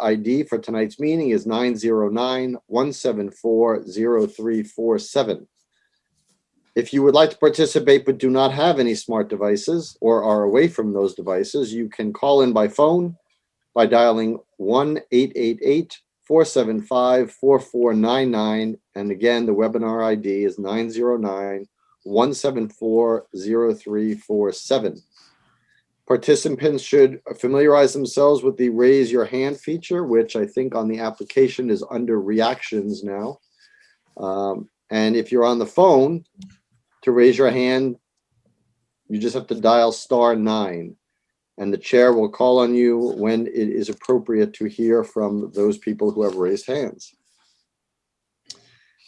ID for tonight's meeting is 909-174-0347. If you would like to participate but do not have any smart devices or are away from those devices, you can call in by phone by dialing 1-888-475-4499. And again, the webinar ID is 909-174-0347. Participants should familiarize themselves with the raise your hand feature, which I think on the application is under reactions now. And if you're on the phone, to raise your hand, you just have to dial *9, and the chair will call on you when it is appropriate to hear from those people who have raised hands.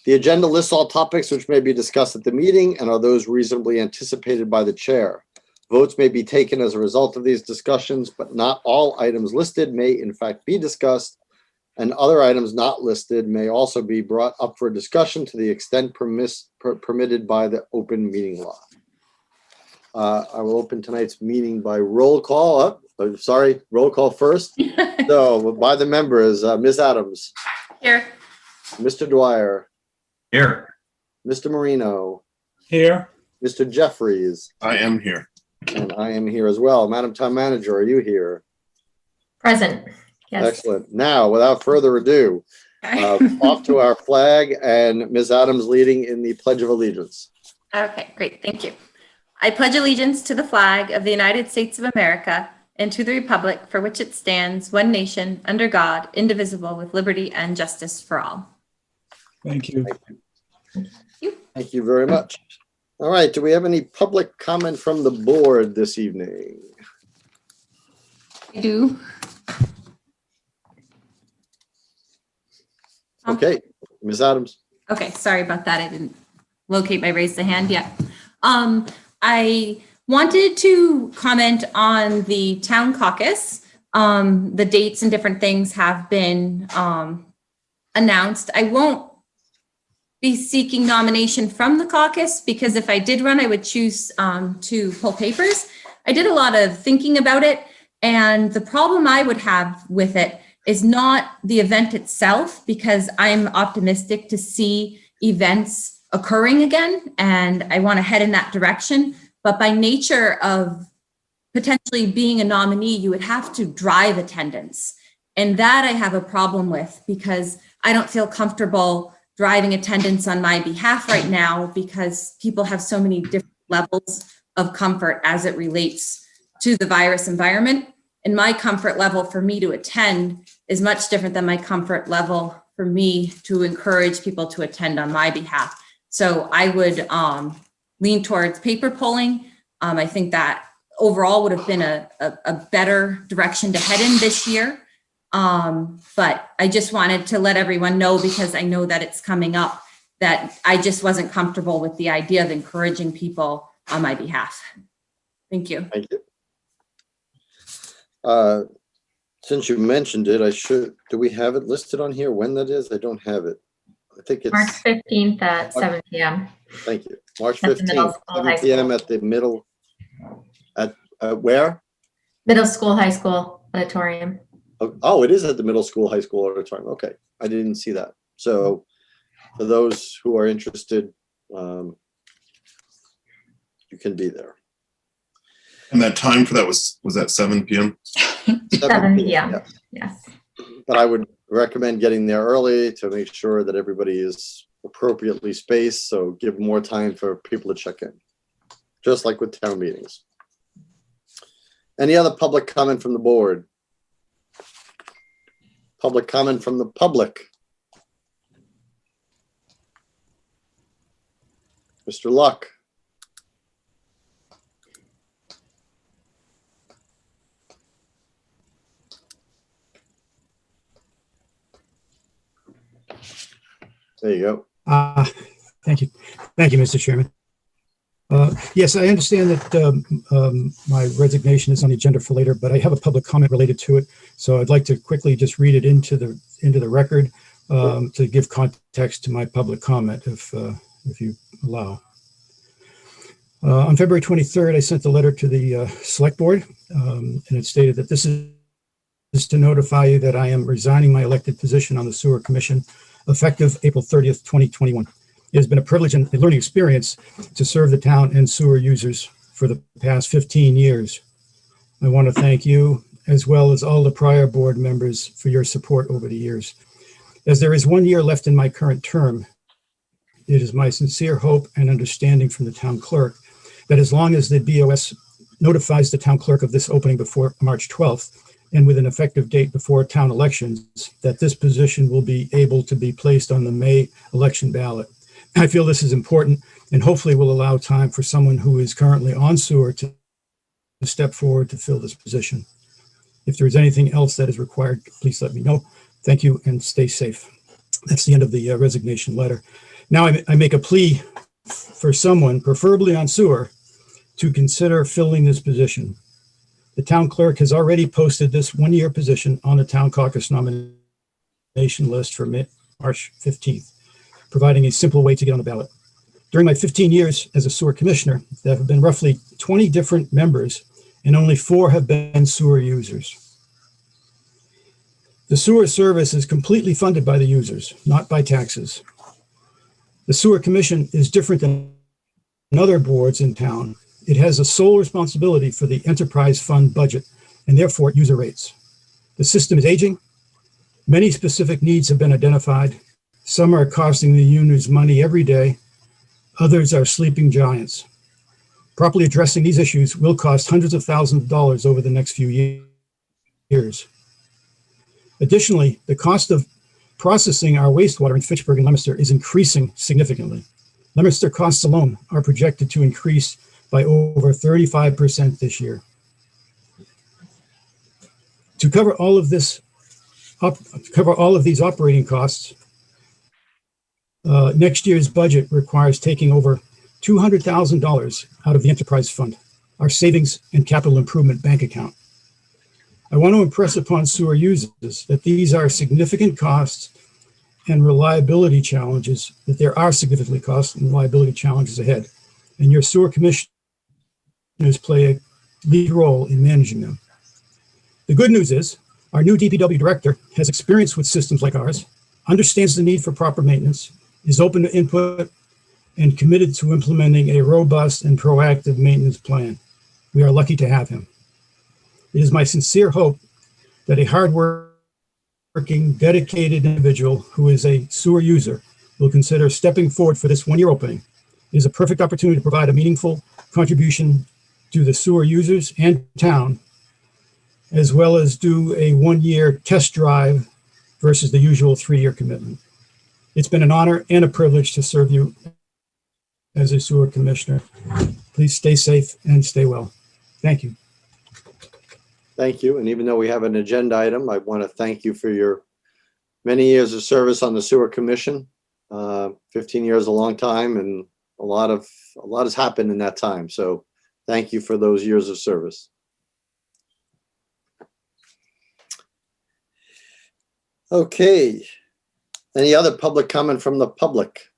The agenda lists all topics which may be discussed at the meeting and are those reasonably anticipated by the chair. Votes may be taken as a result of these discussions, but not all items listed may in fact be discussed, and other items not listed may also be brought up for discussion to the extent permitted by the open meeting law. I will open tonight's meeting by roll call. Roll call first. So by the members, Ms. Adams. Here. Mr. Dwyer. Here. Mr. Marino. Here. Mr. Jeffries. I am here. And I am here as well. Madam Town Manager, are you here? Present. Yes. Excellent. Now, without further ado, off to our flag, and Ms. Adams leading in the Pledge of Allegiance. Okay, great. Thank you. I pledge allegiance to the flag of the United States of America and to the republic for which it stands, one nation, under God, indivisible, with liberty and justice for all. Thank you. Thank you. Thank you very much. All right. Do we have any public comment from the board this evening? I do. Okay, Ms. Adams. Okay, sorry about that. I didn't locate my raise the hand yet. I wanted to comment on the town caucus. The dates and different things have been announced. I won't be seeking nomination from the caucus because if I did run, I would choose to pull papers. I did a lot of thinking about it, and the problem I would have with it is not the event itself, because I'm optimistic to see events occurring again, and I want to head in that direction. But by nature of potentially being a nominee, you would have to drive attendance. And that I have a problem with, because I don't feel comfortable driving attendance on my behalf right now, because people have so many different levels of comfort as it relates to the virus environment. And my comfort level for me to attend is much different than my comfort level for me to encourage people to attend on my behalf. So I would lean towards paper polling. I think that overall would have been a better direction to head in this year. But I just wanted to let everyone know, because I know that it's coming up, that I just wasn't comfortable with the idea of encouraging people on my behalf. Thank you. Thank you. Since you mentioned it, do we have it listed on here when that is? I don't have it. I think it's March 15th at 7 p.m. Thank you. March 15th, 7 p.m. at the middle, at where? Middle school, high school auditorium. Oh, it is at the middle school, high school auditorium. Okay, I didn't see that. So for those who are interested, you can be there. And that time for that was that 7 p.m.? 7 p.m. Yeah. Yes. But I would recommend getting there early to make sure that everybody is appropriately spaced. So give more time for people to check in, just like with town meetings. Any other public comment from the board? Public comment from the public? Mr. Luck. There you go. Thank you. Thank you, Mr. Chairman. Yes, I understand that my resignation is on the agenda for later, but I have a public comment related to it. So I'd like to quickly just read it into the record to give context to my public comment, if you allow. On February 23rd, I sent a letter to the select board, and it stated that this is to notify you that I am resigning my elected position on the Sewer Commission effective April 30th, 2021. It has been a privilege and a learning experience to serve the town and sewer users for the past 15 years. I want to thank you, as well as all the prior board members, for your support over the years. As there is 1 year left in my current term, it is my sincere hope and understanding from the town clerk that as long as the BOS notifies the town clerk of this opening before March 12th and with an effective date before town elections, that this position will be able to be placed on the May election ballot. I feel this is important and hopefully will allow time for someone who is currently on sewer to step forward to fill this position. If there is anything else that is required, please let me know. Thank you and stay safe. That's the end of the resignation letter. Now I make a plea for someone, preferably on sewer, to consider filling this position. The town clerk has already posted this 1 year position on the town caucus nomination list for March 15th, providing a simple way to get on the ballot. During my 15 years as a sewer commissioner, there have been roughly 20 different members and only 4 have been sewer users. The sewer service is completely funded by the users, not by taxes. The sewer commission is different than other boards in town. It has a sole responsibility for the enterprise fund budget and therefore user rates. The system is aging. Many specific needs have been identified. Some are costing the users money every day. Others are sleeping giants. Properly addressing these issues will cost hundreds of thousands of dollars over the next few years. Additionally, the cost of processing our wastewater in Fitchburg and Leominster is increasing significantly. Leominster costs alone are projected to increase by over 35% this year. To cover all of these operating costs, next year's budget requires taking over $200,000 out of the enterprise fund, our savings and capital improvement bank account. I want to impress upon sewer users that these are significant costs and reliability challenges, that there are significant costs and reliability challenges ahead, and your sewer commissioners play a lead role in managing them. The good news is our new DPW director has experience with systems like ours, understands the need for proper maintenance, is open to input, and committed to implementing a robust and proactive maintenance plan. We are lucky to have him. It is my sincere hope that a hardworking, dedicated individual who is a sewer user will consider stepping forward for this 1 year opening. It is a perfect opportunity to provide a meaningful contribution to the sewer users and town, as well as do a 1 year test drive versus the usual 3 year commitment. It's been an honor and a privilege to serve you as a sewer commissioner. Please stay safe and stay well. Thank you. Thank you. And even though we have an agenda item, I want to thank you for your many years of service on the Sewer Commission. 15 years is a long time, and a lot has happened in that time. So thank you for those years of service. Okay. Any other public comment from the public?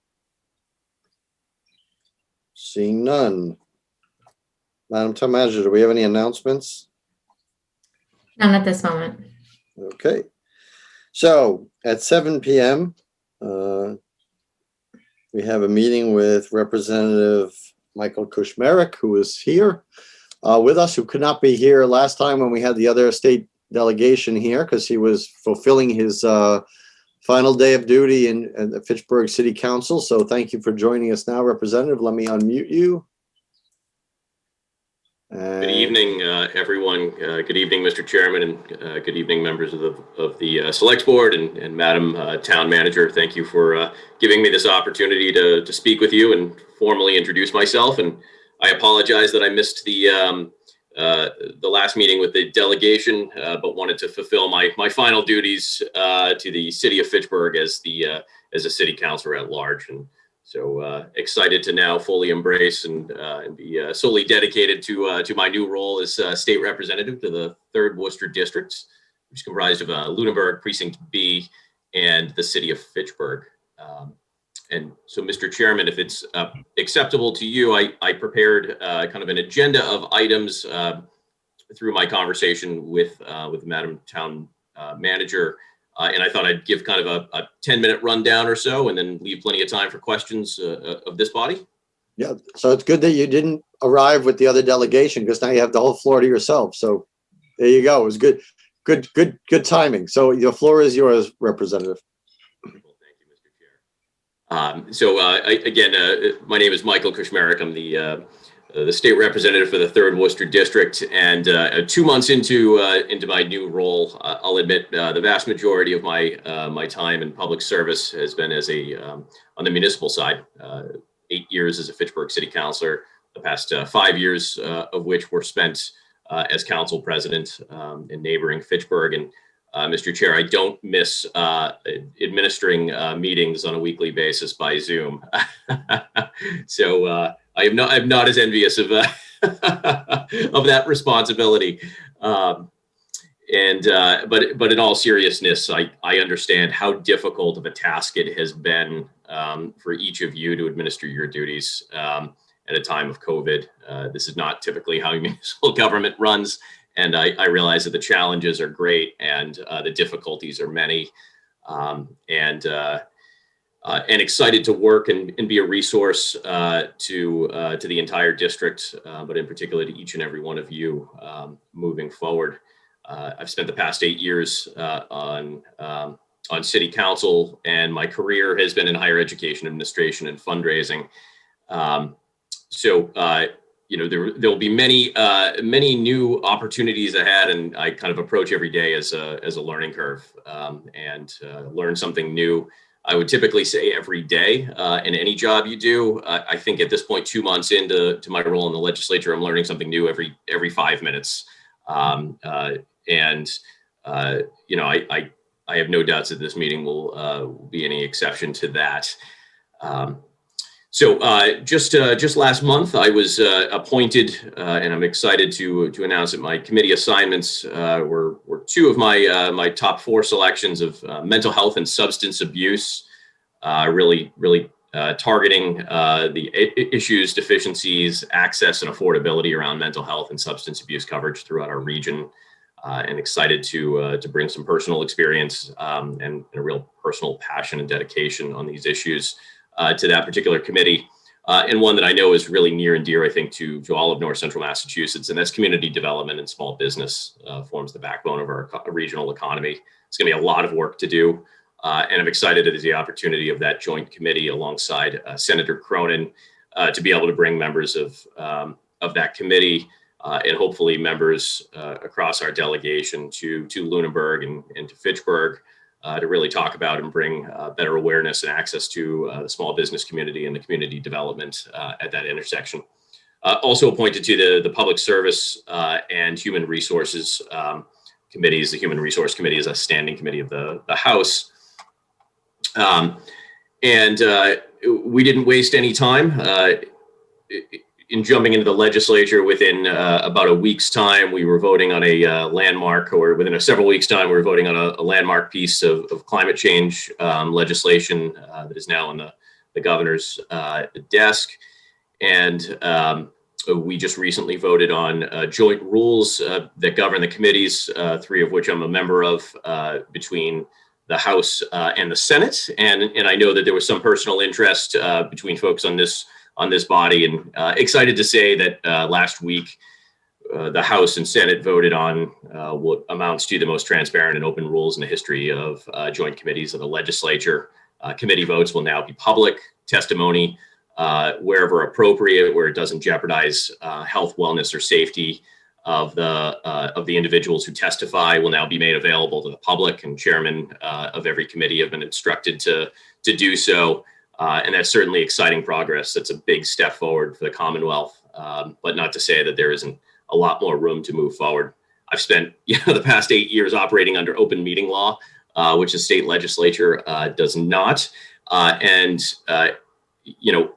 Seeing none. Madam Town Manager, do we have any announcements? None at this moment. Okay. So at 7 p.m., we have a meeting with Representative Michael Kushmerek, who is here with us, who could not be here last time when we had the other state delegation here because he was fulfilling his final day of duty in the Fitchburg City Council. So thank you for joining us now, Representative. Let me unmute you. Good evening, everyone. Good evening, Mr. Chairman, and good evening, members of the Select Board and Madam Town Manager. Thank you for giving me this opportunity to speak with you and formally introduce myself. And I apologize that I missed the last meeting with the delegation, but wanted to fulfill my final duties to the City of Fitchburg as a City Councilor at large. And so excited to now fully embrace and be solely dedicated to my new role as state representative to the 3rd Worcester District, which is comprised of Lunenburg, Precinct B, and the City of Fitchburg. And so, Mr. Chairman, if it's acceptable to you, I prepared kind of an agenda of items through my conversation with Madam Town Manager, and I thought I'd give kind of a 10-minute rundown or so, and then leave plenty of time for questions of this body. Yeah, so it's good that you didn't arrive with the other delegation, because now you have the whole floor to yourself. So there you go. It was good timing. So the floor is yours, Representative. Wonderful. Thank you, Mr. Chair. Again, my name is Michael Kushmerek. I'm the state representative for the 3rd Worcester District, and 2 months into my new role, I'll admit the vast majority of my time in public service has been as on the municipal side. 8 years as a Fitchburg City Councilor, the past 5 years of which were spent as council president in neighboring Fitchburg. And Mr. Chair, I don't miss administering meetings on a weekly basis by Zoom. So I'm not as envious of of that responsibility. But in all seriousness, I understand how difficult of a task it has been for each of you to administer your duties at a time of COVID. This is not typically how municipal government runs, and I realize that the challenges are great and the difficulties are many, and excited to work and be a resource to the entire district, but in particular to each and every one of you moving forward. I've spent the past 8 years on city council, and my career has been in higher education administration and fundraising. There'll be many new opportunities ahead, and I kind of approach every day as a learning curve, and learn something new. I would typically say every day in any job you do. I think at this point, 2 months into my role in the legislature, I'm learning something new every 5 minutes. I have no doubts that this meeting will be any exception to that. Just last month, I was appointed, and I'm excited to announce that my committee assignments were 2 of my top 4 selections of mental health and substance abuse, really targeting the issues, deficiencies, access, and affordability around mental health and substance abuse coverage throughout our region. And excited to bring some personal experience and a real personal passion and dedication on these issues to that particular committee, and one that I know is really near and dear, I think, to all of North Central Massachusetts, and that's community development and small business. Forms the backbone of our regional economy. It's going to be a lot of work to do, and I'm excited at the opportunity of that joint committee alongside Senator Cronin to be able to bring members of that committee. And hopefully members across our delegation to Lunenburg and to Fitchburg to really talk about and bring better awareness and access to the small business community and the community development at that intersection. Also appointed to the Public Service and Human Resources committees. The Human Resource Committee is a standing committee of the House. We didn't waste any time in jumping into the legislature. Within about a week's time, we were voting on a landmark, or within several weeks' time, we were voting on a landmark piece of climate change legislation that is now on the governor's desk. And we just recently voted on joint rules that govern the committees, 3 of which I'm a member of, between the House and the Senate. And I know that there was some personal interest between folks on this body, and excited to say that last week the House and Senate voted on what amounts to the most transparent and open rules in the history of joint committees of the legislature. Committee votes will now be public. Testimony, wherever appropriate, where it doesn't jeopardize health, wellness, or safety of the individuals who testify, will now be made available to the public. And chairmen of every committee have been instructed to do so. And that's certainly exciting progress. That's a big step forward for the Commonwealth, but not to say that there isn't a lot more room to move forward. I've spent the past 8 years operating under open meeting law, which the state legislature does not.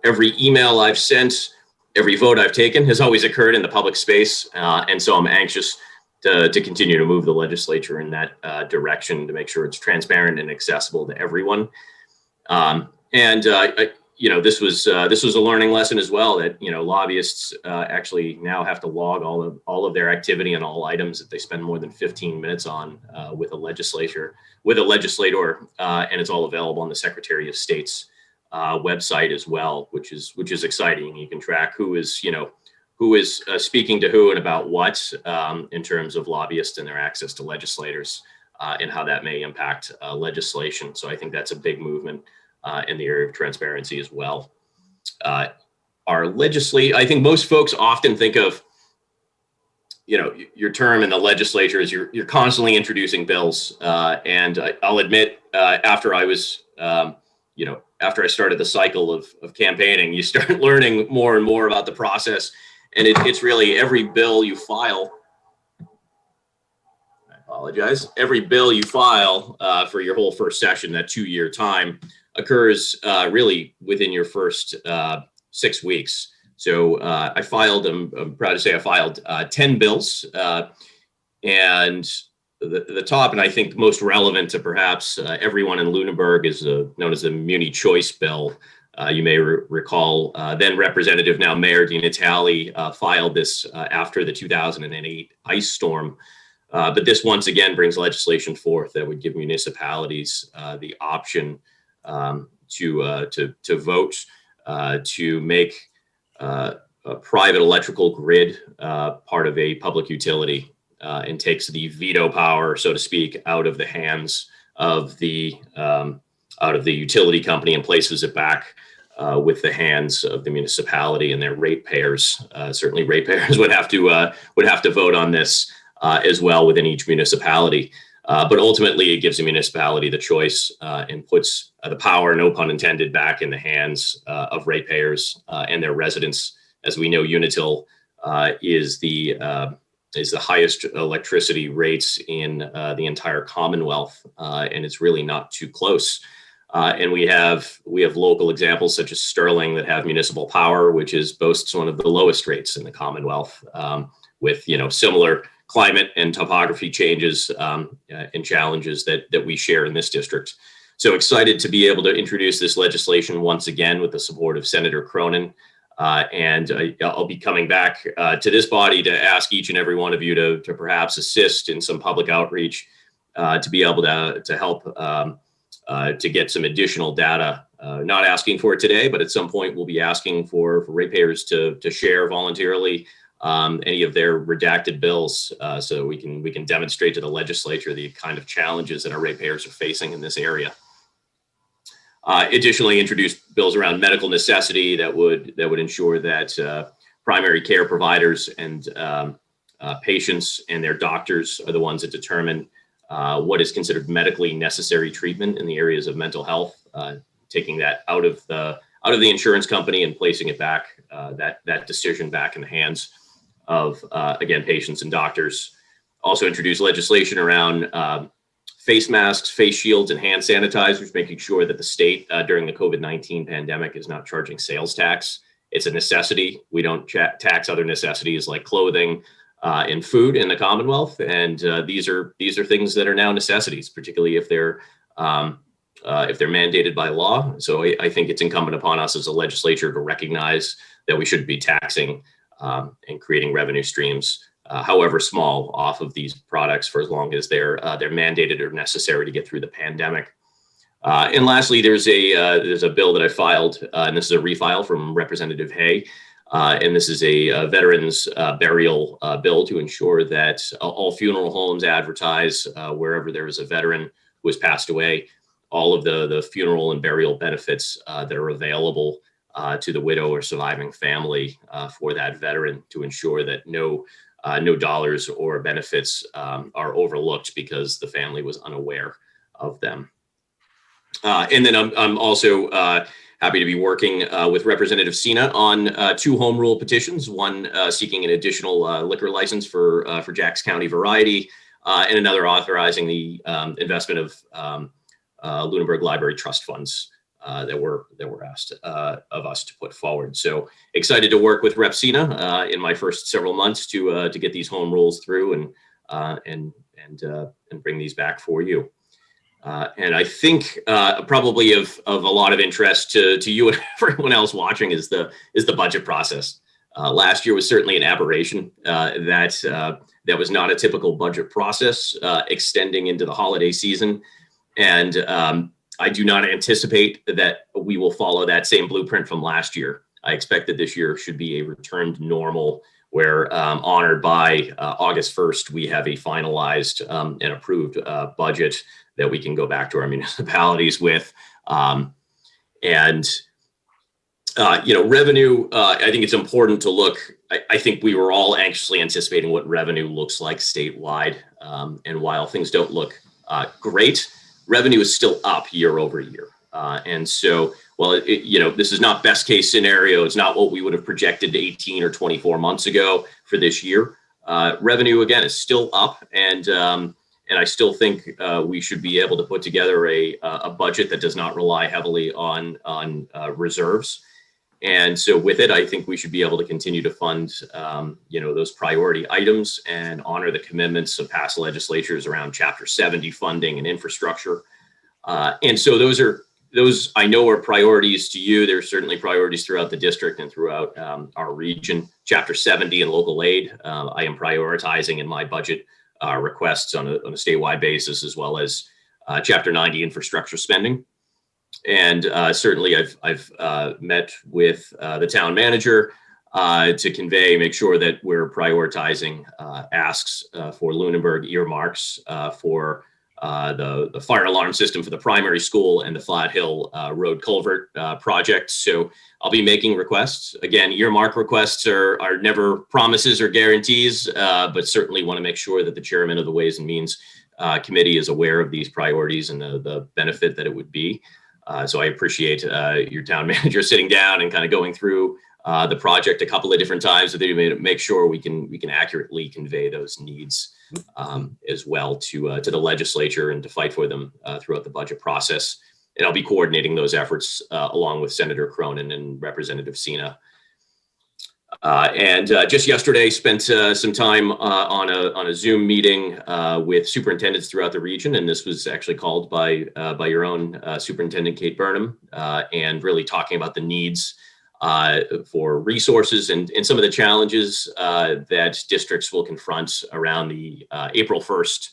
Every email I've sent, every vote I've taken has always occurred in the public space. And so I'm anxious to continue to move the legislature in that direction, to make sure it's transparent and accessible to everyone. this was a learning lesson as well, that lobbyists actually now have to log all of their activity and all items that they spend more than 15 minutes on with a legislator, and it's all available on the Secretary of State's website as well, which is exciting. You can track who is speaking to who and about what in terms of lobbyists and their access to legislators and how that may impact legislation. So I think that's a big movement in the area of transparency as well. I think most folks often think of, your term in the legislature is you're constantly introducing bills. And I'll admit, after I started the cycle of campaigning, you start learning more and more about the process. And it's really every bill you file. I apologize. Every bill you file for your whole first session, that 2-year time, occurs really within your first 6 weeks. So I'm proud to say I filed 10 bills, and the top, and I think most relevant to perhaps everyone in Lunenburg, is known as the Muni Choice Bill. You may recall then Representative, now Mayor DiNatale, filed this after the 2008 ice storm. But this once again brings legislation forth that would give municipalities the option to vote to make a private electrical grid part of a public utility, and takes the veto power, so to speak, out of the hands of the utility company and places it back with the hands of the municipality and their ratepayers. Certainly, ratepayers would have to vote on this as well within each municipality. But ultimately, it gives the municipality the choice and puts the power, no pun intended, back in the hands of ratepayers and their residents. As we know, Unitil is the highest electricity rates in the entire Commonwealth, and it's really not too close. And we have local examples such as Sterling that have municipal power, which boasts one of the lowest rates in the Commonwealth, with similar climate and topography changes and challenges that we share in this district. So excited to be able to introduce this legislation once again with the support of Senator Cronin. And I'll be coming back to this body to ask each and every one of you to perhaps assist in some public outreach to be able to help to get some additional data. Not asking for it today, but at some point we'll be asking for ratepayers to share voluntarily any of their redacted bills, so we can demonstrate to the legislature the kind of challenges that our ratepayers are facing in this area. Additionally, introduced bills around medical necessity that would ensure that primary care providers and patients and their doctors are the ones that determine what is considered medically necessary treatment in the areas of mental health, taking that out of the insurance company and placing it back, that decision back in the hands of, again, patients and doctors. Also introduced legislation around face masks, face shields, and hand sanitizers, making sure that the state during the COVID-19 pandemic is not charging sales tax. It's a necessity. We don't tax other necessities like clothing and food in the Commonwealth. And these are things that are now necessities, particularly if they're mandated by law. So I think it's incumbent upon us as a legislature to recognize that we should be taxing and creating revenue streams, however small, off of these products for as long as they're mandated or necessary to get through the pandemic. And lastly, there's a bill that I filed, and this is a refile from Representative Hay, and this is a veterans burial bill to ensure that all funeral homes advertise wherever there is a veteran who has passed away, all of the funeral and burial benefits that are available to the widow or surviving family for that veteran, to ensure that no dollars or benefits are overlooked because the family was unaware of them. And then I'm also happy to be working with Representative Sina on 2 home rule petitions, one seeking an additional liquor license for Jack's County Variety, and another authorizing the investment of Lunenburg Library Trust funds that were asked of us to put forward. So excited to work with Rep Sina in my first several months to get these home rules through and bring these back for you. And I think probably of a lot of interest to you and everyone else watching is the budget process. Last year was certainly an aberration. That was not a typical budget process extending into the holiday season. And I do not anticipate that we will follow that same blueprint from last year. I expect that this year should be a return to normal where honored by August 1st, we have a finalized and approved budget that we can go back to our municipalities with. Revenue, I think it's important to look, I think we were all anxiously anticipating what revenue looks like statewide. And while things don't look great, revenue is still up year over year. And so, well, this is not best case scenario. It's not what we would have projected 18 or 24 months ago for this year. Revenue, again, is still up. And I still think we should be able to put together a budget that does not rely heavily on reserves. And so with it, I think we should be able to continue to fund, those priority items and honor the commitments of past legislatures around Chapter 70 funding and infrastructure. And so those I know are priorities to you. There's certainly priorities throughout the district and throughout our region. Chapter 70 and local aid, I am prioritizing in my budget requests on a statewide basis, as well as Chapter 90 infrastructure spending. And certainly I've met with the town manager to make sure that we're prioritizing asks for Lunenburg earmarks for the fire alarm system for the primary school and the Flat Hill Road Culvert project. So I'll be making requests. Again, earmark requests are never promises or guarantees, but certainly want to make sure that the chairman of the Ways and Means Committee is aware of these priorities and the benefit that it would be. So I appreciate your town manager sitting down and kind of going through the project a couple of different times so that you make sure we can accurately convey those needs as well to the legislature and to fight for them throughout the budget process. And I'll be coordinating those efforts along with Senator Cronin and Representative Sina. Just yesterday, spent some time on a Zoom meeting with superintendents throughout the region, and this was actually called by your own Superintendent Kate Burnham, and really talking about the needs for resources and some of the challenges that districts will confront around the April 1st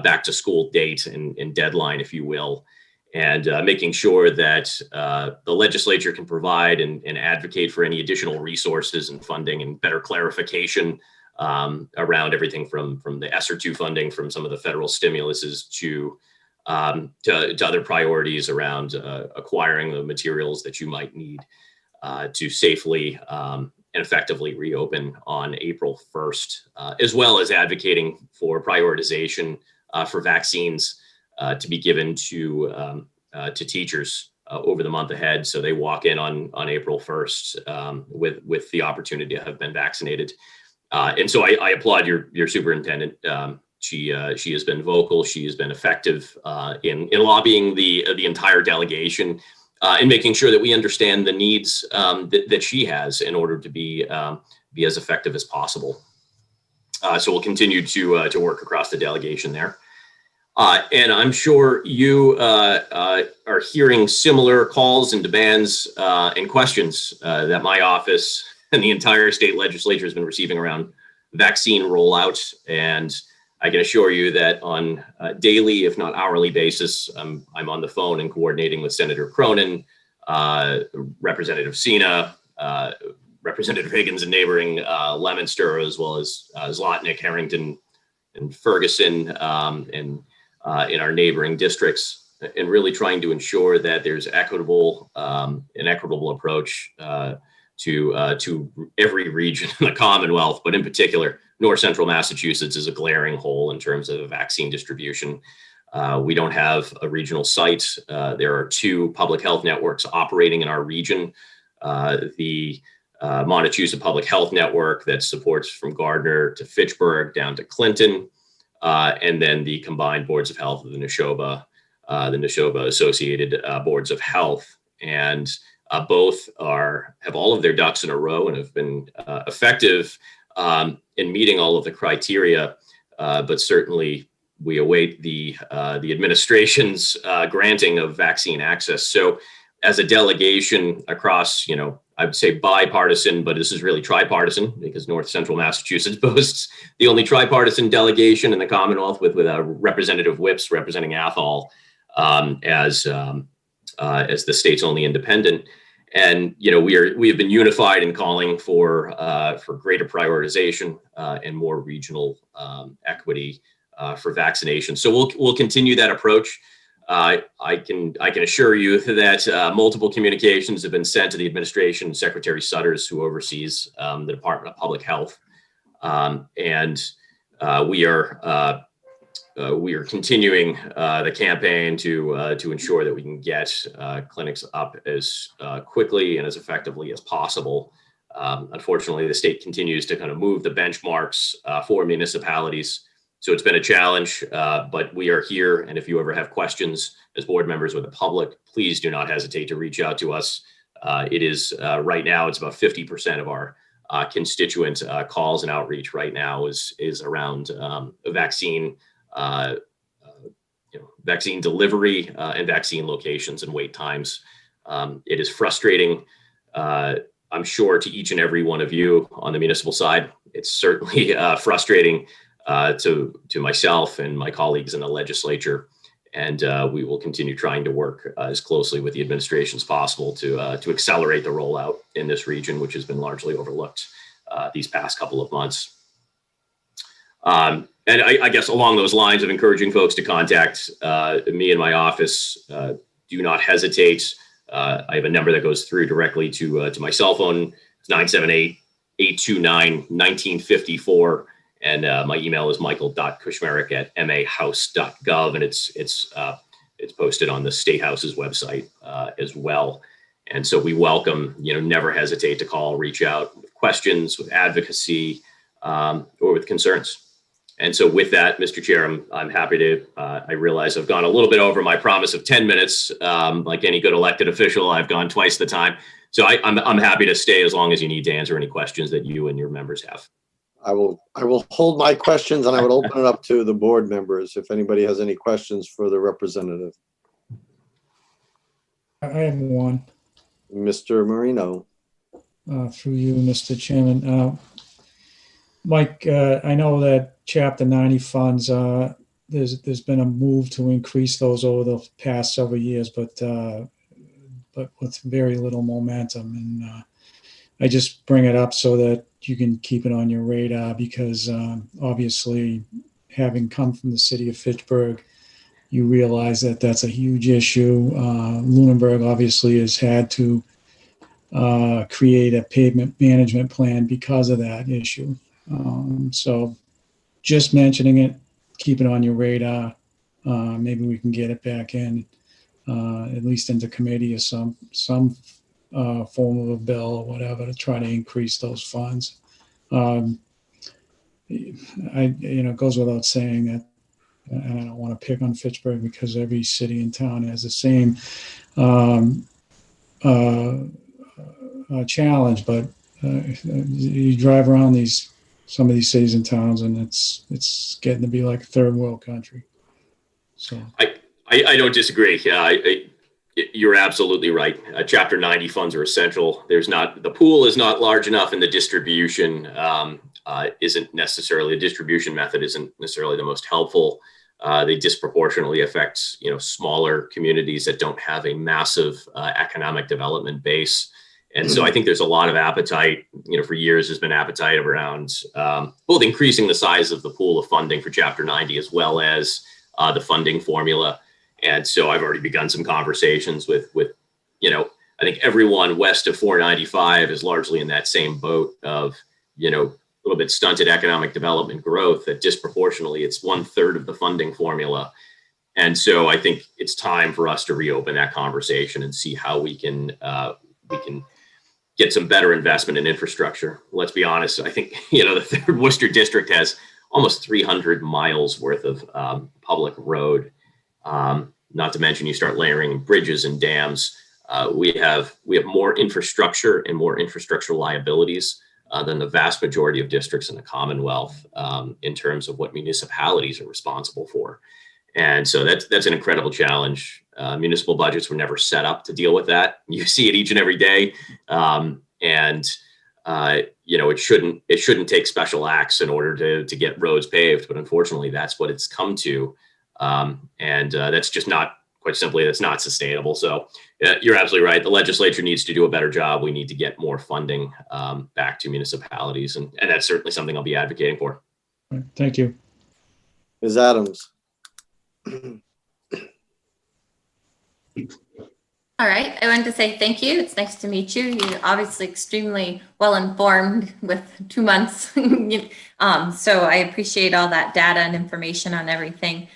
back to school date and deadline, if you will. And making sure that the legislature can provide and advocate for any additional resources and funding and better clarification around everything from the ESSER 2 funding from some of the federal stimuluses to other priorities around acquiring the materials that you might need to safely and effectively reopen on April 1st, as well as advocating for prioritization for vaccines to be given to teachers over the month ahead, so they walk in on April 1st with the opportunity to have been vaccinated. And so I applaud your superintendent. She has been vocal. She has been effective in lobbying the entire delegation and making sure that we understand the needs that she has in order to be as effective as possible. So we'll continue to work across the delegation there. And I'm sure you are hearing similar calls and demands and questions that my office and the entire state legislature has been receiving around vaccine rollout. And I can assure you that on a daily, if not hourly basis, I'm on the phone and coordinating with Senator Cronin, Representative Sina, Representative Higgins in neighboring Leominster, as well as Zlotnick, Harrington, and Ferguson, and in our neighboring districts, and really trying to ensure that there's an equitable approach to every region in the Commonwealth, but in particular, North Central Massachusetts is a glaring hole in terms of vaccine distribution. We don't have a regional site. There are 2 public health networks operating in our region. The Montechusett Public Health Network that supports from Gardner to Fitchburg down to Clinton, and then the combined boards of health of the Neshoba associated boards of health. And both have all of their ducks in a row and have been effective in meeting all of the criteria, but certainly we await the administration's granting of vaccine access. So as a delegation across, I would say bipartisan, but this is really tripartisan because North Central Massachusetts boasts the only tripartisan delegation in the Commonwealth with Representative Whips representing Athol as the state's only independent. And we have been unified in calling for greater prioritization and more regional equity for vaccination. So we'll continue that approach. I can assure you that multiple communications have been sent to the administration, Secretary Sutters, who oversees the Department of Public Health, and we are continuing the campaign to ensure that we can get clinics up as quickly and as effectively as possible. Unfortunately, the state continues to kind of move the benchmarks for municipalities. So it's been a challenge, but we are here. And if you ever have questions as board members or the public, please do not hesitate to reach out to us. It is right now, it's about 50% of our constituent calls and outreach right now is around vaccine vaccine delivery and vaccine locations and wait times. It is frustrating, I'm sure, to each and every one of you on the municipal side. It's certainly frustrating to myself and my colleagues in the legislature. And we will continue trying to work as closely with the administration as possible to accelerate the rollout in this region, which has been largely overlooked these past couple of months. And I guess along those lines of encouraging folks to contact me in my office, do not hesitate. I have a number that goes through directly to my cell phone. It's 978-829-1954. And my email is michael.kushmerek@mahouse.gov. And it's posted on the State House's website as well. And so we welcome, never hesitate to call, reach out with questions, with advocacy, or with concerns. And so with that, Mr. Chair, I'm happy to, I realize I've gone a little bit over my promise of 10 minutes. Like any good elected official, I've gone twice the time. So I'm happy to stay as long as you need to answer any questions that you and your members have. I will hold my questions, and I would open it up to the board members if anybody has any questions for the representative. I have one. Mr. Marino. Through you, Mr. Chairman. Mike, I know that Chapter 90 funds, there's been a move to increase those over the past several years, but with very little momentum. And I just bring it up so that you can keep it on your radar, because obviously, having come from the city of Fitchburg, you realize that that's a huge issue. Lunenburg obviously has had to create a pavement management plan because of that issue. So just mentioning it, keep it on your radar. Maybe we can get it back in, at least into committee or some form of a bill or whatever to try to increase those funds. It goes without saying that, and I don't want to pick on Fitchburg because every city and town has the same challenge, but you drive around some of these cities and towns, and it's getting to be like a third world country. So I don't disagree. You're absolutely right. Chapter 90 funds are essential. The pool is not large enough, and the distribution the distribution method isn't necessarily the most helpful. They disproportionately affect, smaller communities that don't have a massive economic development base. And so I think there's a lot of appetite, for years there's been appetite around both increasing the size of the pool of funding for Chapter 90 as well as the funding formula. And so I've already begun some conversations with I think everyone west of 495 is largely in that same boat of, a little bit stunted economic development growth that disproportionately it's 1/3 of the funding formula. And so I think it's time for us to reopen that conversation and see how we can get some better investment in infrastructure. Let's be honest. I think, the 3rd Worcester district has almost 300 miles worth of public road. Not to mention you start layering bridges and dams. We have more infrastructure and more infrastructure liabilities than the vast majority of districts in the Commonwealth in terms of what municipalities are responsible for. And so that's an incredible challenge. Municipal budgets were never set up to deal with that. You see it each and every day. It shouldn't take special acts in order to get roads paved, but unfortunately that's what it's come to. That's just not, quite simply, that's not sustainable. So you're absolutely right. The legislature needs to do a better job. We need to get more funding back to municipalities. And that's certainly something I'll be advocating for. Thank you. Ms. Adams. All right, I wanted to say thank you. It's nice to meet you. You're obviously extremely well informed with 2 months. So I appreciate all that data and information on everything,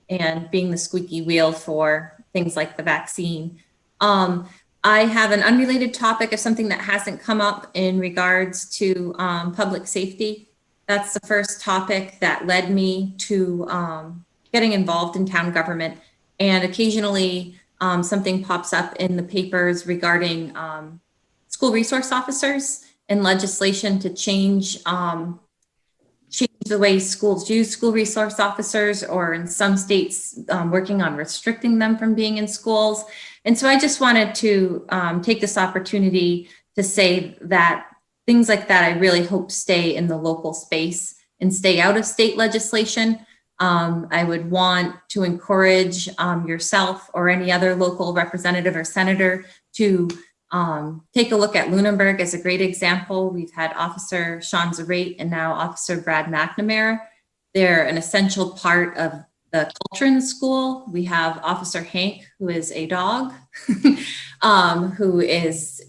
and being the squeaky wheel for things like the vaccine. I have an unrelated topic of something that hasn't come up in regards to public safety. That's the first topic that led me to getting involved in town government, and occasionally something pops up in the papers regarding school resource officers and legislation to change the way schools use school resource officers, or in some states working on restricting them from being in schools. And so I just wanted to take this opportunity to say that things like that I really hope stay in the local space and stay out of state legislation. I would want to encourage yourself or any other local representative or senator to take a look at Lunenburg as a great example. We've had Officer Sean Zarate and now Officer Brad McNamara. They're an essential part of the culture in the school. We have Officer Hank, who is a dog, who is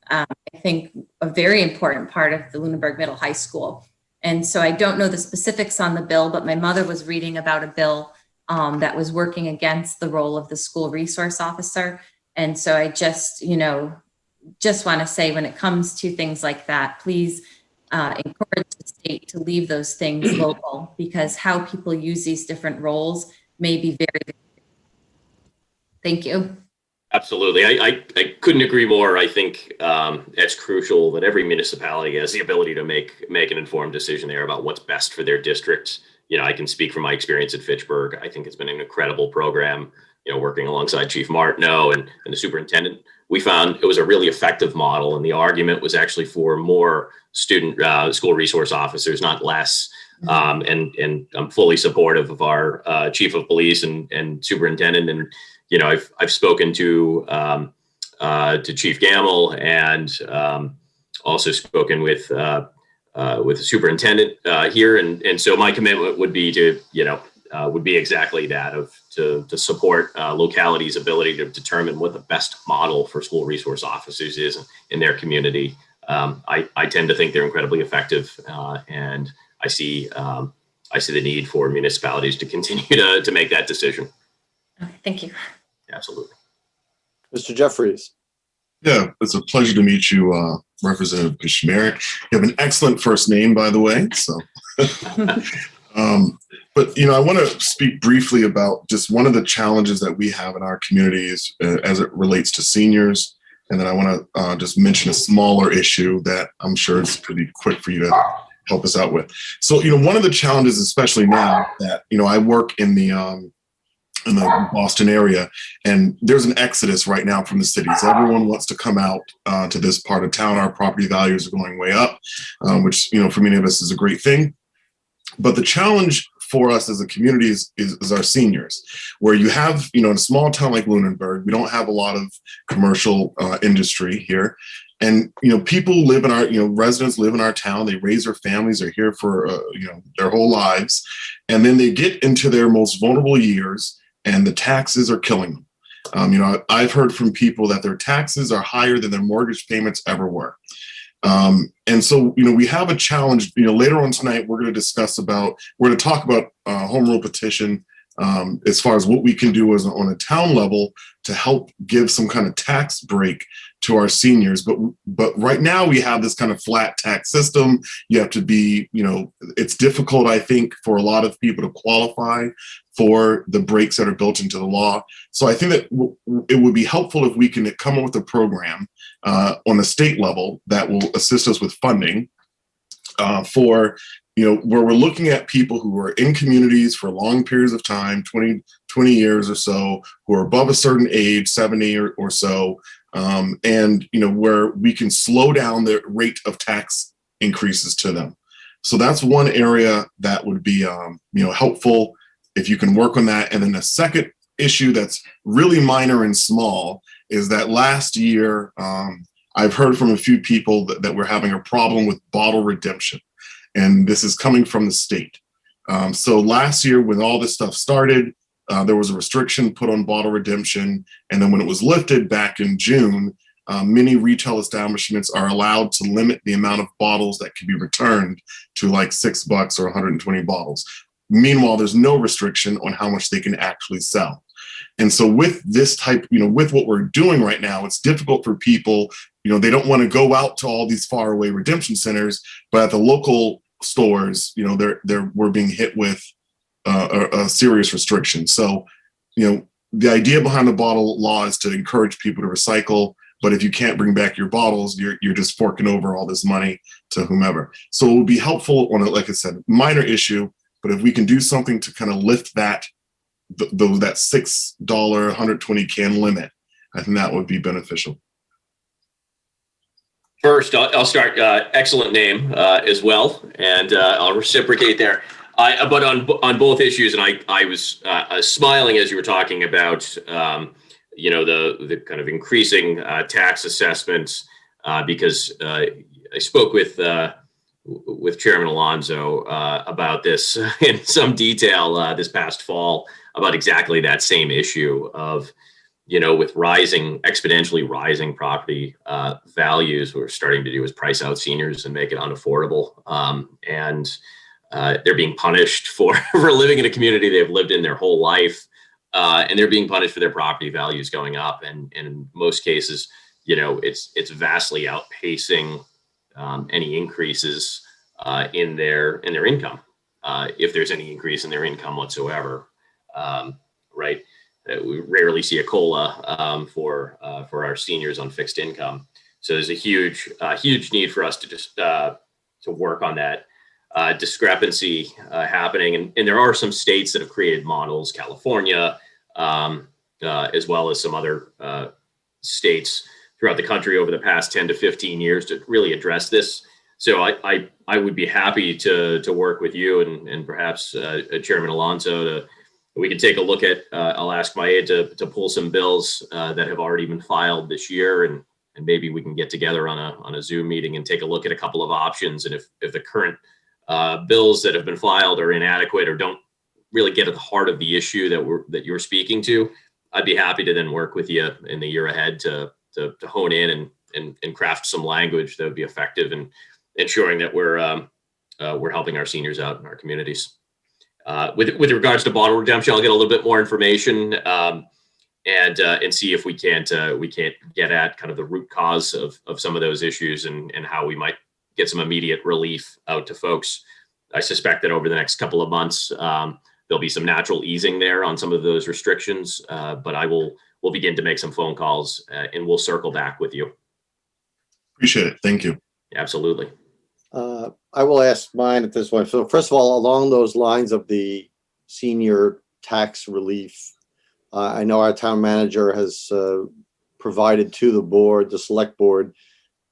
I think, a very important part of the Lunenburg Middle High School. And so I don't know the specifics on the bill, but my mother was reading about a bill that was working against the role of the school resource officer. And so I just want to say, when it comes to things like that, please encourage the state to leave those things local, because how people use these different roles may be very. Thank you. Absolutely. I couldn't agree more. I think it's crucial that every municipality has the ability to make an informed decision there about what's best for their districts. I can speak from my experience at Fitchburg. I think it's been an incredible program, working alongside Chief Martineau and the superintendent. We found it was a really effective model, and the argument was actually for more student school resource officers, not less. And I'm fully supportive of our chief of police and superintendent. And I've spoken to Chief Gamble, and also spoken with the superintendent here, and so my commitment would be to would be exactly that, to support localities' ability to determine what the best model for school resource officers is in their community. I tend to think they're incredibly effective, and I see the need for municipalities to continue to make that decision. Okay, thank you. Absolutely. Mr. Jeffries. Yeah, it's a pleasure to meet you, Representative Kashmir. You have an excellent first name, by the way. So, but I want to speak briefly about just one of the challenges that we have in our communities as it relates to seniors, and then I want to just mention a smaller issue that I'm sure it's pretty quick for you to help us out with. So, one of the challenges, especially now that I work in the Boston area, and there's an exodus right now from the cities. Everyone wants to come out to this part of town. Our property values are going way up, which for many of us is a great thing. But the challenge for us as a community is our seniors, where you have in a small town like Lunenburg, we don't have a lot of commercial industry here. And, people live in our, residents live in our town. They raise their families. They're here for, their whole lives. And then they get into their most vulnerable years, and the taxes are killing them. I've heard from people that their taxes are higher than their mortgage payments ever were. And so, we have a challenge. Later on tonight, we're going to talk about home rule petition as far as what we can do on a town level to help give some kind of tax break to our seniors. But right now we have this kind of flat tax system. You have to be, it's difficult, I think, for a lot of people to qualify for the breaks that are built into the law. So I think that it would be helpful if we can come up with a program on a state level that will assist us with funding for, where we're looking at people who are in communities for long periods of time, 20 years or so, who are above a certain age, 70 or so, and where we can slow down the rate of tax increases to them. So that's one area that would be helpful if you can work on that. And then the second issue that's really minor and small is that last year I've heard from a few people that we're having a problem with bottle redemption, and this is coming from the state. So last year when all this stuff started, there was a restriction put on bottle redemption. And then when it was lifted back in June, many retail establishments are allowed to limit the amount of bottles that can be returned to like $6 or 120 bottles. Meanwhile, there's no restriction on how much they can actually sell. And so with this type, with what we're doing right now, it's difficult for people, they don't want to go out to all these faraway redemption centers, but at the local stores, we're being hit with a serious restriction. So, the idea behind the bottle law is to encourage people to recycle, but if you can't bring back your bottles, you're just forking over all this money to whomever. So it would be helpful on like I said, minor issue, but if we can do something to kind of lift that $6 120 can limit, I think that would be beneficial. First, I'll start. Excellent name as well, and I'll reciprocate there. But on both issues, and I was smiling as you were talking about, the kind of increasing tax assessments, because I spoke with Chairman Alonso about this in some detail this past fall about exactly that same issue of, with exponentially rising property values, what we're starting to do is price out seniors and make it unaffordable. And they're being punished for living in a community they've lived in their whole life. And they're being punished for their property values going up. And in most cases, it's vastly outpacing any increases in their income, if there's any increase in their income whatsoever, right? We rarely see a COLA for our seniors on fixed income. So there's a huge need for us to just to work on that discrepancy happening. And there are some states that have created models, California, as well as some other states throughout the country over the past 10 to 15 years to really address this. So I would be happy to work with you and perhaps Chairman Alonso we can take a look at. I'll ask my aide to pull some bills that have already been filed this year, and maybe we can get together on a Zoom meeting and take a look at a couple of options. And if the current bills that have been filed are inadequate or don't really get at the heart of the issue that you're speaking to, I'd be happy to then work with you in the year ahead to hone in and craft some language that would be effective in ensuring that we're helping our seniors out in our communities. With regards to bottle redemption, I'll get a little bit more information and see if we can't get at kind of the root cause of some of those issues and how we might get some immediate relief out to folks. I suspect that over the next couple of months, there'll be some natural easing there on some of those restrictions, but we'll begin to make some phone calls and we'll circle back with you. Appreciate it. Thank you. Absolutely. I will ask mine at this point. So first of all, along those lines of the senior tax relief, I know our town manager has provided to the board, the select board,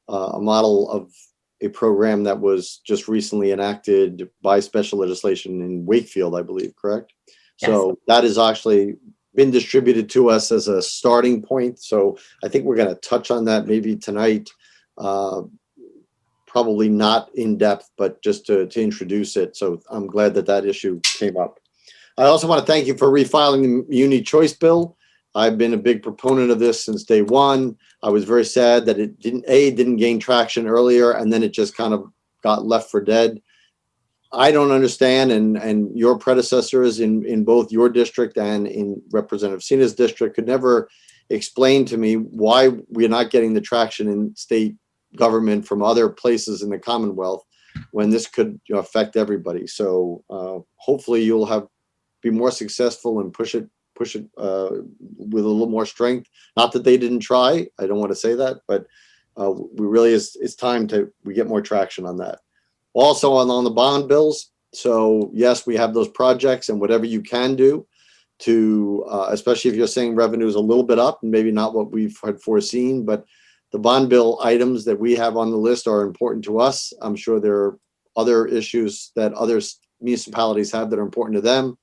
a model of a program that was just recently enacted by special legislation in Wakefield, I believe, correct? Yes. So that has actually been distributed to us as a starting point. So I think we're going to touch on that maybe tonight. Probably not in depth, but just to introduce it. So I'm glad that issue came up. I also want to thank you for refiling the Muni Choice Bill. I've been a big proponent of this since day one. I was very sad that it didn't gain traction earlier, and then it just kind of got left for dead. I don't understand, and your predecessors in both your district and in Representative Cena's district could never explain to me why we're not getting the traction in state government from other places in the Commonwealth when this could affect everybody. So hopefully you'll be more successful and push it with a little more strength. Not that they didn't try. I don't want to say that, but it's time we get more traction on that. Also on the bond bills. So yes, we have those projects, and whatever you can do to, especially if you're saying revenue is a little bit up and maybe not what we've had foreseen, but the bond bill items that we have on the list are important to us. I'm sure there are other issues that other municipalities have that are important to them.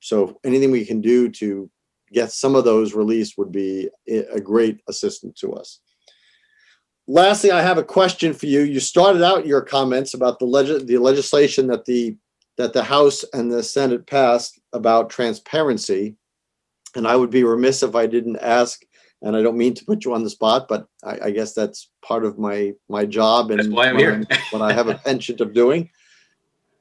So anything we can do to get some of those released would be a great assistance to us. Lastly, I have a question for you. You started out your comments about the legislation that the House and the Senate passed about transparency. And I would be remiss if I didn't ask, and I don't mean to put you on the spot, but I guess that's part of my job and That's why I'm here. what I have a penchant of doing.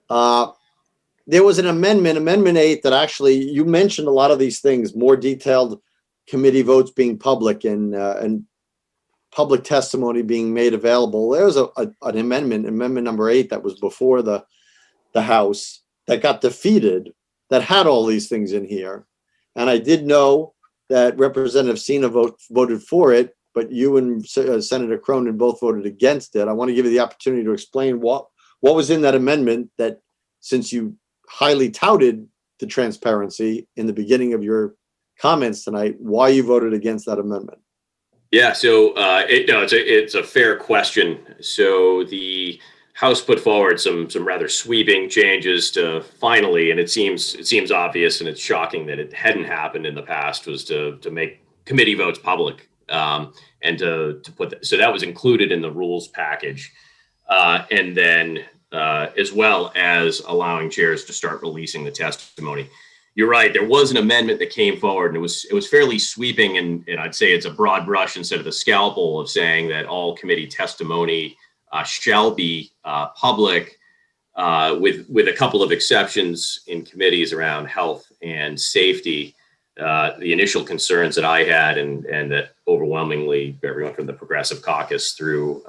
There was an Amendment 8, that actually you mentioned a lot of these things, more detailed committee votes being public and public testimony being made available. There was an amendment number 8, that was before the House, that got defeated, that had all these things in here. And I did know that Representative Cena voted for it, but you and Senator Cronin both voted against it. I want to give you the opportunity to explain what was in that amendment, that since you highly touted the transparency in the beginning of your comments tonight, why you voted against that amendment. Yeah, so it's a fair question. So the House put forward some rather sweeping changes to finally, and it seems obvious and it's shocking that it hadn't happened in the past, was to make committee votes public, and to put that, so that was included in the rules package, and then as well as allowing chairs to start releasing the testimony. You're right. There was an amendment that came forward, and it was fairly sweeping, and I'd say it's a broad brush instead of the scalpel of saying that all committee testimony shall be public, with a couple of exceptions in committees around health and safety. The initial concerns that I had, and that overwhelmingly everyone from the Progressive Caucus through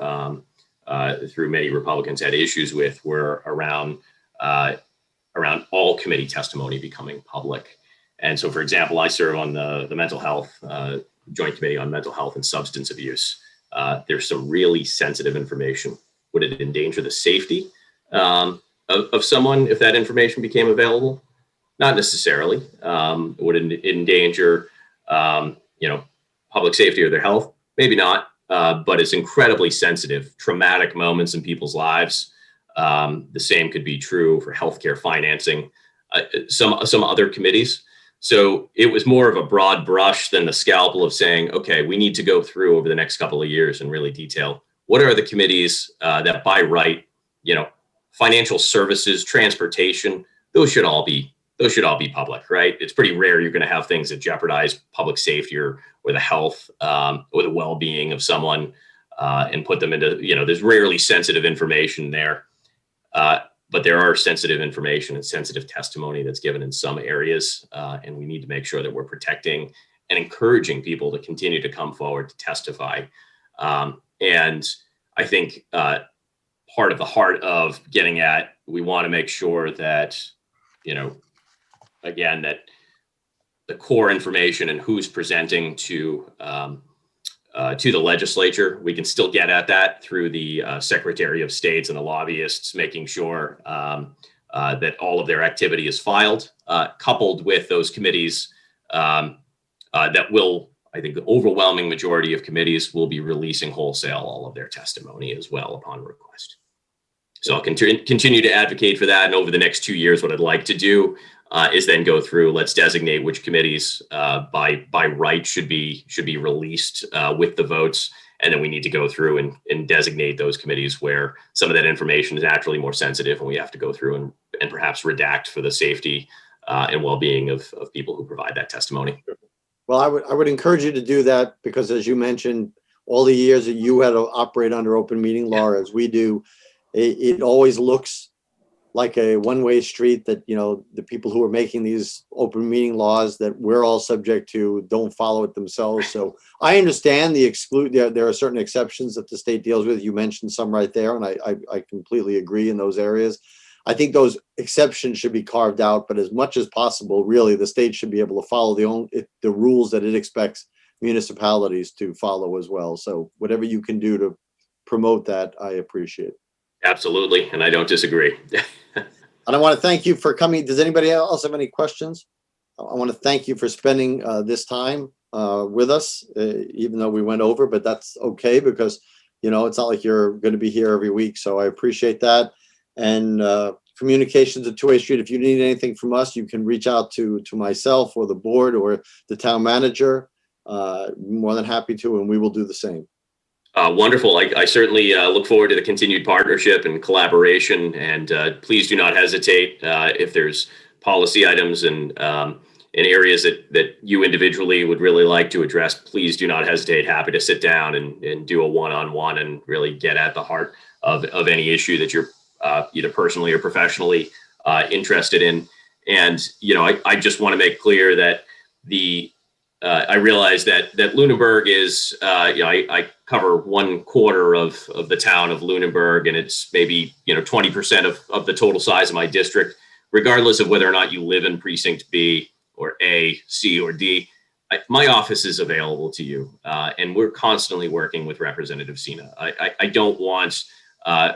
many Republicans had issues with, were around all committee testimony becoming public. And so, for example, I serve on the mental health, Joint Committee on Mental Health and Substance Abuse. There's some really sensitive information. Would it endanger the safety of someone if that information became available? Not necessarily. Would it endanger, public safety or their health? Maybe not. But it's incredibly sensitive, traumatic moments in people's lives. The same could be true for healthcare financing, some other committees. So it was more of a broad brush than the scalpel of saying, okay, we need to go through over the next couple of years and really detail what are the committees that by right, financial services, transportation, those should all be public, right? It's pretty rare you're going to have things that jeopardize public safety or the health or the well-being of someone and put them into, there's rarely sensitive information there. But there are sensitive information and sensitive testimony that's given in some areas, and we need to make sure that we're protecting and encouraging people to continue to come forward to testify. And I think part of the heart of getting at, we want to make sure that, again, that the core information and who's presenting to the legislature, we can still get at that through the Secretary of States and the lobbyists, making sure that all of their activity is filed, coupled with those committees that will, I think the overwhelming majority of committees will be releasing wholesale all of their testimony as well upon request. So I'll continue to advocate for that. And over the next 2 years, what I'd like to do is then go through, let's designate which committees by right should be released with the votes. And then we need to go through and designate those committees where some of that information is naturally more sensitive, and we have to go through and perhaps redact for the safety and well-being of people who provide that testimony. Well, I would encourage you to do that, because as you mentioned, all the years that you had to operate under open meeting law as we do, it always looks like a one-way street that, you know, the people who are making these open meeting laws that we're all subject to don't follow it themselves. So I understand there are certain exceptions that the state deals with. You mentioned some right there, and I completely agree in those areas. I think those exceptions should be carved out, but as much as possible, really, the state should be able to follow the rules that it expects municipalities to follow as well. So whatever you can do to promote that, I appreciate. Absolutely, and I don't disagree. And I want to thank you for coming. Does anybody else have any questions? I want to thank you for spending this time with us, even though we went over, but that's okay because, you know, it's not like you're going to be here every week. So I appreciate that. And communication's a two-way street. If you need anything from us, you can reach out to myself or the board or the town manager. More than happy to, and we will do the same. Wonderful. I certainly look forward to the continued partnership and collaboration. And please do not hesitate if there's policy items and in areas that you individually would really like to address. Please do not hesitate. Happy to sit down and do a one-on-one and really get at the heart of any issue that you're either personally or professionally interested in. And you know, I just want to make clear that I realize that Lunenburg is, you know, I cover 1/4 of the town of Lunenburg, and it's maybe, you know, 20% of the total size of my district, regardless of whether or not you live in precinct B or A, C, or D. My office is available to you, and we're constantly working with Representative Sina. I don't want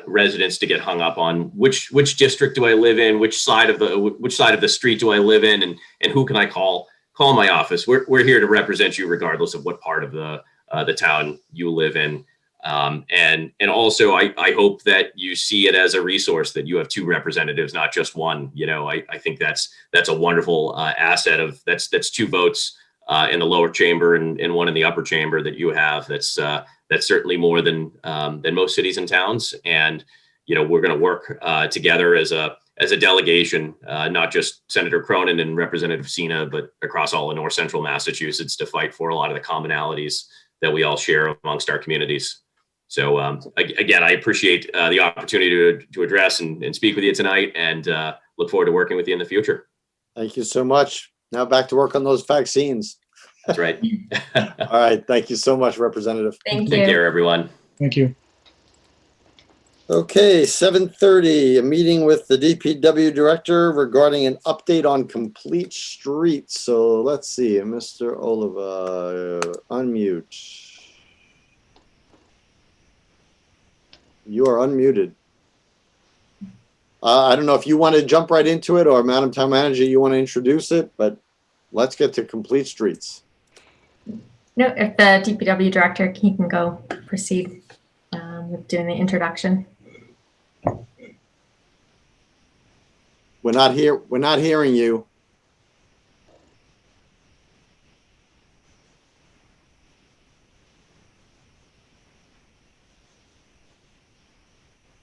residents to get hung up on which district do I live in, which side of the street do I live in, and who can I call my office. We're here to represent you regardless of what part of the town you live in. And also I hope that you see it as a resource that you have two representatives, not just one. You know, I think that's a wonderful asset of that's two votes in the lower chamber and one in the upper chamber that you have. That's certainly more than most cities and towns. And, you know, we're going to work together as a delegation, not just Senator Cronin and Representative Sina, but across all of North Central Massachusetts to fight for a lot of the commonalities that we all share amongst our communities. So again, I appreciate the opportunity to address and speak with you tonight, and look forward to working with you in the future. Thank you so much. Now back to work on those vaccines. That's right. All right. Thank you so much, Representative. Thank Take you. care, everyone. Thank you. Okay, 7:30, a meeting with the DPW director regarding an update on complete streets. So let's see, Mr. Oliva, unmute. You are unmuted. I don't know if you want to jump right into it, or Madam Town Manager, you want to introduce it, but let's get to complete streets. No, if the DPW director, he can go proceed with doing the introduction. We're not hearing you.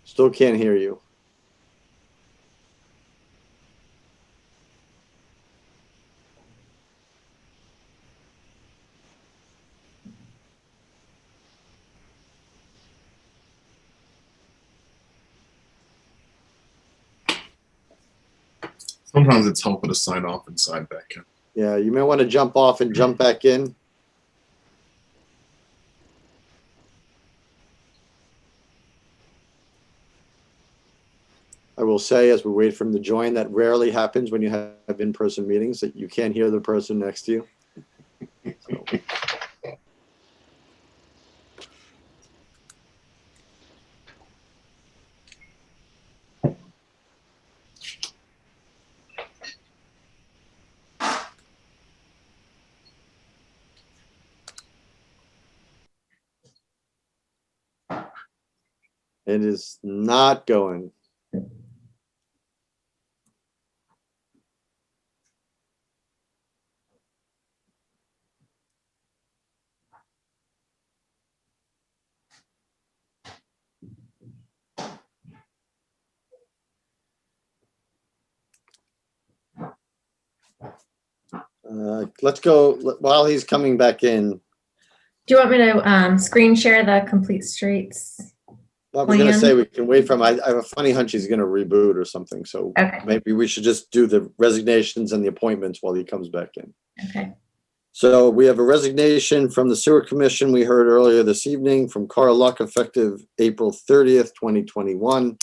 Still can't hear you. Sometimes it's helpful to sign off and sign back in. Yeah, you may want to jump off and jump back in. I will say, as we wait for him to join, that rarely happens when you have in-person meetings, that you can't hear the person next to you. So. It is not going. Let's go while he's coming back in. Do you want me to screen share the complete streets? I was gonna plan? say we can wait for him. I have a funny hunch he's gonna reboot or something, so Okay, maybe we should just do the resignations and the appointments while he comes back in. okay. So we have a resignation from the Sewer Commission we heard earlier this evening from Carl Luck, effective April 30th, 2021.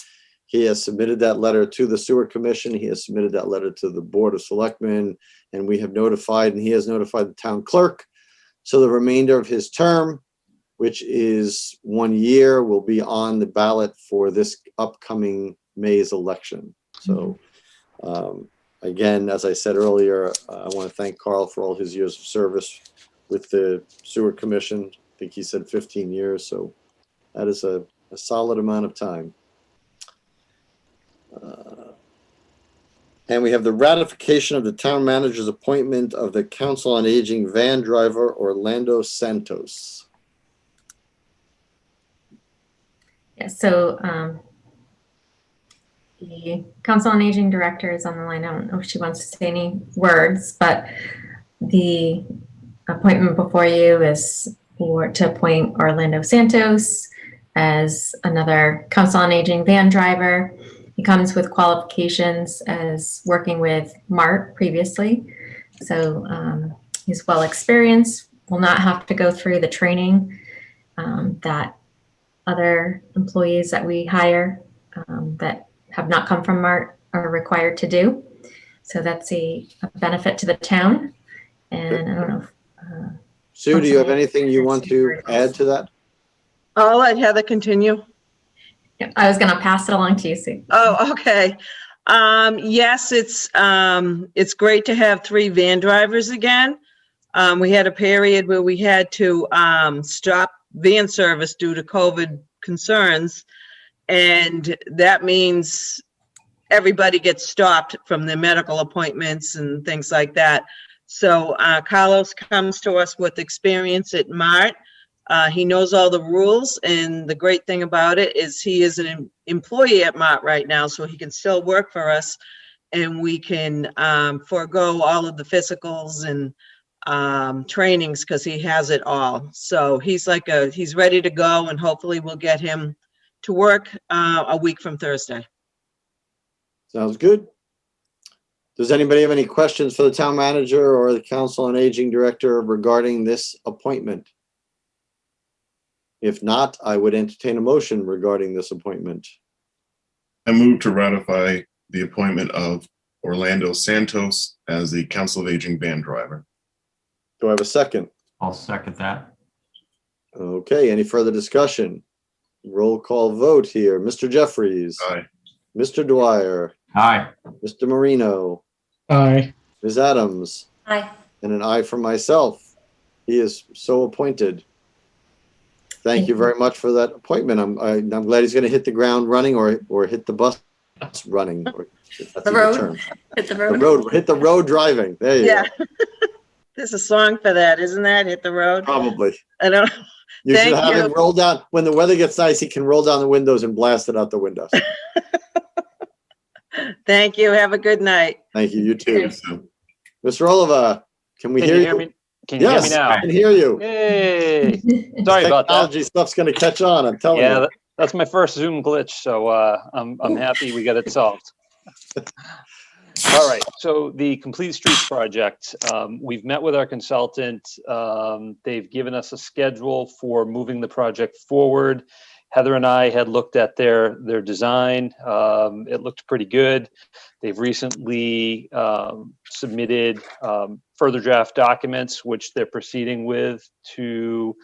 He has submitted that letter to the Sewer Commission. He has submitted that letter to the Board of Selectmen, and we have notified, and he has notified the town clerk. So the remainder of his term, which is 1 year, will be on the ballot for this upcoming May's election. So again, as I said earlier, I want to thank Carl for all his years of service with the Sewer Commission. I think he said 15 years, so that is a solid amount of time. And we have the ratification of the town manager's appointment of the Council on Aging van driver Orlando Santos. Yeah, so the Council on Aging Director is on the line. I don't know if she wants to say any words, but the appointment before you is to appoint Orlando Santos as another Council on Aging van driver. He comes with qualifications as working with MART previously. So he's well experienced, will not have to go through the training that other employees that we hire that have not come from MART are required to do. So that's a benefit to the town. And I don't know. Sue, do you have anything you want to add to that? I'll let Heather continue. I was going to pass it along to you, Sue. Oh, okay. Yes, it's great to have 3 van drivers again. We had a period where we had to stop van service due to COVID concerns. And that means everybody gets stopped from their medical appointments and things like that. So Carlos comes to us with experience at MART. He knows all the rules, and the great thing about it is he is an employee at MART right now, so he can still work for us, and we can forego all of the physicals and trainings because he has it all. So he's ready to go, and hopefully we'll get him to work a week from Thursday. Sounds good. Does anybody have any questions for the town manager or the Council on Aging Director regarding this appointment? If not, I would entertain a motion regarding this appointment. I move to ratify the appointment of Orlando Santos as the Council of Aging van driver. Do I have a second? I'll second that. Okay, any further discussion? Roll call vote here. Mr. Jeffries. Aye. Mr. Dwyer. Aye. Mr. Marino. Aye. Ms. Adams. Aye. And an aye for myself. He is so appointed. Thank you very much for that appointment. I'm glad he's going to hit the ground running or hit the bus running. Or if that's The a good road. term. Hit the The road. road, hit the road driving. There you Yeah. go. There's a song for that, isn't that? Hit the road. Probably. I don't. You should Thank have you. him roll down when the weather gets nice. He can roll down the windows and blast it out the windows. Thank you. Have a good night. Thank you. You too. So, Mr. Oliva, can we Can hear you you? hear me? Can you hear me Yes, now? I can hear you. Hey, sorry about that. Technology stuff's going to catch on. I'm telling Yeah, you. that's my first Zoom glitch, so I'm happy we got it solved. All right, so the Complete Streets project, we've met with our consultant. They've given us a schedule for moving the project forward. Heather and I had looked at their design. It looked pretty good. They've recently submitted further draft documents, which they're proceeding with to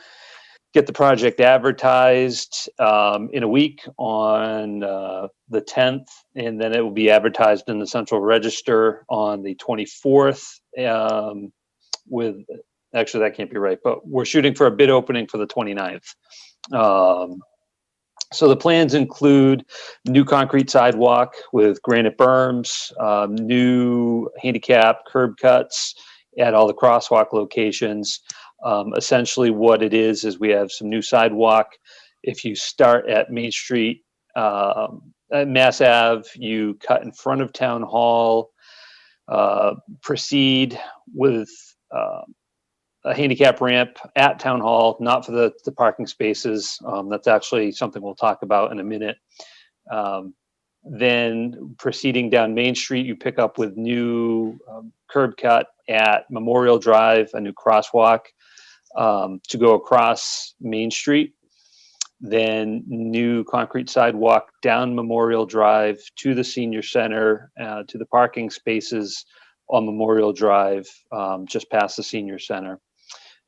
get the project advertised in a week on the 10th, and then it will be advertised in the Central Register on the 24th. Actually, that can't be right, but we're shooting for a bid opening for the 29th. So the plans include new concrete sidewalk with granite berms, new handicap curb cuts at all the crosswalk locations. Essentially what it is we have some new sidewalk. If you start at Main Street, at Mass Ave, you cut in front of Town Hall, proceed with a handicap ramp at Town Hall, not for the parking spaces. That's actually something we'll talk about in a minute. Then proceeding down Main Street, you pick up with new curb cut at Memorial Drive, a new crosswalk to go across Main Street. Then new concrete sidewalk down Memorial Drive to the senior center, to the parking spaces on Memorial Drive, just past the senior center.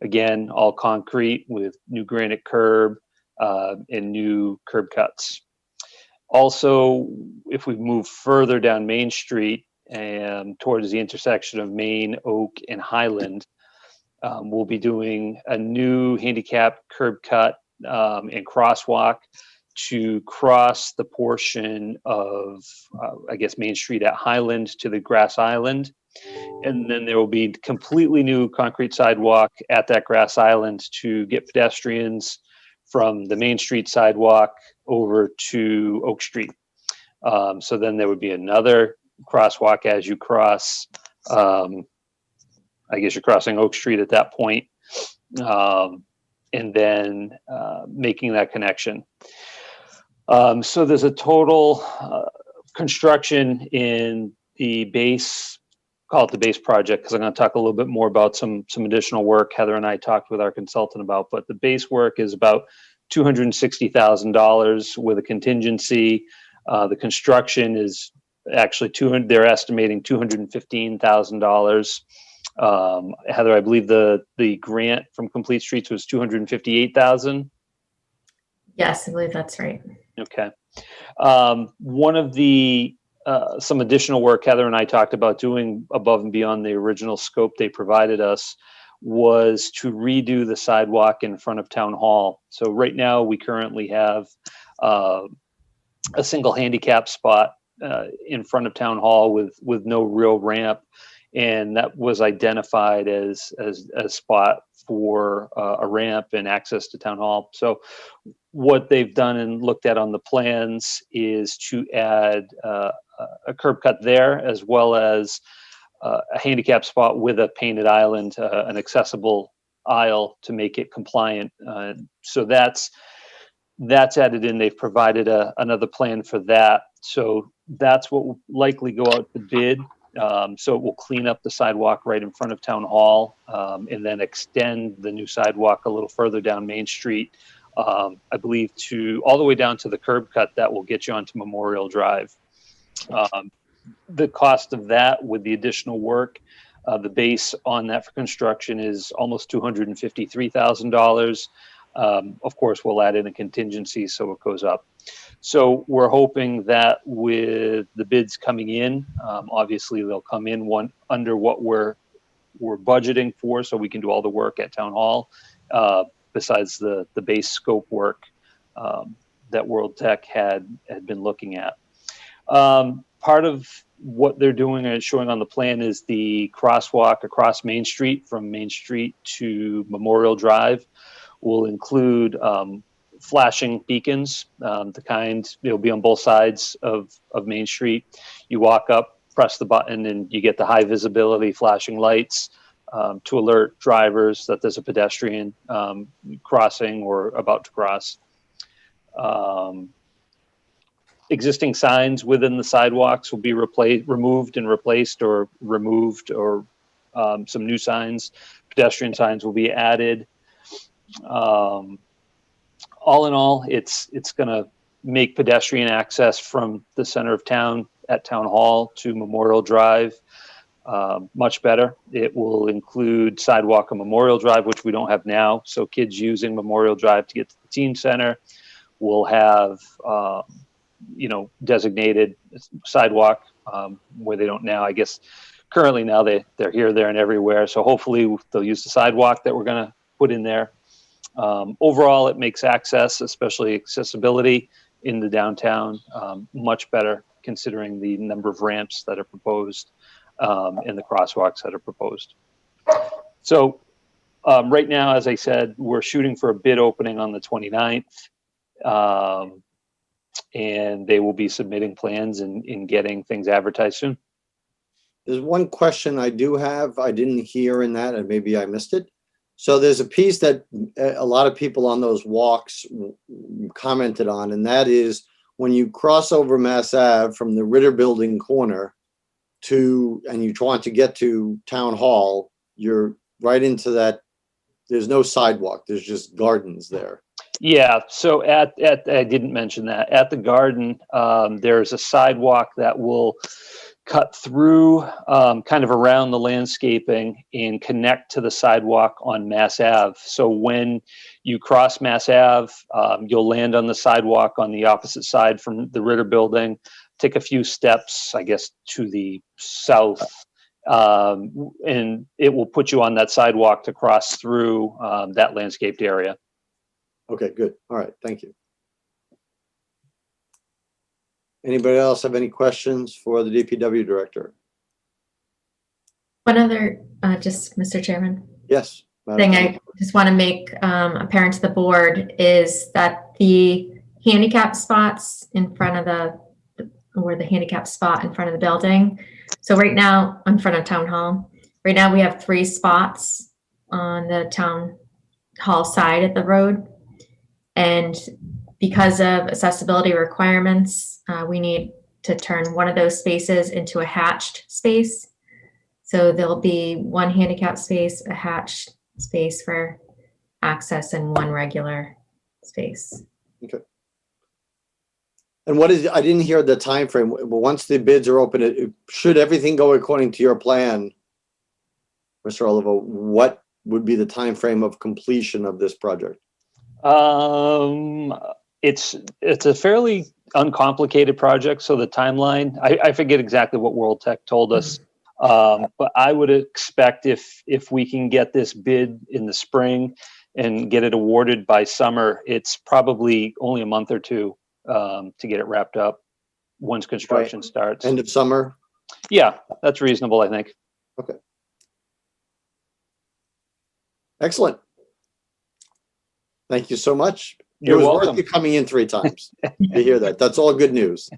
Again, all concrete with new granite curb and new curb cuts. Also, if we move further down Main Street and towards the intersection of Main, Oak, and Highland, we'll be doing a new handicap curb cut and crosswalk to cross the portion of, I guess, Main Street at Highland to the Grass Island. And then there will be completely new concrete sidewalk at that Grass Island to get pedestrians from the Main Street sidewalk over to Oak Street. So then there would be another crosswalk as you cross, I guess you're crossing Oak Street at that point, and then making that connection. So there's a total construction in the base, call it the base project, because I'm going to talk a little bit more about some additional work Heather and I talked with our consultant about, but the base work is about $260,000 with a contingency. The construction is actually they're estimating $215,000. Heather, I believe the grant from Complete Streets was $258,000. Yes, I believe that's right. Okay. One of the some additional work Heather and I talked about doing above and beyond the original scope they provided us was to redo the sidewalk in front of Town Hall. So right now we currently have a single handicap spot in front of Town Hall with no real ramp, and that was identified as a spot for a ramp and access to Town Hall. So what they've done and looked at on the plans is to add a curb cut there, as well as a handicap spot with a painted island, an accessible aisle to make it compliant. So that's added in. They've provided another plan for that. So that's what will likely go out to bid. So it will clean up the sidewalk right in front of Town Hall, and then extend the new sidewalk a little further down Main Street, I believe all the way down to the curb cut that will get you onto Memorial Drive. The cost of that with the additional work, the base on that for construction is almost $253,000. Of course, we'll add in a contingency, so it goes up. So we're hoping that with the bids coming in, obviously they'll come in under what we're budgeting for, so we can do all the work at Town Hall, besides the base scope work that World Tech had been looking at. Part of what they're doing and showing on the plan is the crosswalk across Main Street from Main Street to Memorial Drive will include flashing beacons, the kind it'll be on both sides of Main Street. You walk up, press the button, and you get the high visibility flashing lights to alert drivers that there's a pedestrian crossing or about to cross. Existing signs within the sidewalks will be removed, or some new signs, pedestrian signs will be added. All in all, it's going to make pedestrian access from the center of town at Town Hall to Memorial Drive much better. It will include sidewalk on Memorial Drive, which we don't have now. So kids using Memorial Drive to get to the teen center will have designated sidewalk where they don't now. I guess currently now they're here, there, and everywhere. So hopefully they'll use the sidewalk that we're going to put in there. Overall, it makes access, especially accessibility in the downtown, much better considering the number of ramps that are proposed and the crosswalks that are proposed. So right now, as I said, we're shooting for a bid opening on the 29th. And they will be submitting plans and getting things advertised soon. There's one question I do have, I didn't hear in that, and maybe I missed it. So there's a piece that a lot of people on those walks commented on, and that is when you cross over Mass Ave from the Ritter Building corner and you want to get to Town Hall, you're right into that. There's no sidewalk. There's just gardens there. Yeah, so I didn't mention that. At the garden, there's a sidewalk that will cut through, kind of around the landscaping and connect to the sidewalk on Mass Ave. So when you cross Mass Ave, you'll land on the sidewalk on the opposite side from the Ritter Building, take a few steps, I guess, to the south, and it will put you on that sidewalk to cross through that landscaped area. Okay, good. All right, thank you. Anybody else have any questions for the DPW director? One other, just Mr. Chairman, Yes. Madam thing Chair. I just want to make apparent to the board is that the handicap spots in front of or the handicap spot in front of the building. So right now, in front of Town Hall, right now we have 3 spots on the Town Hall side of the road. And because of accessibility requirements, we need to turn one of those spaces into a hatched space. So there'll be 1 handicap space, a hatched space for access, and 1 regular space. Okay. And I didn't hear the time frame. But once the bids are open, should everything go according to your plan, Mr. Olivo, what would be the time frame of completion of this project? It's a fairly uncomplicated project, so the timeline, I forget exactly what World Tech told us, but I would expect if we can get this bid in the spring and get it awarded by summer, it's probably only a month or 2 to get it wrapped up once construction starts. End of summer? Yeah, that's reasonable, I think. Okay. Excellent. Thank you so much. You're it was welcome. worth you coming in 3 times to hear that. That's all good news.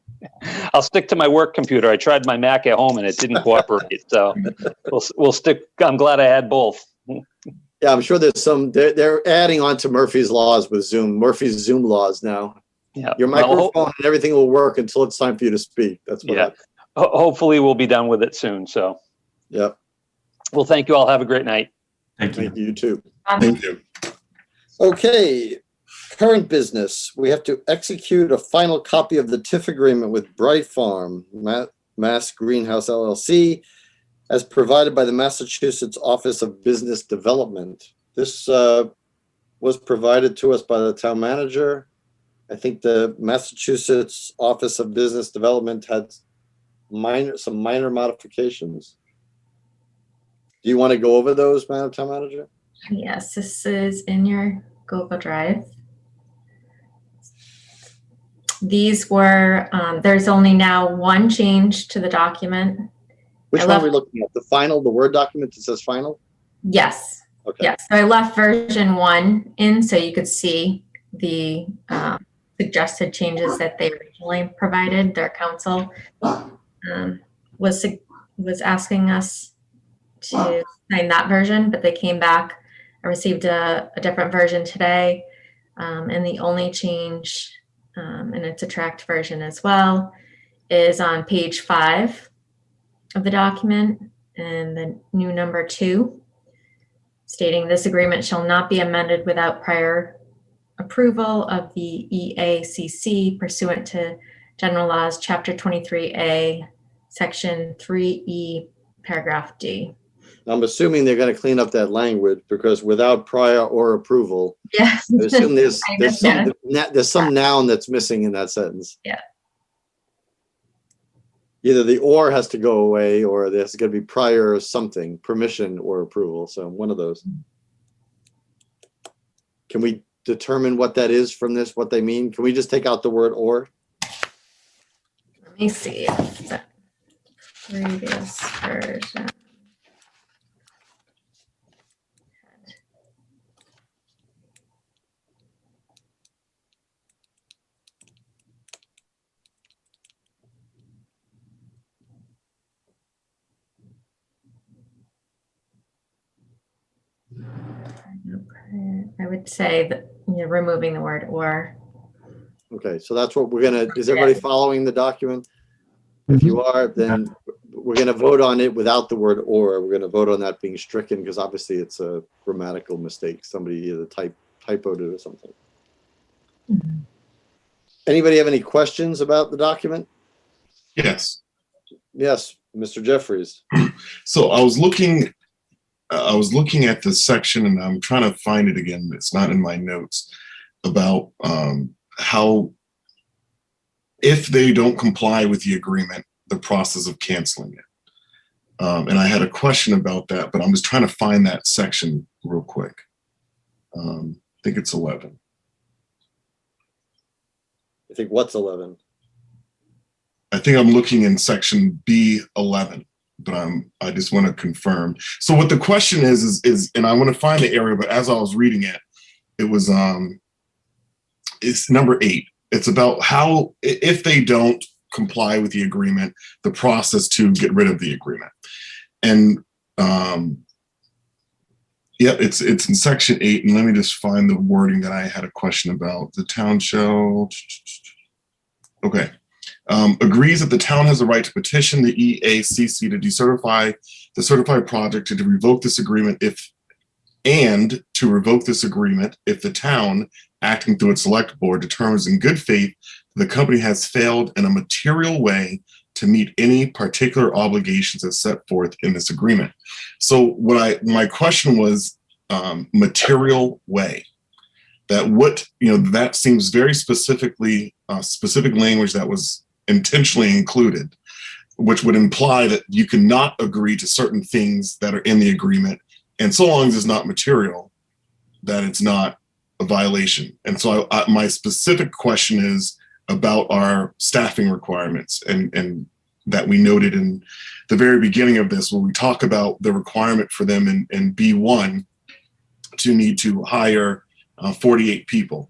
I'll stick to my work computer. I tried my Mac at home and it didn't cooperate. So we'll stick. I'm glad I had both. Yeah, I'm sure there's they're adding on to Murphy's laws with Zoom, Murphy's Zoom laws now. Yeah. Your microphone and everything will work until it's time for you to speak. That's what Yeah. Hopefully we'll be done with it soon. So, Yep. Well, thank you all. Have a great night. Thank you. Thank you too. Thank you. Okay, current business. We have to execute a final copy of the TIF agreement with Bright Farm, Mass Greenhouse LLC, as provided by the Massachusetts Office of Business Development. This was provided to us by the town manager. I think the Massachusetts Office of Business Development had some minor modifications. Do you want to go over those, Madam Town Manager? Yes, this is in your Google Drive. These were, there's only now 1 change to the document. Which one are we looking at? The final, the Word document that says final? Yes. Okay. Yes. So I left version 1 in so you could see the suggested changes that they originally provided. Their council was asking us to sign that version, but they came back. I received a different version today, and the only change, and it's a tracked version as well, is on page 5 of the document, and the new number 2, stating this agreement shall not be amended without prior approval of the EACC pursuant to General Laws, Chapter 23A, Section 3E, Paragraph D. I'm assuming they're going to clean up that language because without prior or approval, Yes. I assume there's Yeah. some noun that's missing in that sentence. Yeah. Either the or has to go away or there's going to be prior something, permission or approval. So one of those. Can we determine what that is from this, what they mean? Can we just take out the word or? Let me see. The previous version. would say that you're removing the word or. Okay, so that's what we're gonna, is everybody following the document? If you are, then we're gonna vote on it without the word or. We're gonna vote on that being stricken because obviously it's a grammatical mistake. Somebody either typoed it or something. Anybody have any questions about the document? Yes. Yes, Mr. Jeffries. So I was looking at the section, and I'm trying to find it again. It's not in my notes about how, if they don't comply with the agreement, the process of canceling it. And I had a question about that, but I'm just trying to find that section real quick. I think it's 11. I think what's 11? I think I'm looking in section B11, but I just want to confirm. So what the question is, and I want to find the area, but as I was reading it, it was, it's number 8. It's about how, if they don't comply with the agreement, the process to get rid of the agreement. And yeah, it's in section 8. And let me just find the wording that I had a question about. The town shall, okay. Agrees that the town has a right to petition the EACC to decertify the certified project and to revoke this agreement if the town, acting through its select board, determines in good faith that the company has failed in a material way to meet any particular obligations as set forth in this agreement. So my question was material way. That seems very specifically specific language that was intentionally included, which would imply that you cannot agree to certain things that are in the agreement, and so long as it's not material, that it's not a violation. And so my specific question is about our staffing requirements, and that we noted in the very beginning of this, where we talk about the requirement for them in B1 to need to hire 48 people,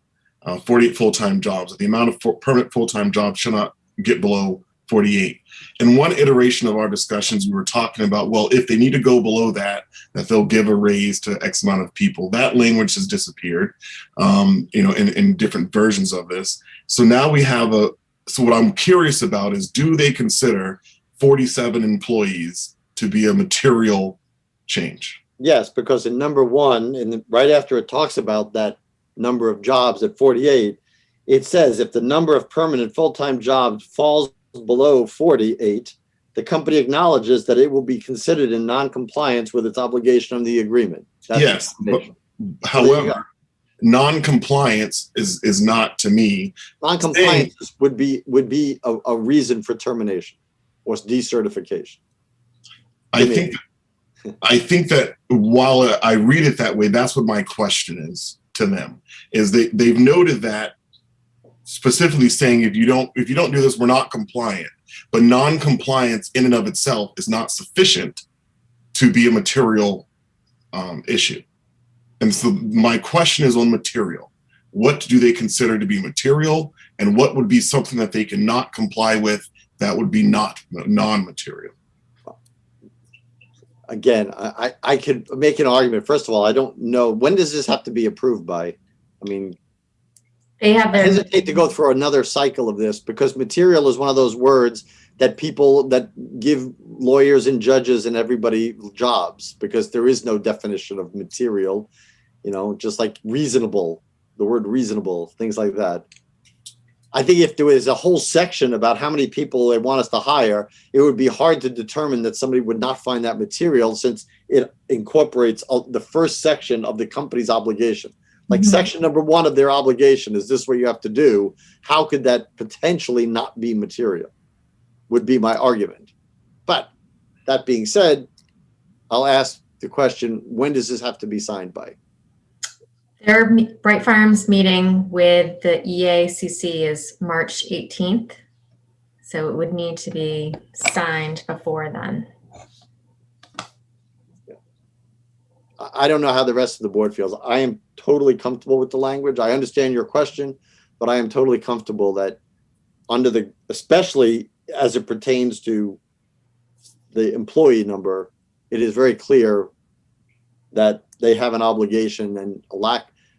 48 full-time jobs. The amount of permanent full-time jobs shall not get below 48. In one iteration of our discussions, we were talking about, well, if they need to go below that they'll give a raise to X amount of people. That language has disappeared, in different versions of this. So now we have so what I'm curious about is, do they consider 47 employees to be a material change? Yes, because in number 1, and right after it talks about that number of jobs at 48, it says if the number of permanent full-time jobs falls below 48, the company acknowledges that it will be considered in non-compliance with its obligation on the agreement. That's yes, but, however, non-compliance is not, to me. Non-compliance would be a reason for termination or decertification. I think that while I read it that way, that's what my question is to them, is they've noted that, specifically saying if you don't do this, we're not compliant. But non-compliance in and of itself is not sufficient to be a material issue. And so my question is on material. What do they consider to be material, and what would be something that they cannot comply with that would be not non-material? Again, I could make an argument. First of all, I don't know, when does this have to be approved by? I mean, They have I their. hesitate to go through another cycle of this, because material is one of those words that give lawyers and judges and everybody jobs, because there is no definition of material, just like reasonable, the word reasonable, things like that. I think if there was a whole section about how many people they want us to hire, it would be hard to determine that somebody would not find that material, since it incorporates the first section of the company's obligation. Like section number 1 of their obligation is this what you have to do. How could that potentially not be material? Would be my argument. But that being said, I'll ask the question, when does this have to be signed by? Their Bright Farms meeting with the EACC is March 18th. So it would need to be signed before then. I don't know how the rest of the board feels. I am totally comfortable with the language. I understand your question, but I am totally comfortable that especially as it pertains to the employee number, it is very clear that they have an obligation, and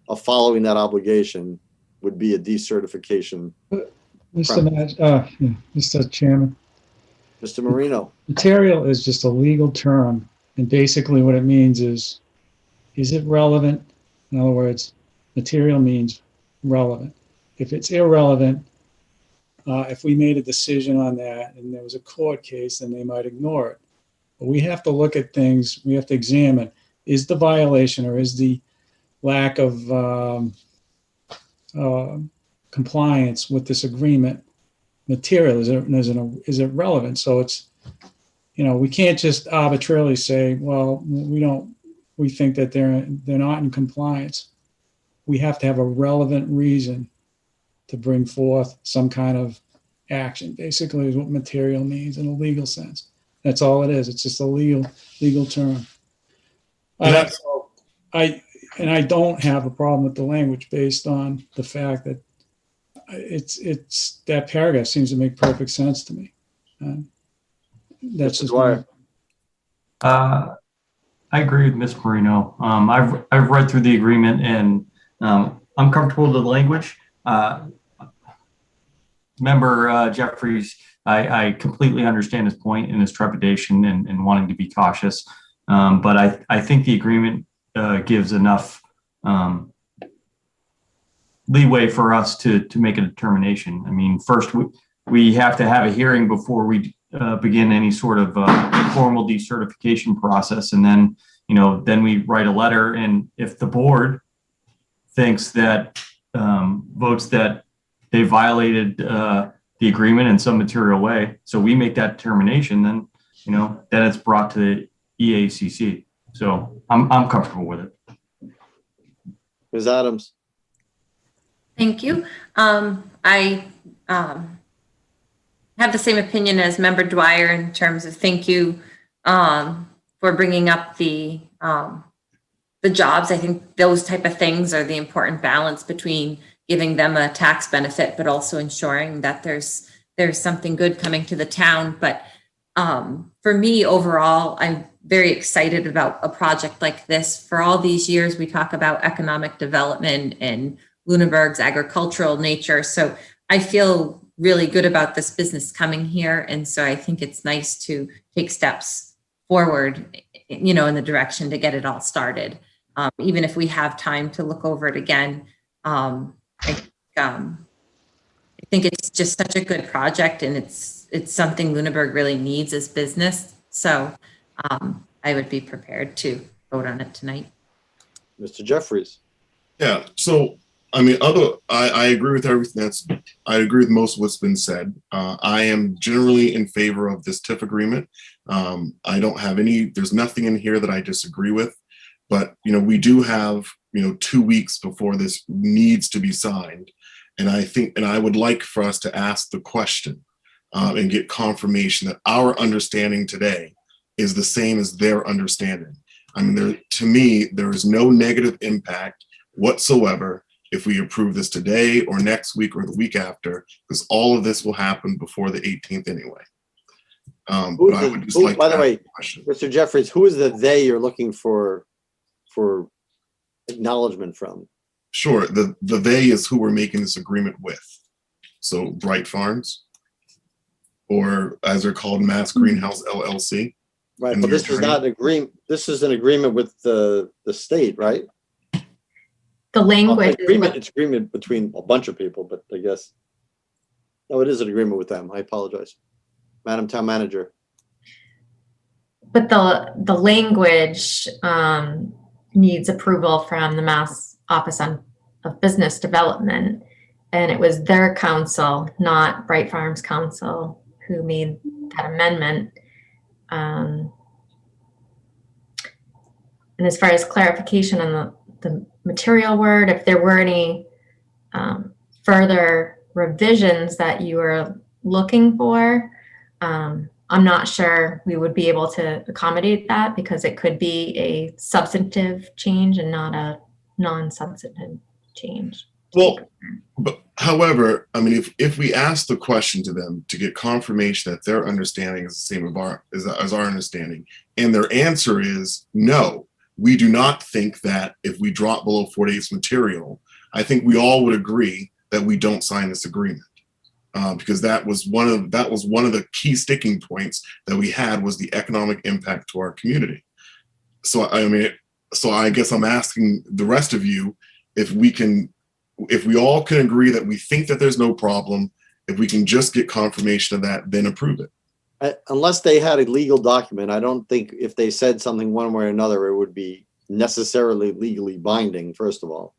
of following that obligation would be a decertification. Mr. Chairman, Mr. Marino, material is just a legal term, and basically what it means is it relevant? In other words, material means relevant. If it's irrelevant, if we made a decision on that and there was a court case, then they might ignore it. But we have to look at things, we have to examine, is the violation or is the lack of compliance with this agreement material? Is it relevant? So it's, we can't just arbitrarily say, well, we think that they're not in compliance. We have to have a relevant reason to bring forth some kind of action, basically is what material means in a legal sense. That's all it is. It's just a legal term. I don't have a problem with the language based on the fact that it's that paragraph seems to make perfect sense to me. That's just Dwyer. I agree with Ms. Marino. I've read through the agreement and I'm comfortable with the language. Member Jeffries, I completely understand his point and his trepidation and wanting to be cautious. But I think the agreement gives enough leeway for us to make a determination. I mean, first we have to have a hearing before we begin any sort of formal decertification process, and then then we write a letter. And if the board thinks that votes that they violated the agreement in some material way, so we make that determination, then then it's brought to the EACC. So I'm comfortable with it. Ms. Adams. Thank you. I have the same opinion as Member Dwyer in terms of thank you for bringing up the jobs. I think those type of things are the important balance between giving them a tax benefit, but also ensuring that there's something good coming to the town. But for me, overall, I'm very excited about a project like this. For all these years, we talk about economic development and Lunenburg's agricultural nature. So I feel really good about this business coming here. And so I think it's nice to take steps forward, in the direction to get it all started. Even if we have time to look over it again, I think it's just such a good project, and it's something Lunenburg really needs as business. So I would be prepared to vote on it tonight. Mr. Jeffries. Yeah. So, I mean, I agree with everything I agree with most of what's been said. I am generally in favor of this TIF agreement. I don't have there's nothing in here that I disagree with, but, we do have, 2 weeks before this needs to be signed. And I would like for us to ask the question and get confirmation that our understanding today is the same as their understanding. I mean, to me, there is no negative impact whatsoever if we approve this today or next week or the week after, because all of this will happen before the 18th anyway. But I would just like by to the way, ask the question. Mr. Jeffries, who is the they you're looking for acknowledgement from? Sure, the they is who we're making this agreement with. So Bright Farms, or as they're called, Mass Greenhouse LLC. Right, And but the this is attorney? not an agreement. This is an agreement with the state, right? The language is Agreement. what- It's agreement between a bunch of people, but I guess. No, it is an agreement with them. I apologize. Madam Town Manager. but the language needs approval from the Mass Office of Business Development. And it was their council, not Bright Farms Council, who made that amendment. And as far as clarification on the material word, if there were any further revisions that you were looking for, I'm not sure we would be able to accommodate that, because it could be a substantive change and not a non-substantive change. Well, but however, I mean, if we ask the question to them to get confirmation that their understanding is the same as our understanding, and their answer is no, we do not think that if we drop below 48's material, I think we all would agree that we don't sign this agreement. Because that was one of the key sticking points that we had, was the economic impact to our community. So I guess I'm asking the rest of you if we all can agree that we think that there's no problem, if we can just get confirmation of that, then approve it. Unless they had a legal document, I don't think if they said something one way or another, it would be necessarily legally binding, first of all.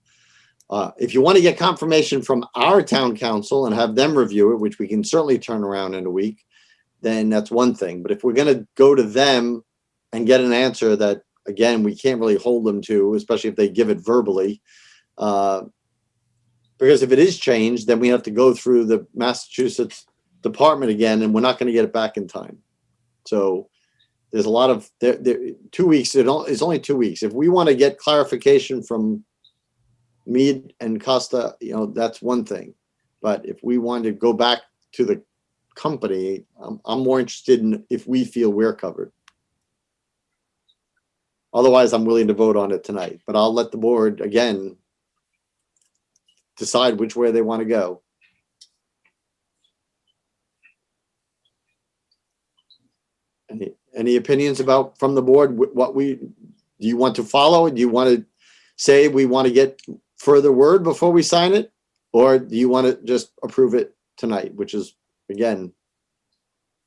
If you want to get confirmation from our town council and have them review it, which we can certainly turn around in a week, then that's one thing. But if we're going to go to them and get an answer that, again, we can't really hold them to, especially if they give it verbally, because if it is changed, then we have to go through the Massachusetts department again, and we're not going to get it back in time. So there's a lot of 2 weeks. It's only 2 weeks. If we want to get clarification from Mead and Costa, that's one thing. But if we want to go back to the company, I'm more interested in if we feel we're covered. Otherwise, I'm willing to vote on it tonight, but I'll let the board again decide which way they want to go. Any opinions from the board? Do you want to follow? Do you want to say we want to get further word before we sign it? Or do you want to just approve it tonight, which is, again,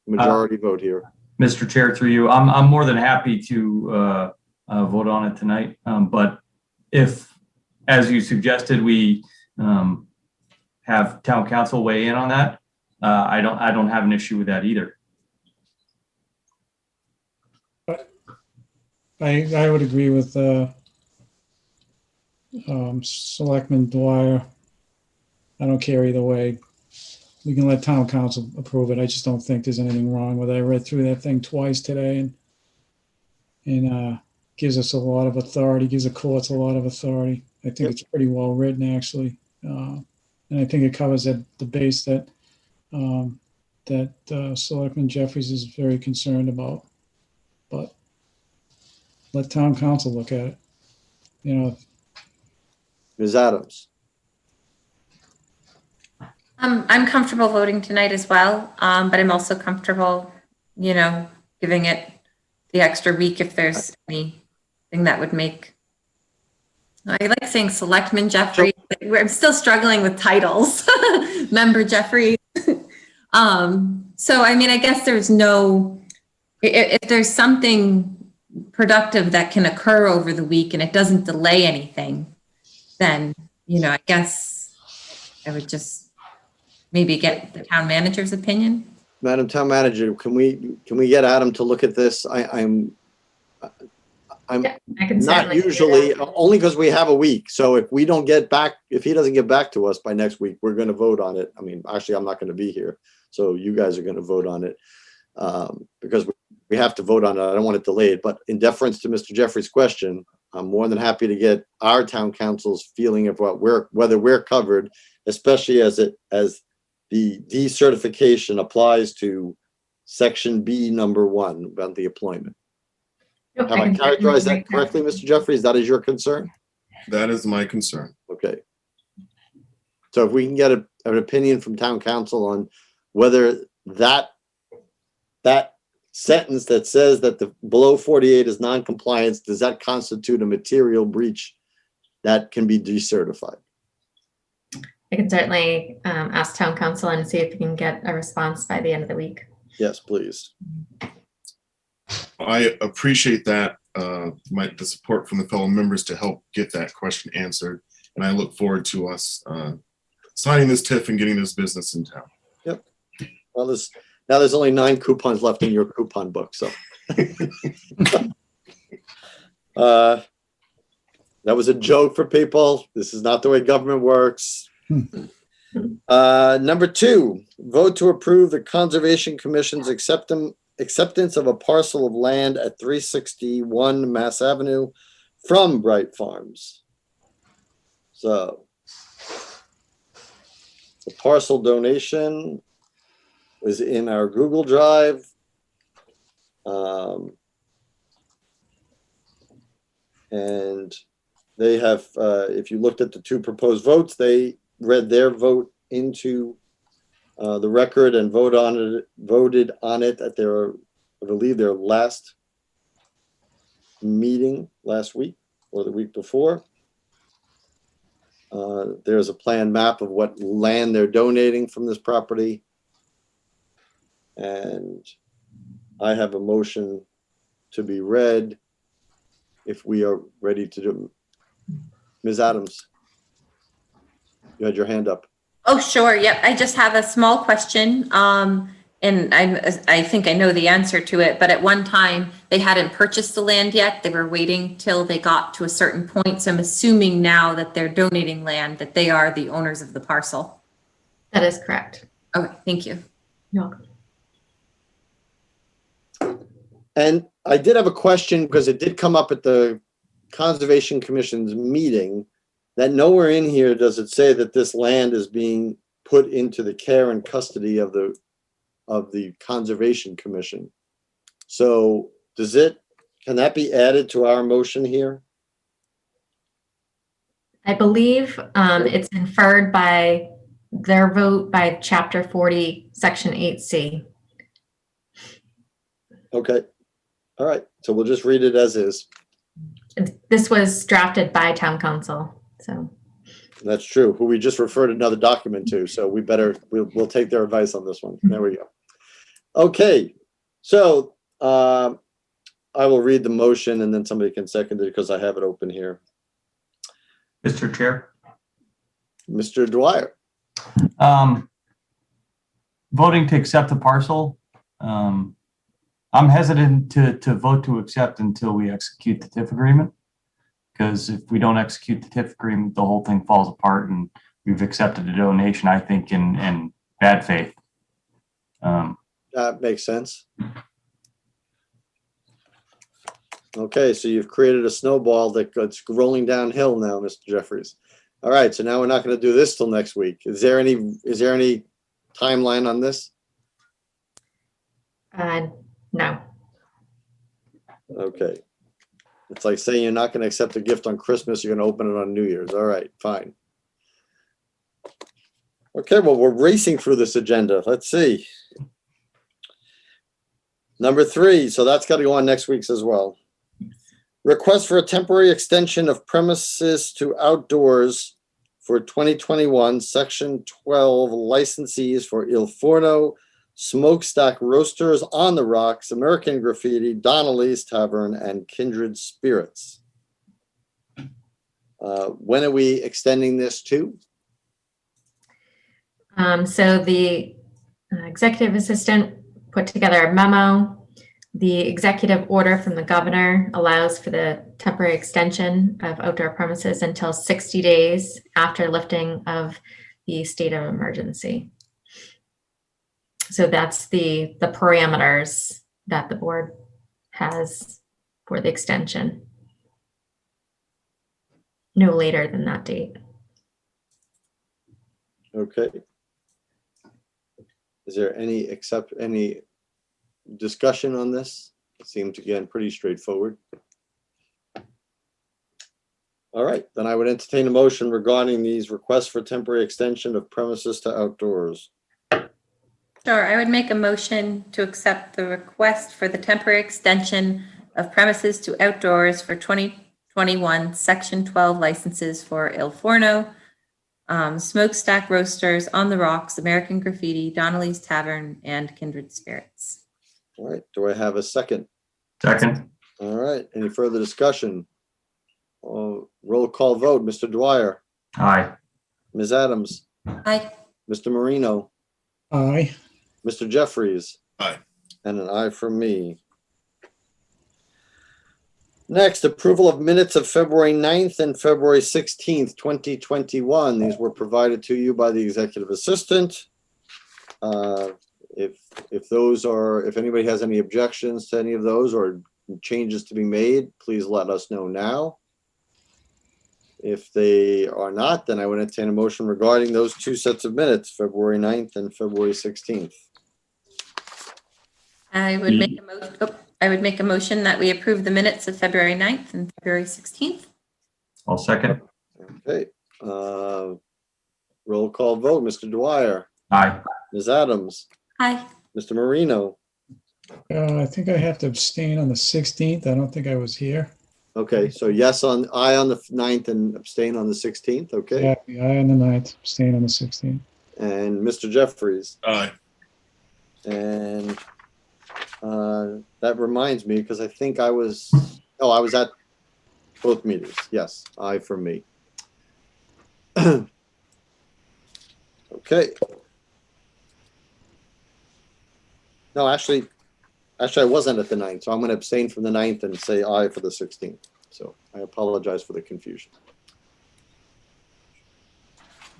majority vote here? Mr. Chair, through you, I'm more than happy to vote on it tonight. But if, as you suggested, we have town council weigh in on that, I don't have an issue with that either. I would agree with Selectman Dwyer. I don't care either way. We can let town council approve it. I just don't think there's anything wrong with it. I read through that thing twice today, and gives us a lot of authority, gives the courts a lot of authority. I think it's pretty well written, actually. And I think it covers the base that Selectman Jeffries is very concerned about. But let town council look at it. Ms. Adams. I'm comfortable voting tonight as well, but I'm also comfortable, giving it the extra week if there's anything that would make. I like saying Selectman Jeffrey. I'm still struggling with titles. Member Jeffrey. So, I guess there's if there's something productive that can occur over the week and it doesn't delay anything, then, I guess I would just maybe get the town manager's opinion. Madam Town Manager, can we get Adam to look at this? I'm Yeah, I can not certainly do usually, that. only because we have a week. So if he doesn't get back to us by next week, we're going to vote on it. Actually, I'm not going to be here. So you guys are going to vote on it because we have to vote on it. I don't want it delayed, but in deference to Mr. Jeffrey's question, I'm more than happy to get our town council's feeling of whether we're covered, especially as the decertification applies to section B number 1 about the employment. Nope, Have I can characterized certainly that correctly, Mr. Jeffries? That is your concern? That is my concern. Okay. So if we can get an opinion from town council on whether that sentence that says that the below 48 is non-compliance, does that constitute a material breach that can be decertified? I can certainly ask town council and see if we can get a response by the end of the week. Yes, please. I appreciate that, the support from the fellow members to help get that question answered. And I look forward to us signing this TIF and getting this business in town. Yep. Well, now there's only 9 coupons left in your coupon book, so. That was a joke for people. This is not the way government works. Number 2, vote to approve the Conservation Commission's acceptance of a parcel of land at 361 Mass Avenue from Bright Farms. So the parcel donation is in our Google Drive. And they have, if you looked at the two proposed votes, they read their vote into the record and voted on it at their, I believe, their last meeting last week or the week before. There's a planned map of what land they're donating from this property. And I have a motion to be read if we are ready to do. Ms. Adams, you had your hand up. Oh, sure. Yep. I just have a small question. And I think I know the answer to it, but at one time they hadn't purchased the land yet. They were waiting till they got to a certain point. So I'm assuming now that they're donating land, that they are the owners of the parcel. That is correct. Okay, thank you. You're welcome. And I did have a question because it did come up at the Conservation Commission's meeting that nowhere in here does it say that this land is being put into the care and custody of the Conservation Commission. So can that be added to our motion here? I believe it's inferred by their vote by Chapter 40, Section 8C. Okay. All right. So we'll just read it as is. This was drafted by Town Council, so. That's true. Who we just referred another document to. So we'll take their advice on this one. There we go. Okay. So I will read the motion and then somebody can second it because I have it open here. Mr. Chair. Mr. Dwyer. Voting to accept the parcel. I'm hesitant to vote to accept until we execute the TIF agreement. Because if we don't execute the TIF agreement, the whole thing falls apart and we've accepted a donation, I think, in bad faith. That makes sense. Okay, so you've created a snowball that's rolling downhill now, Mr. Jeffries. All right, so now we're not going to do this till next week. Is there any timeline on this? No. Okay. It's like saying you're not going to accept a gift on Christmas, you're going to open it on New Year's. All right, fine. Okay, well, we're racing through this agenda. Let's see. Number 3, so that's got to go on next week's as well. Request for a temporary extension of premises to outdoors for 2021, Section 12 licensees for Il Forno, Smokestack Roasters, On the Rocks, American Graffiti, Donnelly's Tavern, and Kindred Spirits. When are we extending this to? So the executive assistant put together a memo. The executive order from the governor allows for the temporary extension of outdoor premises until 60 days after lifting of the state of emergency. So that's the parameters that the board has for the extension. No later than that date. Okay. Is there any discussion on this? It seems, again, pretty straightforward. All right, then I would entertain a motion regarding these requests for temporary extension of premises to outdoors. Sure, I would make a motion to accept the request for the temporary extension of premises to outdoors for 2021 Section 12 licenses for Il Forno, Smokestack Roasters, On the Rocks, American Graffiti, Donnelly's Tavern, and Kindred Spirits. All right, do I have a second? Second. All right, any further discussion? Roll call vote, Mr. Dwyer, Aye. Ms. Adams, Aye. Mr. Marino, Aye. Mr. Jeffries. Aye. And an aye from me. Next, approval of minutes of February 9th and February 16th, 2021. These were provided to you by the executive assistant. If anybody has any objections to any of those or changes to be made, please let us know now. If they are not, then I would entertain a motion regarding those two sets of minutes, February 9th and February 16th. I would make a motion that we approve the minutes of February 9th and February 16th. I'll second. Okay, roll call vote, Mr. Dwyer, Aye. Ms. Adams, Hi. Mr. Marino. I think I have to abstain on the 16th. I don't think I was here. Okay, so yes on, aye on the 9th and abstain on the 16th, okay? Yeah, the aye on the 9th, abstain on the 16th. And Mr. Jeffries. Aye. And that reminds me, because I think I was at both meetings. Yes, aye for me. Okay. No, actually, I wasn't at the 9th, so I'm going to abstain from the 9th and say aye for the 16th. So I apologize for the confusion.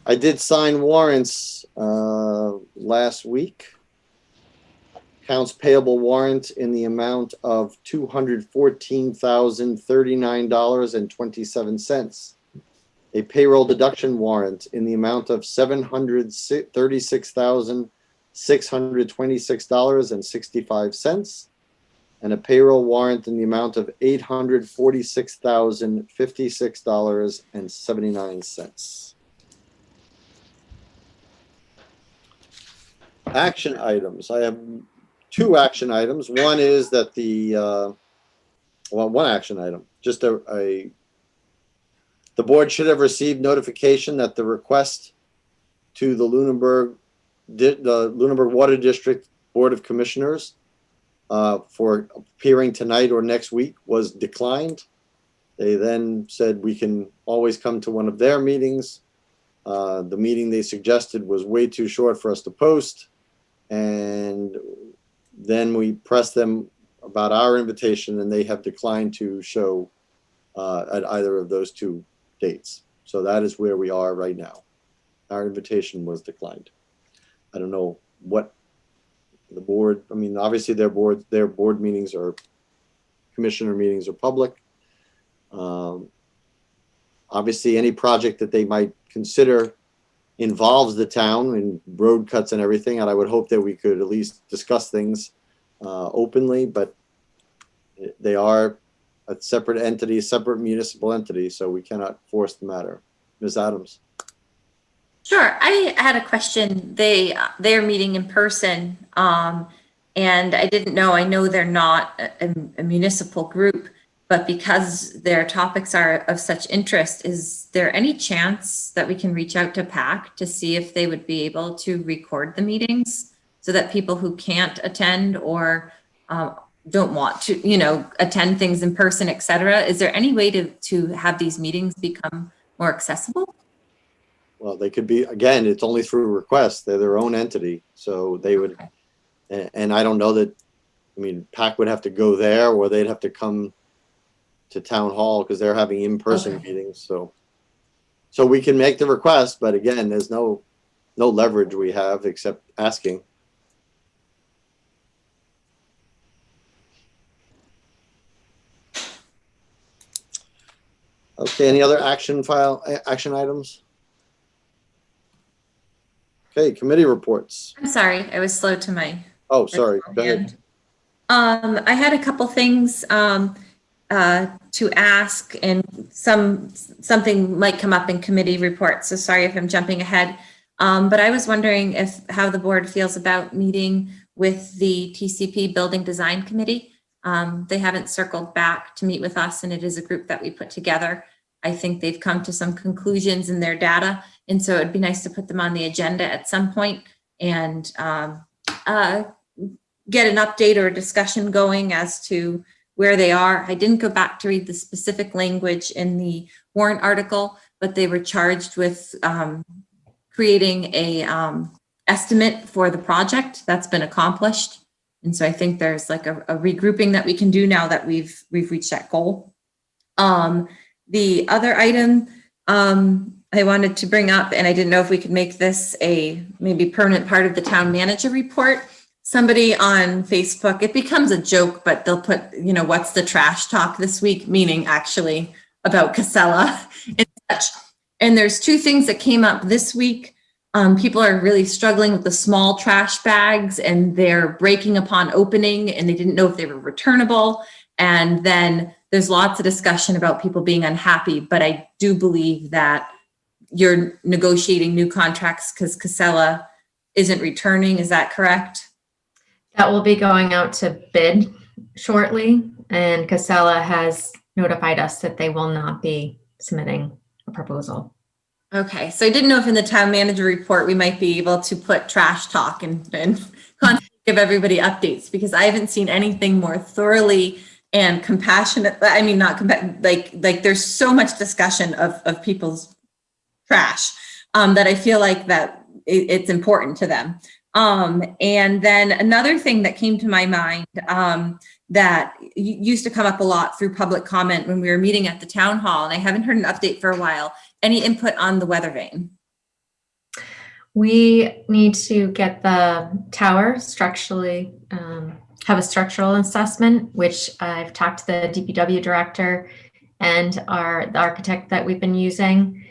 I did sign warrants last week. Accounts payable warrant in the amount of $214,039.27. A payroll deduction warrant in the amount of $736,626.65. And a payroll warrant in the amount of $846,056.79. Action items. I have two action items. One is that one action item, just the board should have received notification that the request to the Lunenburg Water District Board of Commissioners for appearing tonight or next week was declined. They then said we can always come to one of their meetings. The meeting they suggested was way too short for us to post. And then we pressed them about our invitation, and they have declined to show at either of those two dates. So that is where we are right now. Our invitation was declined. I don't know what the board, I mean, obviously their board meetings or commissioner meetings are public. Obviously any project that they might consider involves the town and road cuts and everything, and I would hope that we could at least discuss things openly, but they are a separate entity, a separate municipal entity, so we cannot force the matter. Ms. Adams. Sure. I had a question. They're meeting in person, and I didn't know. I know they're not a municipal group, but because their topics are of such interest, is there any chance that we can reach out to PAC to see if they would be able to record the meetings so that people who can't attend or don't want to, attend things in person, et cetera, is there any way to have these meetings become more accessible? Well, they could be, again, it's only through request. They're their own entity. So they would, and I don't know that, I mean, PAC would have to go there or they'd have to come to town hall because they're having in-person meetings. So we can make the request, but again, there's no leverage we have except asking. Okay, any other action items? Okay, committee reports. I'm sorry, I was slow to my. Oh, sorry. Go ahead. I had a couple things to ask, and something might come up in committee reports. So sorry if I'm jumping ahead. But I was wondering how the board feels about meeting with the TCP Building Design Committee. They haven't circled back to meet with us, and it is a group that we put together. I think they've come to some conclusions in their data, and so it'd be nice to put them on the agenda at some point and get an update or a discussion going as to where they are. I didn't go back to read the specific language in the warrant article, but they were charged with creating a estimate for the project. That's been accomplished. And so I think there's like a regrouping that we can do now that we've reached that goal. The other item I wanted to bring up, and I didn't know if we could make this a maybe permanent part of the town manager report. Somebody on Facebook, it becomes a joke, but they'll put, what's the trash talk this week, meaning actually about Casella and such. And there's two things that came up this week. people are really struggling with the small trash bags and they're breaking upon opening and they didn't know if they were returnable. And then there's lots of discussion about people being unhappy, but I do believe that you're negotiating new contracts because Casella isn't returning. Is that correct? That will be going out to bid shortly, and Casella has notified us that they will not be submitting a proposal. Okay, so I didn't know if in the town manager report, we might be able to put trash talk and constantly give everybody updates, because I haven't seen anything more thoroughly and compassionate. I mean, not like there's so much discussion of people's trash that I feel like that it's important to them. And then another thing that came to my mind that used to come up a lot through public comment when we were meeting at the town hall, and I haven't heard an update for a while. Any input on the weather vane? We need to get the tower structurally, have a structural assessment, which I've talked to the DPW director and the architect that we've been using.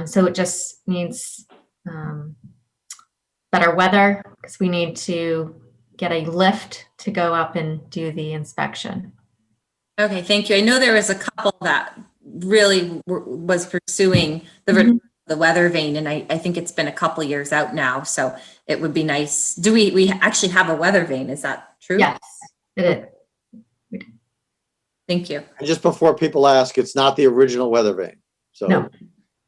So it just needs better weather, because we need to get a lift to go up and do the inspection. Okay, thank you. I know there was a couple that really was pursuing the weather vane, and I think it's been a couple years out now, so it would be nice. Do we actually have a weather vane? Is that true? Yes, it is. Thank you. And just before people ask, it's not the original weather vane. So No.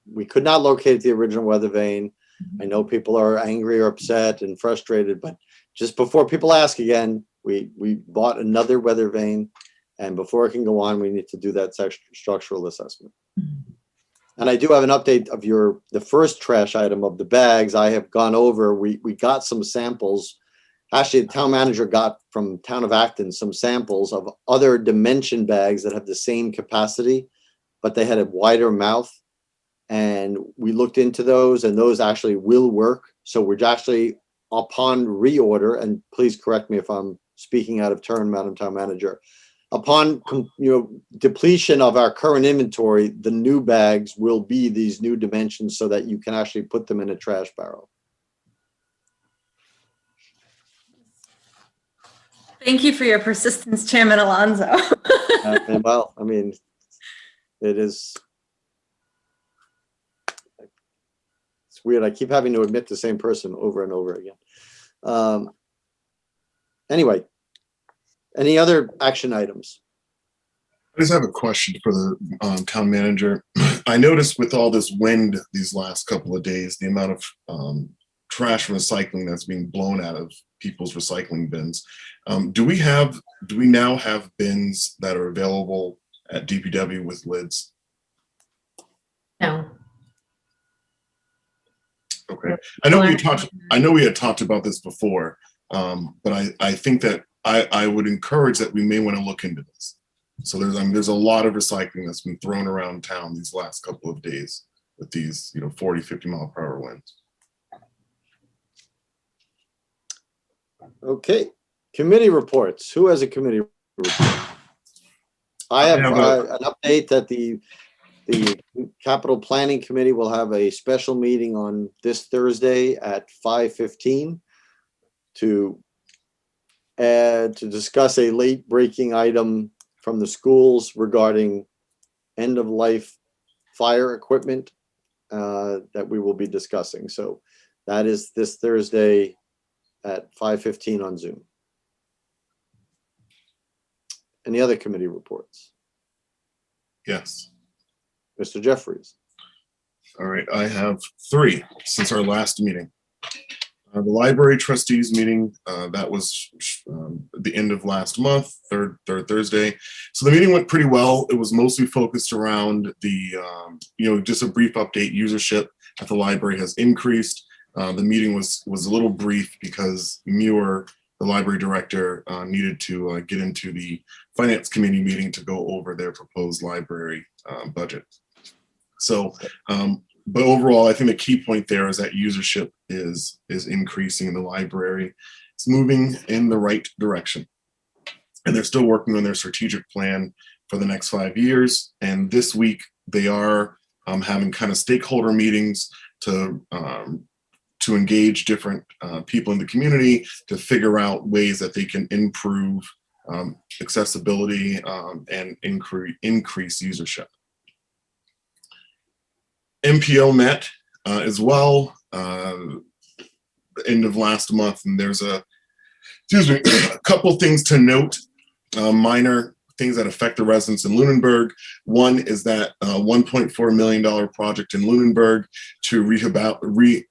we could not locate the original weather vane. I know people are angry or upset and frustrated, but just before people ask again, we bought another weather vane, and before it can go on, we need to do that structural assessment. And I do have an update of the first trash item of the bags. I have gone over, we got some samples. Actually, the town manager got from Town of Acton some samples of other dimension bags that have the same capacity, but they had a wider mouth. And we looked into those, and those actually will work. So we're actually, upon reorder, and please correct me if I'm speaking out of turn, Madam Town Manager, upon depletion of our current inventory, the new bags will be these new dimensions so that you can actually put them in a trash barrel. Thank you for your persistence, Chairman Alonso. And well, I mean, it is. It's weird. I keep having to admit the same person over and over again. Anyway, any other action items? I just have a question for the town manager. I noticed with all this wind these last couple of days, the amount of trash and recycling that's being blown out of people's recycling bins. Do we now have bins that are available at DPW with lids? No. Okay. I know we had talked about this before, but I think that I would encourage that we may want to look into this. So there's a lot of recycling that's been thrown around town these last couple of days with these 40, 50 mile per hour winds. Okay, committee reports. Who has a committee report? I have an update that the Capital Planning Committee will have a special meeting on this Thursday at 5:15 to discuss a late breaking item from the schools regarding end of life fire equipment that we will be discussing. So that is this Thursday at 5:15 on Zoom. Any other committee reports? Yes. Mr. Jeffries. All right, I have 3 since our last meeting. The library trustees meeting, that was the end of last month, third Thursday. So the meeting went pretty well. It was mostly focused around the, just a brief update. Usership at the library has increased. The meeting was a little brief because Muir, the library director, needed to get into the finance committee meeting to go over their proposed library budget. So, but overall, I think the key point there is that usership is increasing in the library. It's moving in the right direction. And they're still working on their strategic plan for the next 5 years. And this week they are having kind of stakeholder meetings to to engage different people in the community to figure out ways that they can improve accessibility and increase usership. MPO met as well the end of last month, and there's a couple things to note, minor things that affect the residents in Lunenburg. One is that $1.4 million project in Lunenburg to rehabilitate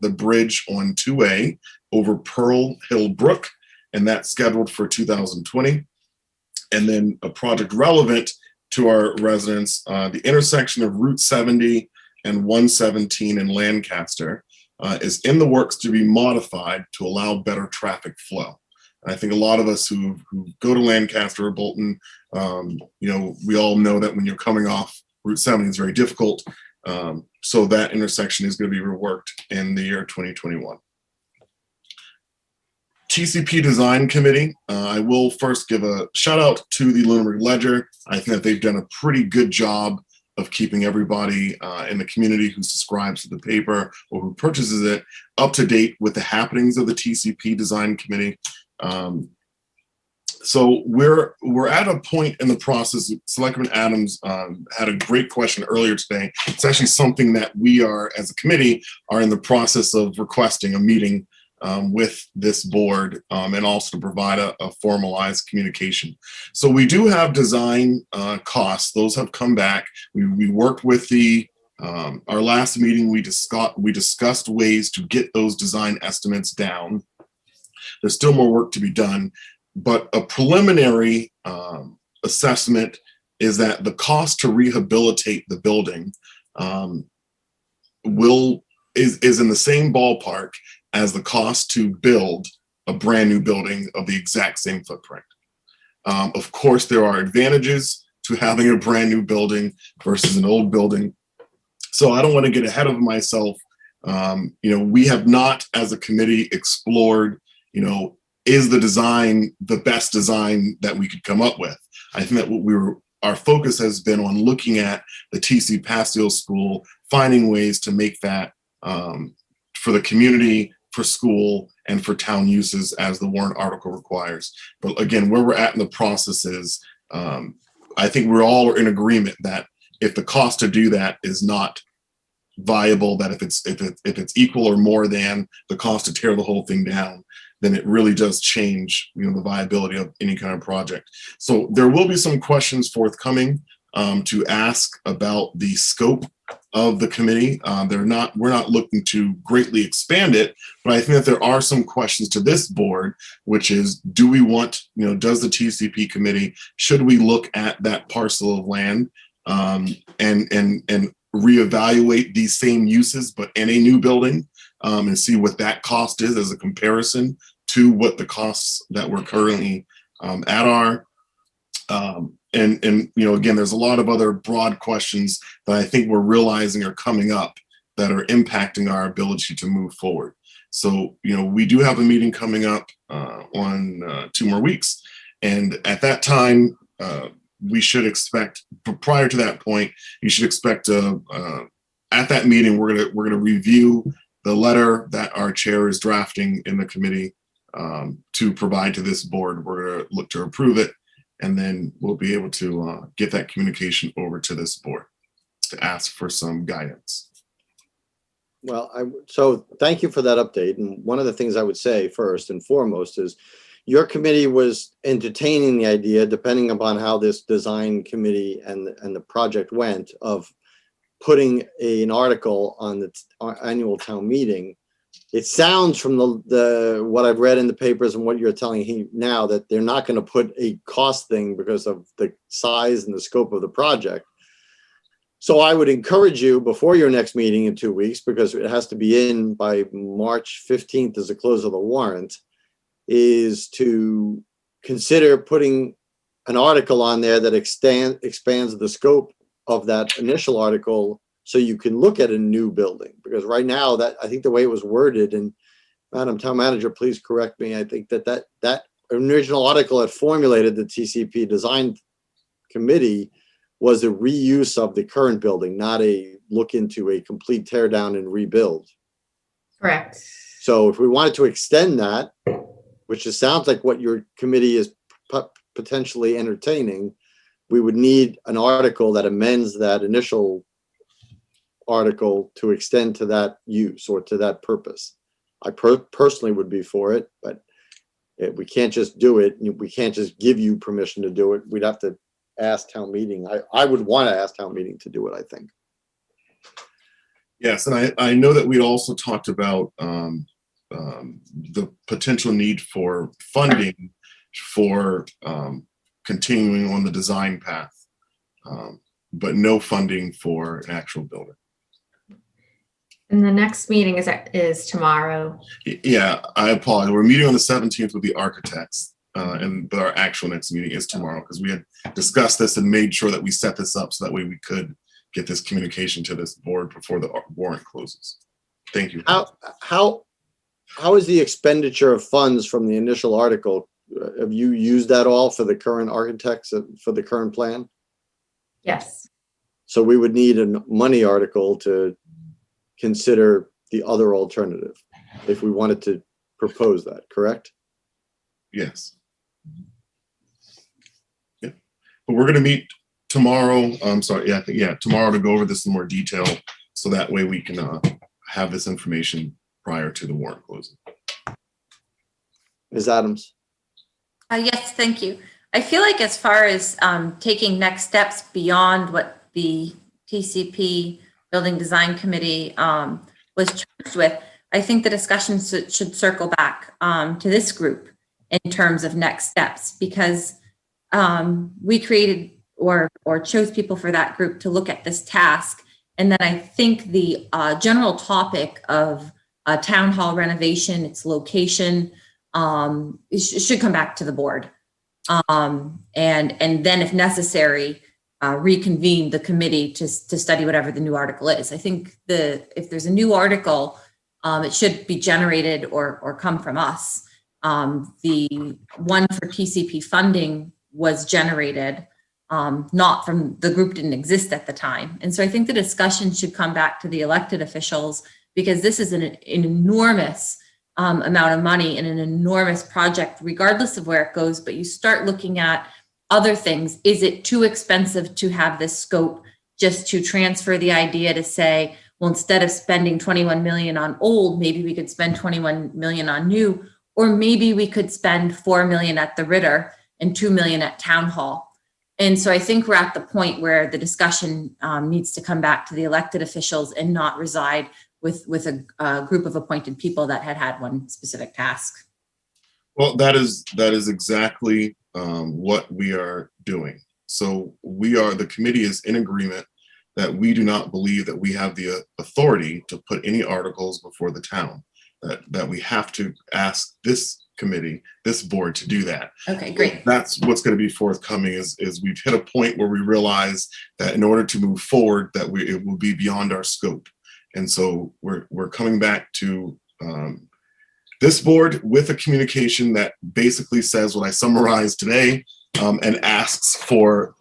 the bridge on 2A over Pearl Hill Brook, and that's scheduled for 2020. And then a project relevant to our residents, the intersection of Route 70 and 117 in Lancaster is in the works to be modified to allow better traffic flow. And I think a lot of us who go to Lancaster or Bolton, we all know that when you're coming off Route 70, it's very difficult. So that intersection is going to be reworked in the year 2021. TCP Design Committee, I will first give a shout out to the Lunenburg Ledger. I think that they've done a pretty good job of keeping everybody in the community who subscribes to the paper or who purchases it up to date with the happenings of the TCP Design Committee. So we're at a point in the process. Selectman Adams had a great question earlier today. It's actually something that we are, as a committee, are in the process of requesting a meeting with this board and also to provide a formalized communication. So we do have design costs. Those have come back. We worked with our last meeting, we discussed ways to get those design estimates down. There's still more work to be done, but a preliminary assessment is that the cost to rehabilitate the building is in the same ballpark as the cost to build a brand new building of the exact same footprint. Of course, there are advantages to having a brand new building versus an old building. So I don't want to get ahead of myself. We have not, as a committee, explored, is the design the best design that we could come up with? I think that our focus has been on looking at the TC Pastel School, finding ways to make that for the community, for school, and for town uses as the warrant article requires. But again, where we're at in the process is, I think we're all in agreement that if the cost to do that is not viable, that if it's equal or more than the cost to tear the whole thing down, then it really does change, the viability of any kind of project. So there will be some questions forthcoming to ask about the scope of the committee. We're not looking to greatly expand it, but I think that there are some questions to this board, which is, do we want, does the TCP committee, should we look at that parcel of land and reevaluate these same uses, but in a new building, and see what that cost is as a comparison to what the costs that we're currently at are. Again, there's a lot of other broad questions that I think we're realizing are coming up that are impacting our ability to move forward. So, we do have a meeting coming up on 2 more weeks. And at that time, we should expect, prior to that point, you should expect at that meeting, we're gonna review the letter that our chair is drafting in the committee to provide to this board. We're gonna look to approve it, and then we'll be able to get that communication over to this board to ask for some guidance. Well, so thank you for that update. And one of the things I would say first and foremost is your committee was entertaining the idea, depending upon how this design committee and the project went, of putting an article on the annual town meeting. It sounds from the what I've read in the papers and what you're telling me now that they're not going to put a cost thing because of the size and the scope of the project. So I would encourage you before your next meeting in 2 weeks, because it has to be in by March 15th as the close of the warrant, is to consider putting an article on there that expands the scope of that initial article so you can look at a new building. Because right now, that I think the way it was worded, and Madam Town Manager, please correct me, I think that original article that formulated the TCP Design Committee was a reuse of the current building, not a look into a complete tear down and rebuild. Correct. So if we wanted to extend that, which it sounds like what your committee is potentially entertaining, we would need an article that amends that initial article to extend to that use or to that purpose. I personally would be for it, but we can't just do it. We can't just give you permission to do it. We'd have to ask town meeting. I would want to ask town meeting to do it, I think. Yes, and I know that we'd also talked about the potential need for funding for continuing on the design path, but no funding for an actual building. And the next meeting is tomorrow. Yeah, I apologize. We're meeting on the 17th with the architects, but our actual next meeting is tomorrow because we had discussed this and made sure that we set this up so that way we could get this communication to this board before the warrant closes. Thank you. How is the expenditure of funds from the initial article? Have you used that all for the current architects for the current plan? Yes. So we would need a money article to consider the other alternative if we wanted to propose that, correct? Yes. Yeah, but we're going to meet tomorrow. I'm sorry. Yeah, tomorrow to go over this in more detail, so that way we can have this information prior to the warrant closing. Ms. Adams? Yes, thank you. I feel like as far as taking next steps beyond what the TCP Building Design Committee was charged with, I think the discussion should circle back to this group in terms of next steps, because we created or chose people for that group to look at this task. And then I think the general topic of town hall renovation, its location, should come back to the board. And then if necessary, reconvene the committee to study whatever the new article is. I think if there's a new article, it should be generated or come from us. The one for TCP funding was generated, not from the group, didn't exist at the time. And so I think the discussion should come back to the elected officials, because this is an enormous amount of money and an enormous project, regardless of where it goes. But you start looking at other things. Is it too expensive to have this scope just to transfer the idea to say, well, instead of spending 21 million on old, maybe we could spend 21 million on new, or maybe we could spend 4 million at the Ritter and 2 million at Town Hall. And so I think we're at the point where the discussion needs to come back to the elected officials and not reside with a group of appointed people that had one specific task. Well, that is exactly what we are doing. So the committee is in agreement that we do not believe that we have the authority to put any articles before the town, that we have to ask this committee, this board, to do that. Okay, great. That's what's going to be forthcoming is we've hit a point where we realize that in order to move forward, that it will be beyond our scope. And so we're coming back to this board with a communication that basically says what I summarized today, and asks for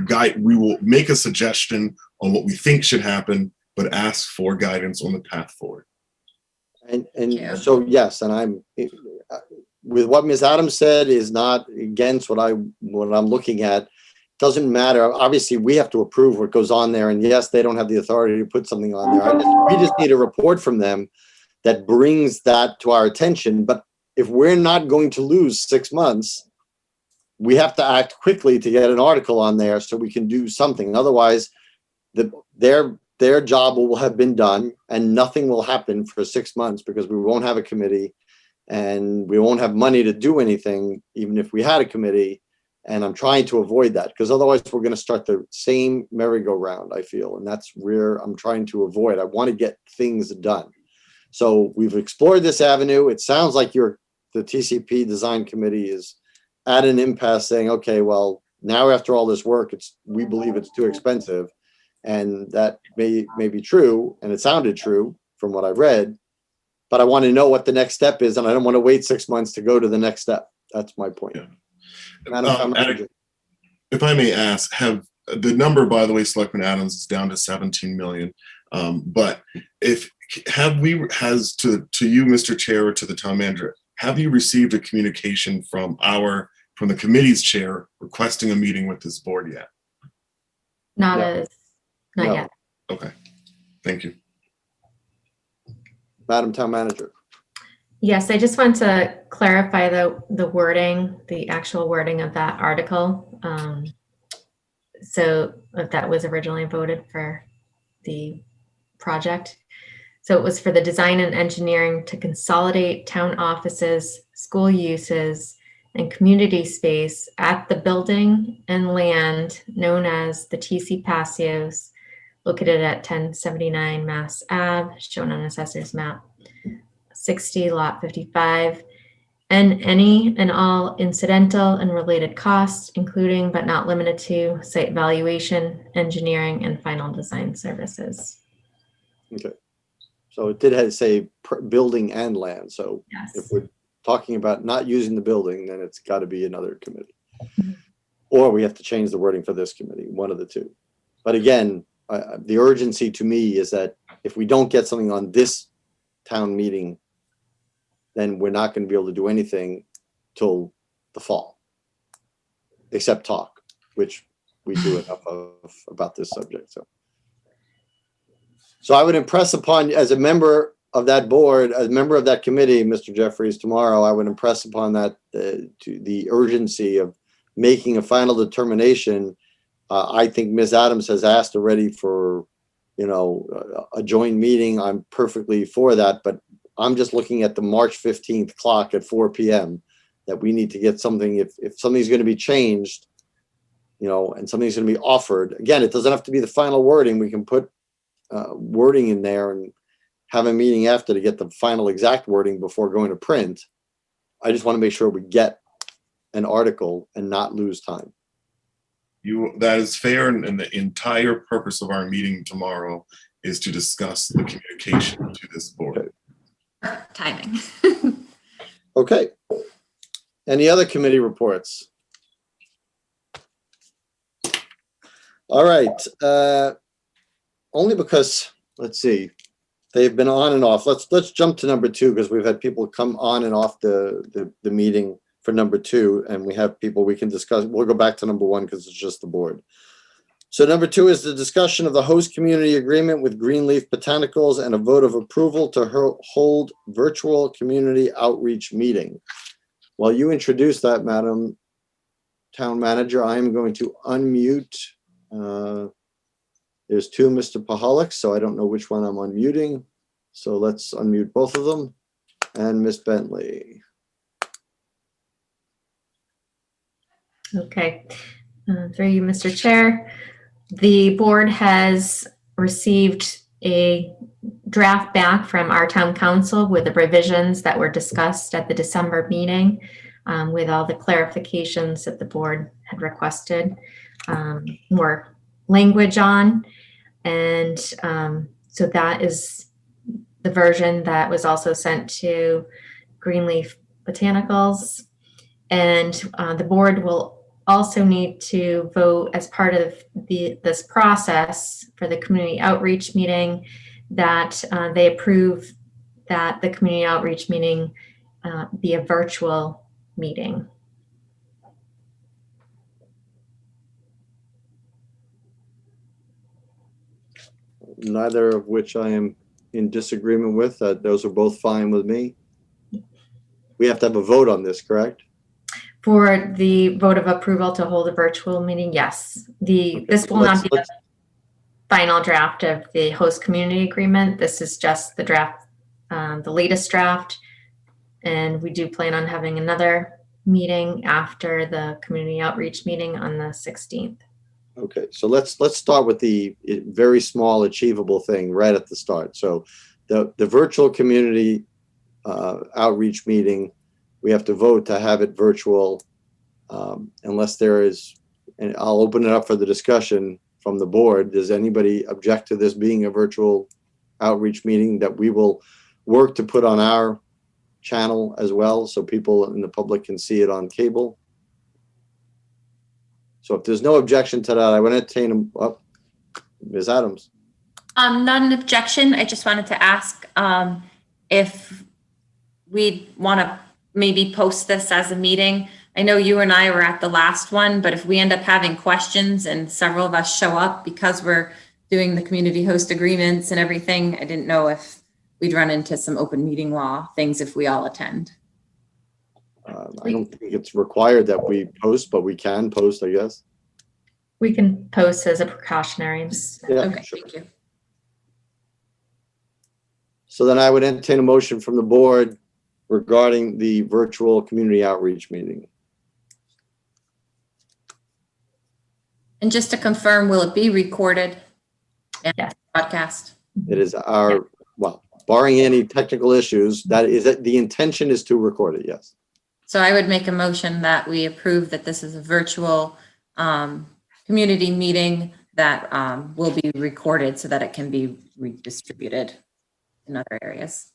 guide. We will make a suggestion on what we think should happen, but ask for guidance on the path forward. And so, yes, and I'm with what Ms. Adams said is not against what I'm looking at. Doesn't matter. Obviously, we have to approve what goes on there. And yes, they don't have the authority to put something on there. We just need a report from them that brings that to our attention. But if we're not going to lose 6 months, we have to act quickly to get an article on there so we can do something. Otherwise, their job will have been done and nothing will happen for 6 months, because we won't have a committee and we won't have money to do anything, even if we had a committee. And I'm trying to avoid that, because otherwise we're going to start the same merry-go-round, I feel. And that's where I'm trying to avoid. I want to get things done. So we've explored this avenue. It sounds like the TCP design committee is at an impasse saying, okay, well, now after all this work, we believe it's too expensive. And that may be true. And it sounded true from what I read, but I want to know what the next step is. And I don't want to wait 6 months to go to the next step. That's my point. Yeah. If I may ask, have the number, by the way, Selectman Adams, is down to 17 million. But has to you, Mr. Chair, or to the town manager, have you received a communication from the committee's chair requesting a meeting with this board yet? Not No. not No. yet. Okay, thank you. Madam Town Manager. Yes, I just want to clarify the wording, the actual wording of that article. So if that was originally voted for the project. So it was for the design and engineering to consolidate town offices, school uses, and community space at the building and land known as the TC Passios, located at 1079 Mass Ave, shown on Assessor's Map 60, Lot 55, and any and all incidental and related costs, including but not limited to site valuation, engineering, and final design services. Okay. So it did say building and land. So if Yes. we're talking about not using the building, then it's got to be another committee. Or we have to change the wording for this committee, one of the two. But again, the urgency to me is that if we don't get something on this town meeting, then we're not going to be able to do anything till the fall, except talk, which we do enough of about this subject. So I would impress upon, as a member of that board, as a member of that committee, Mr. Jeffries, tomorrow, I would impress upon that to the urgency of making a final determination. I think Ms. Adams has asked already for, a joint meeting. I'm perfectly for that, but I'm just looking at the March 15th clock at 4 p.m. that we need to get something, if something's going to be changed, and something's going to be offered. Again, it doesn't have to be the final wording. We can put wording in there and have a meeting after to get the final exact wording before going to print. I just want to make sure we get an article and not lose time. That is fair, and the entire purpose of our meeting tomorrow is to discuss the communication to this board. Timing. Okay. Any other committee reports? All right. Only because, let's see, they've been on and off. Let's jump to number 2, because we've had people come on and off the meeting for number 2, and we have people we can discuss. We'll go back to number 1 because it's just the board. So number 2 is the discussion of the host community agreement with Greenleaf Botanicals and a vote of approval to hold virtual community outreach meeting. While you introduce that, Madam Town Manager, I am going to unmute. There's 2 Mr. Pahalik, so I don't know which one I'm unmuting. So let's unmute both of them. And Ms. Bentley. Okay. Through you, Mr. Chair. The board has received a draft back from our town council with the revisions that were discussed at the December meeting, with all the clarifications that the board had requested, more language on. And so that is the version that was also sent to Greenleaf Botanicals. And the board will also need to vote as part of this process for the community outreach meeting that they approve that the community outreach meeting be a virtual meeting. Neither of which I am in disagreement with. Those are both fine with me. We have to have a vote on this, correct? For the vote of approval to hold a virtual meeting, yes. This will not be the final draft of the host community agreement. This is just the draft, the latest draft. And we do plan on having another meeting after the community outreach meeting on the 16th. Okay, so let's start with the very small achievable thing right at the start. So the virtual community outreach meeting, we have to vote to have it virtual unless there is, and I'll open it up for the discussion from the board. Does anybody object to this being a virtual outreach meeting that we will work to put on our channel as well so people in the public can see it on cable? So if there's no objection to that, I would entertain them up. Ms. Adams. Not an objection. I just wanted to ask if we'd want to maybe post this as a meeting. I know you and I were at the last one, but if we end up having questions and several of us show up because we're doing the community host agreements and everything, I didn't know if we'd run into some open meeting law things if we all attend. I don't think it's required that we post, but we can post, I guess. We can post as a precautionary. Yeah, Okay, sure. thank you. So then I would entertain a motion from the board regarding the virtual community outreach meeting. And just to confirm, will it be recorded and Yes. broadcast? It is our, well, barring any technical issues, the intention is to record it, yes. So I would make a motion that we approve that this is a virtual community meeting that will be recorded so that it can be redistributed in other areas.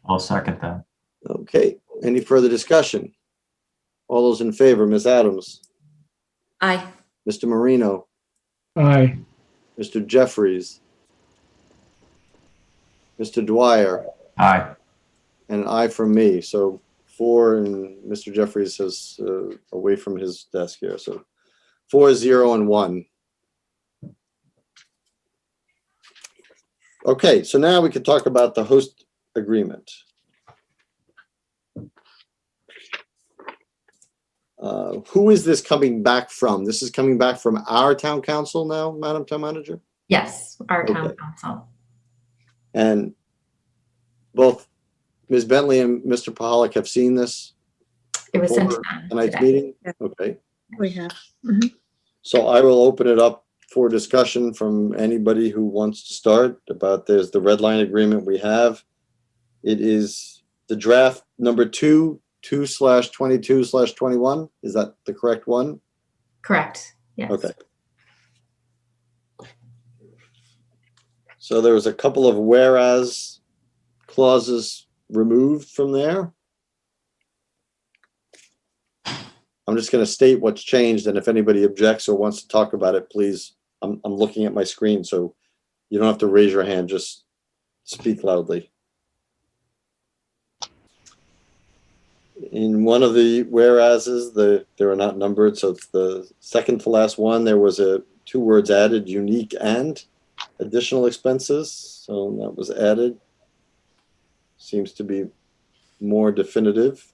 I'll second that. Okay, any further discussion? All those in favor, Ms. Adams, Aye. Mr. Marino, Aye. Mr. Jeffries, Mr. Dwyer, Aye. and an aye from me. So 4, and Mr. Jeffries is away from his desk here. So 4, 0, and 1. Okay, so now we can talk about the host agreement. Who is this coming back from? This is coming back from our town council now, Madam Town Manager? Yes, our town Okay. council. And both Ms. Bentley and Mr. Pahalik have seen this It was sent to before them tonight's today. meeting? Yeah. Okay. We have. So I will open it up for discussion from anybody who wants to start about there's the red line agreement we have. It is the draft number 2/22/21. Is that the correct one? Correct, yes. Okay. So there was a couple of whereas clauses removed from there. I'm just going to state what's changed, and if anybody objects or wants to talk about it, please, I'm looking at my screen, so you don't have to raise your hand, just speak loudly. In one of the whereases, they are not numbered, so it's the second to last one, there was 2 words added, unique and additional expenses, so that was added. Seems to be more definitive.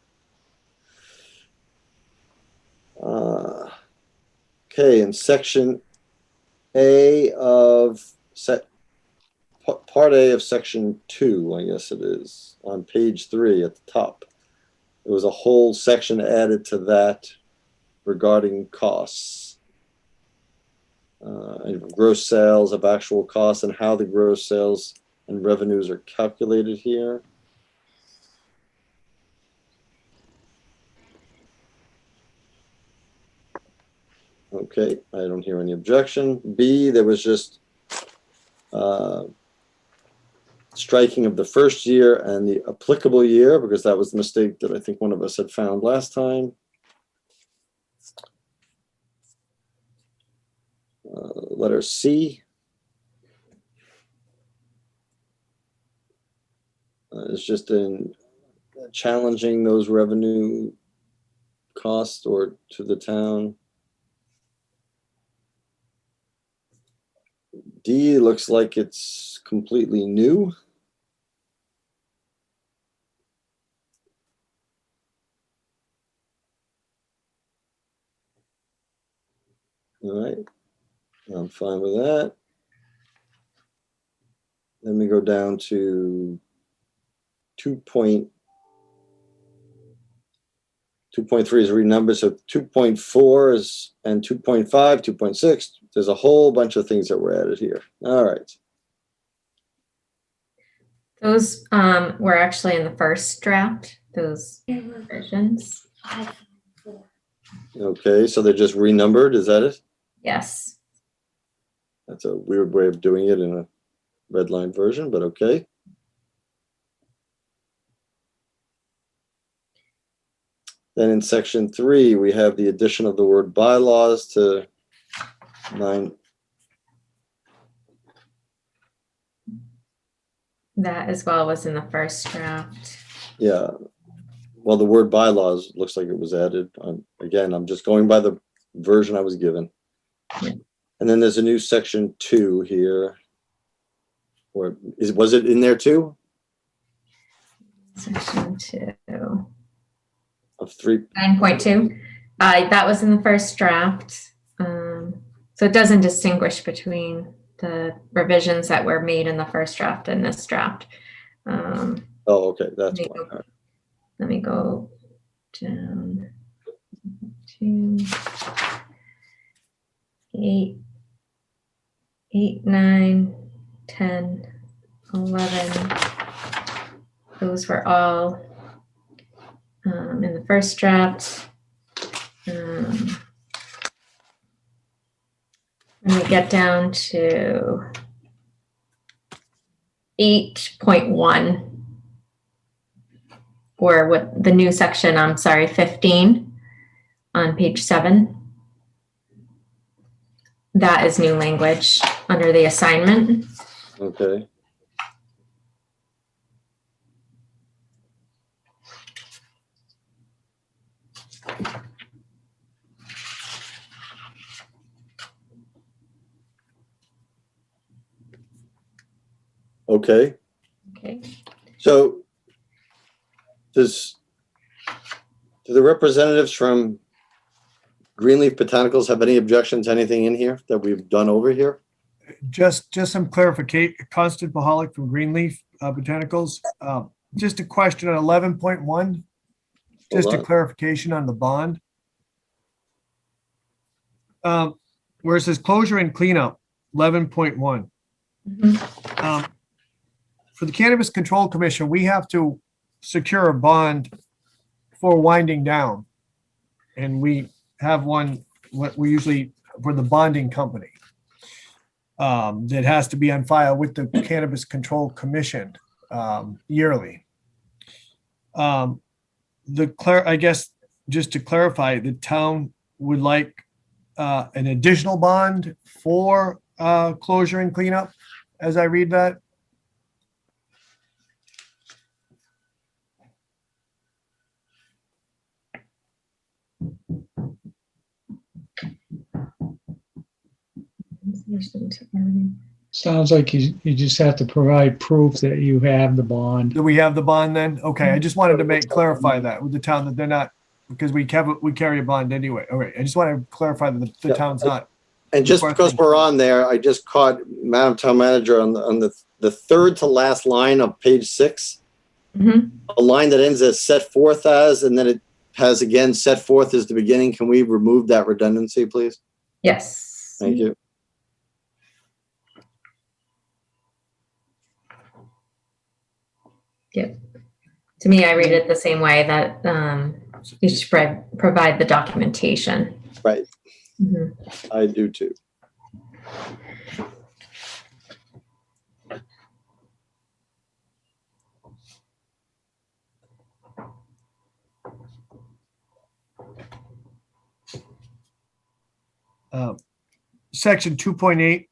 Okay, in section A of part A of section 2, I guess it is, on page 3 at the top. There was a whole section added to that regarding costs. Gross sales of actual costs and how the gross sales and revenues are calculated here. Okay, I don't hear any objection. B, there was just striking of the first year and the applicable year, because that was the mistake that I think one of us had found last time. Letter C is just in challenging those revenue costs or to the town. D looks like it's completely new. All right, I'm fine with that. Then we go down to 2.3 is renumbered, so 2.4 is, and 2.5, 2.6. There's a whole bunch of things that were added here. All right. Those were actually in the first draft, those versions. Okay, so they're just renumbered, is that it? Yes. That's a weird way of doing it in a red line version, but okay. Then in section 3, we have the addition of the word bylaws to 9. That as well was in the first draft. Yeah. Well, the word bylaws looks like it was added. Again, I'm just going by the version I was given. Yeah. And then there's a new section 2 here. Or was it in there too? Section 2. Of 3. 9.2. That was in the first draft. So it doesn't distinguish between the revisions that were made in the first draft and this draft. Oh, okay. That's Let me fine. go- Let me go down to 8, 9, 10, 11. Those were all in the first draft. When we get down to 8.1, or what the new section, I'm sorry, 15 on page 7. That is new language under the assignment. Okay. Okay. Okay. So do the representatives from Greenleaf Botanicals have any objections, anything in here that we've done over here? Just some clarification, Constant Pahalik from Greenleaf Botanicals. Just a question on 11.1, just Hold a on. clarification on the bond. Where it says closure and cleanup, 11.1. For the Cannabis Control Commission, we have to secure a bond for winding down. And we have one, what we usually, for the bonding company. That has to be on file with the Cannabis Control Commission yearly. I guess, just to clarify, the town would like an additional bond for closure and cleanup, as I read that. Sounds like you just have to provide proof that you have the bond. Do we have the bond then? Okay, I just wanted to clarify that with the town, that they're not, because we carry a bond anyway. All right, I just want to clarify that the Yeah, town's not. And just because we're on there, I just caught Madam Town Manager on the third to last line of page 6. A line that ends as set forth as, and then it has again set forth as the beginning. Can we remove that redundancy, please? Yes. Thank you. Yeah. To me, I read it the same way, that you should provide the documentation. Right. Mhm. I do too. Section 2.8,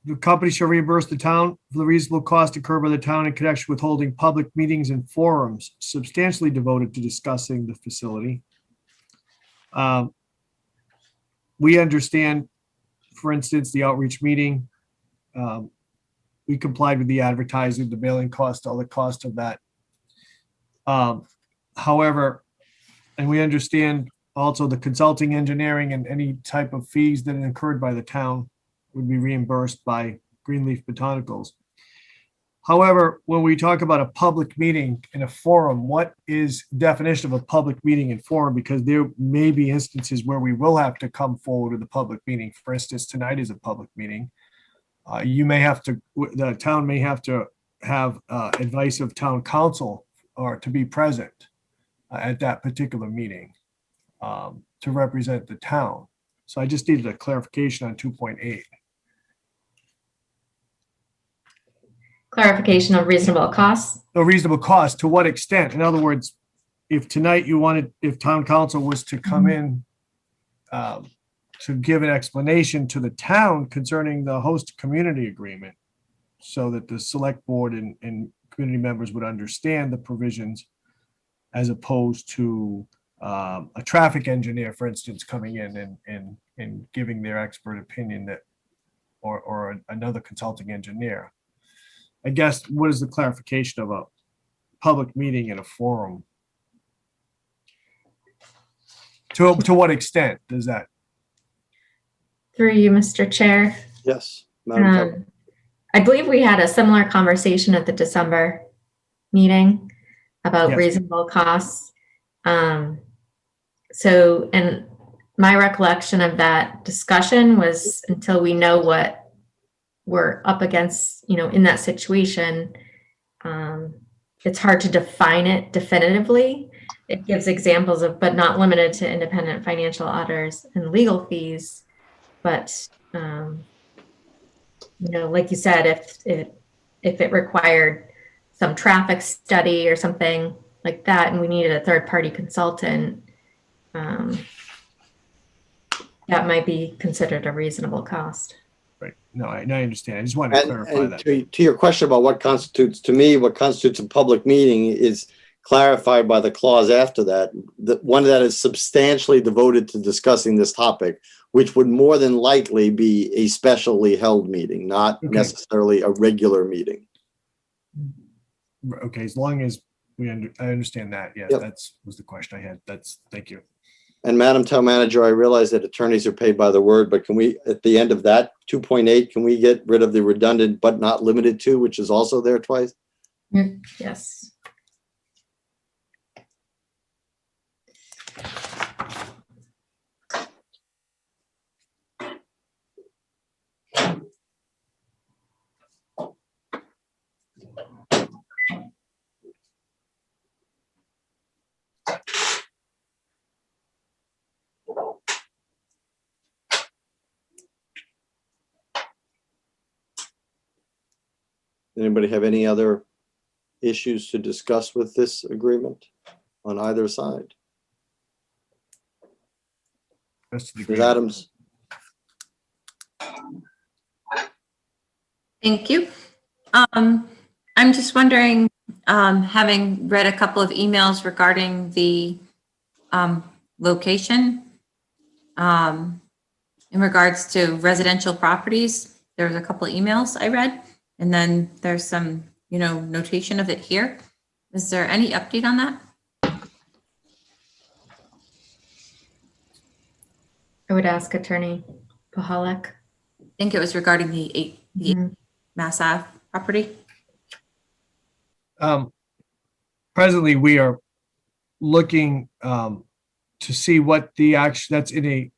the company shall reimburse the town for the reasonable cost incurred by the town in connection with holding public meetings and forums substantially devoted to discussing the facility. We understand, for instance, the outreach meeting. We complied with the advertising, the mailing cost, all the cost of that. However, and we understand also the consulting, engineering, and any type of fees that are incurred by the town would be reimbursed by Greenleaf Botanicals. However, when we talk about a public meeting in a forum, what is definition of a public meeting and forum? Because there may be instances where we will have to come forward with a public meeting. For instance, tonight is a public meeting. The town may have to have advice of town council or to be present at that particular meeting to represent the town. So I just needed a clarification on 2.8. Clarification of reasonable costs. A reasonable cost, to what extent? In other words, if tonight if town council was to come in to give an explanation to the town concerning the host community agreement, so that the select board and community members would understand the provisions as opposed to a traffic engineer, for instance, coming in and giving their expert opinion that, or another consulting engineer. I guess, what is the clarification of a public meeting in a forum? To what extent does that? Through you, Mr. Chair. Yes. Madam Chair. I believe we had a similar conversation at the December meeting about Yes. reasonable costs. So, and my recollection of that discussion was until we know what we're up against, in that situation, it's hard to define it definitively. It gives examples of, but not limited to independent financial auditors and legal fees. But, like you said, if it required some traffic study or something like that, and we needed a third-party consultant, that might be considered a reasonable cost. Right. No, I understand. I just wanted to clarify And that. to your question about what constitutes a public meeting is clarified by the clause after that. One that is substantially devoted to discussing this topic, which would more than likely be a specially held meeting, not Okay. necessarily a regular meeting. Okay, as long as I understand that. Yes, Yep. that's was the question I had. Thank you. And Madam Town Manager, I realize that attorneys are paid by the word, but can we, at the end of that 2.8, can we get rid of the redundant but not limited to, which is also there twice? Yes. Anybody have any other issues to discuss with this agreement on either side? Rest of the Ms. agreement. Adams? Thank you. I'm just wondering, having read a couple of emails regarding the location in regards to residential properties, there was a couple of emails I read, and then there's some, notation of it here. Is there any update on that? I would ask Attorney Pahalik. I think it was regarding the 8 Mass Ave property. Presently, we are looking to see what the action that's in a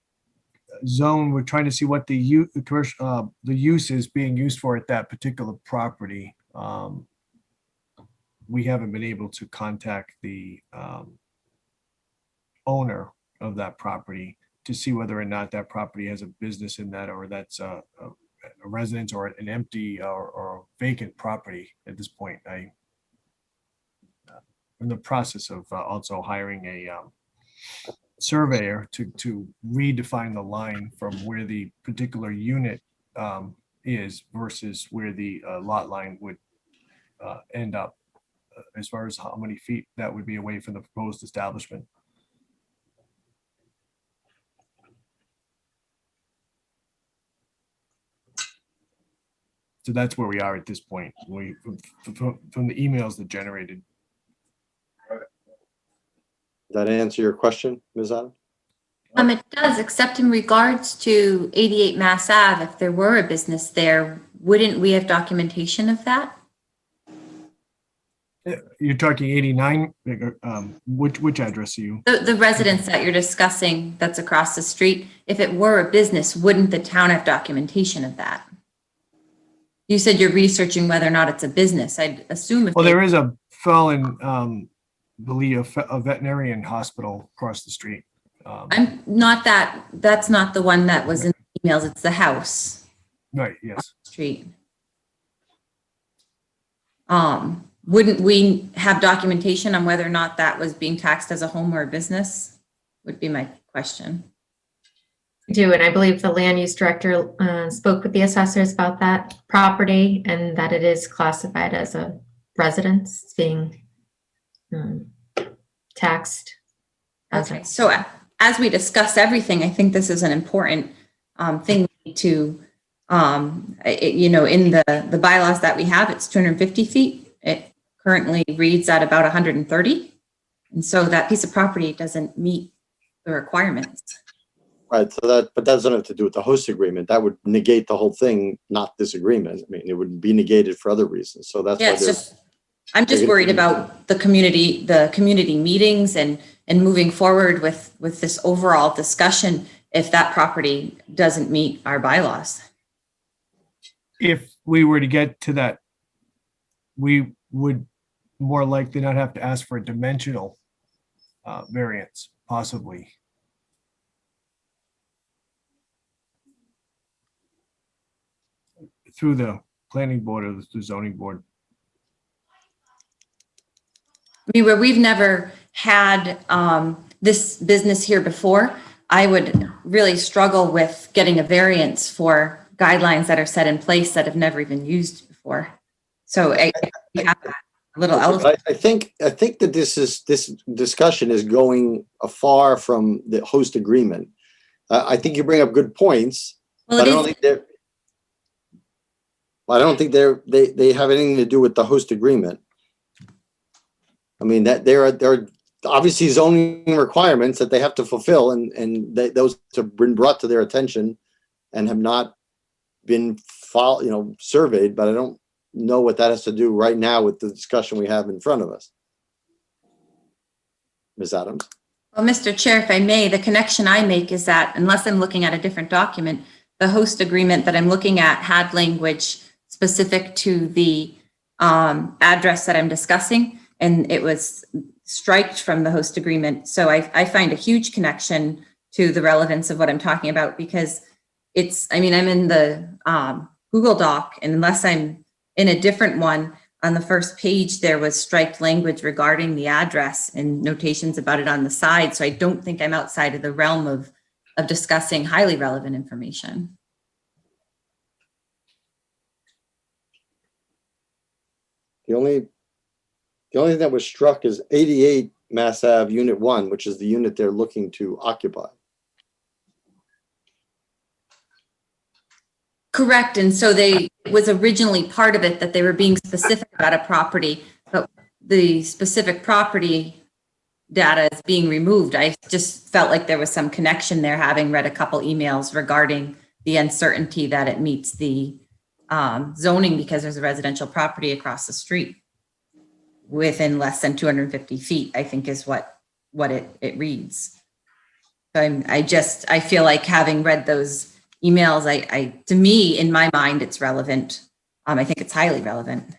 zone. We're trying to see what the commercial the use is being used for at that particular property. We haven't been able to contact the owner of that property to see whether or not that property has a business in that, or that's a residence or an empty or vacant property at this point. I'm in the process of also hiring a surveyor to redefine the line from where the particular unit is versus where the lot line would end up, as far as how many feet that would be away from the proposed establishment. So that's where we are at this point. From the emails that generated. Did that answer your question, Ms. Adams? It does, except in regards to 88 Mass Ave, if there were a business there, wouldn't we have documentation of that? You're talking 89, which address are you? The residence that you're discussing that's across the street, if it were a business, wouldn't the town have documentation of that? You said you're researching whether or not it's a business. I'd assume if Well, they- there is a felon, believe a veterinarian hospital across the street. I'm not that's not the one that was in the emails. It's the house Right, yes. street. Wouldn't we have documentation on whether or not that was being taxed as a home or a business? Would be my question. do, and I believe the land use director spoke with the assessors about that property and that it is classified as a residence. It's being taxed. Okay, so as we discuss everything, I think this is an important thing to, in the bylaws that we have, it's 250 feet. It currently reads at about 130. And so that piece of property doesn't meet the requirements. Right, so but that doesn't have to do with the host agreement. That would negate the whole thing, not this agreement. I mean, it would be negated for other reasons. So that's Yeah, why it's just, I'm just worried about the community meetings and moving forward with this overall discussion if that property doesn't meet our bylaws. If we were to get to that, we would more likely not have to ask for a dimensional variance, possibly. Through the planning board or the zoning board. I mean, where we've never had this business here before, I would really struggle with getting a variance for guidelines that are set in place that have never even used before. So I have a little elephant. I think that this discussion is going afar from the host agreement. I think you bring up good points, Well, but it I don't think they have anything to do with the host agreement. I mean, that there are obviously zoning requirements that they have to fulfill, and those have been brought to their attention and have not been surveyed. But I don't know what that has to do right now with the discussion we have in front of us. Ms. Adams. Well, Mr. Chair, if I may, the connection I make is that unless I'm looking at a different document, the host agreement that I'm looking at had language specific to the address that I'm discussing, and it was striked from the host agreement. So I find a huge connection to the relevance of what I'm talking about, because I'm in the Google Doc, and unless I'm in a different one, on the first page, there was striked language regarding the address and notations about it on the side. So I don't think I'm outside of the realm of discussing highly relevant information. The only thing that was struck is 88 Mass Ave Unit 1, which is the unit they're looking to occupy. Correct. And so it was originally part of it that they were being specific about a property, but the specific property data is being removed. I just felt like there was some connection there, having read a couple emails regarding the uncertainty that it meets the zoning because there's a residential property across the street within less than 250 feet, I think is what it reads. So I feel like, having read those emails, to me, in my mind, it's relevant. I think it's highly relevant.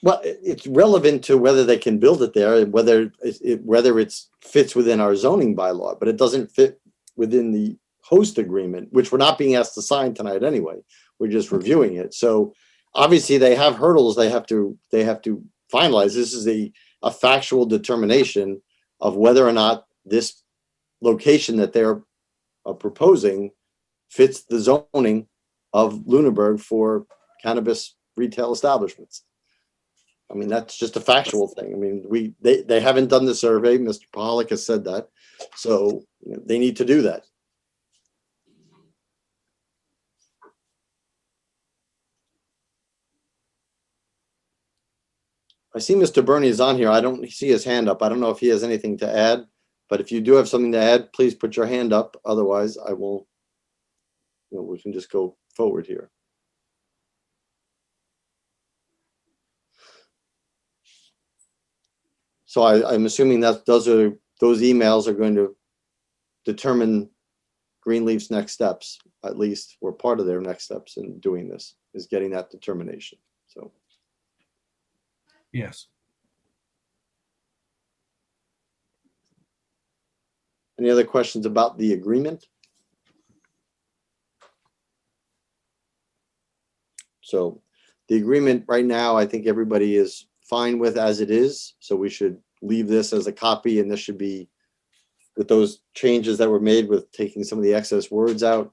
Well, it's relevant to whether they can build it there and whether it fits within our zoning bylaw, but it doesn't fit within the host agreement, which we're not being asked to sign tonight anyway. We're just reviewing it. So obviously they have hurdles they have to finalize. This is a factual determination of whether or not this location that they're proposing fits the zoning of Lunenburg for cannabis retail establishments. I mean, that's just a factual thing. I mean, they haven't done the survey. Mr. Pollock has said that. So they need to do that. I see Mr. Bernie is on here. I don't see his hand up. I don't know if he has anything to add, but if you do have something to add, please put your hand up. Otherwise, I will, we can just go forward here. So I'm assuming that those emails are going to determine Greenleaf's next steps, at least, or part of their next steps in doing this, is getting that determination. So. Yes. Any other questions about the agreement? So the agreement right now, I think everybody is fine with as it is. So we should leave this as a copy, and this should be with those changes that were made with taking some of the excess words out,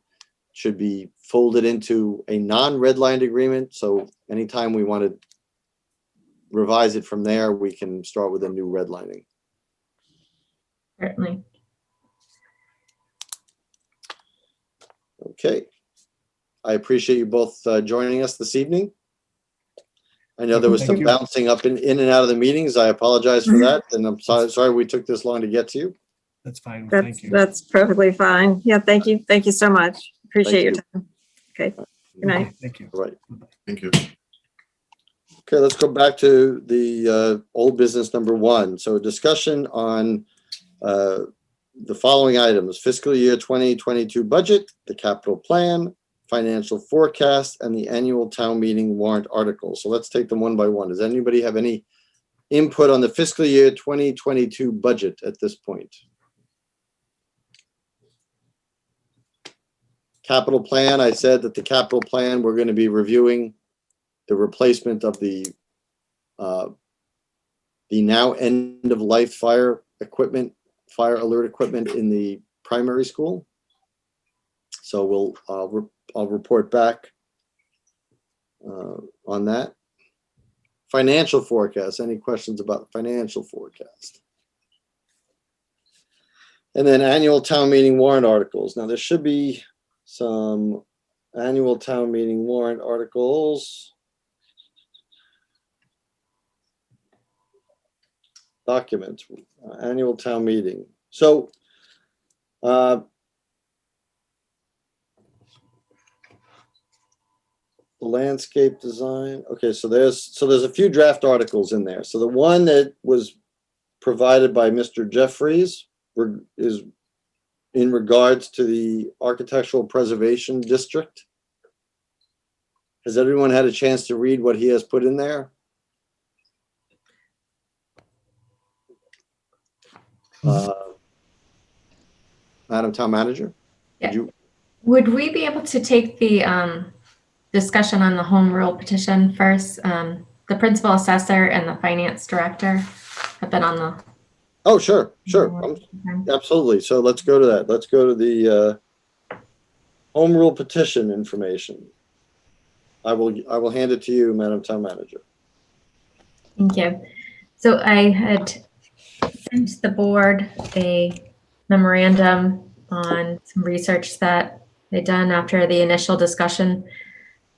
should be folded into a non-redlined agreement. So anytime we want to revise it from there, we can start with a new redlining. Certainly. Okay. I appreciate you both joining us this evening. I know there was Thank some you. bouncing up in and out of the meetings. I apologize for that. And I'm sorry we took this long to get to you. That's fine. That's, Thank you. that's perfectly fine. Yeah, thank you. Thank you so much. Appreciate your Thank time. Okay, good night. Thank you. All right. Thank you. Okay, let's go back to the old business number 1. So a discussion on the following items: fiscal year 2022 budget, the capital plan, financial forecast, and the annual town meeting warrant article. So let's take them one by one. Does anybody have any input on the fiscal year 2022 budget at this point? Capital plan, I said that the capital plan, we're going to be reviewing the replacement of the now end of life fire equipment, fire alert equipment in the primary school. So I'll report back on that. Financial forecast. Any questions about the financial forecast? And then annual town meeting warrant articles. Now there should be some annual town meeting warrant articles. Documents, annual town meeting. So the landscape design. Okay, so there's a few draft articles in there. So the one that was provided by Mr. Jeffries is in regards to the Architectural Preservation District. Has everyone had a chance to read what he has put in there? Madam Town Manager? Yeah. Would we be able to take the discussion on the home rule petition first? The principal assessor and the finance director have been on the. Oh, sure. Absolutely. So let's go to that. Let's go to the home rule petition information. I will hand it to you, Madam Town Manager. Thank you. So I had sent the board a memorandum on some research that they'd done after the initial discussion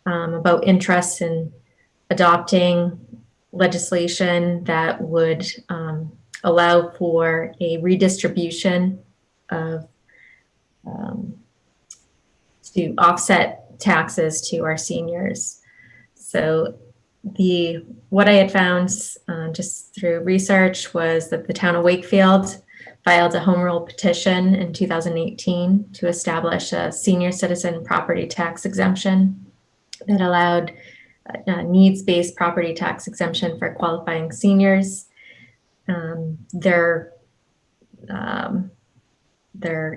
about interest in adopting legislation that would allow for a redistribution of to offset taxes to our seniors. So what I had found just through research was that the town of Wakefield filed a home rule petition in 2018 to establish a senior citizen property tax exemption that allowed needs-based property tax exemption for qualifying seniors. Their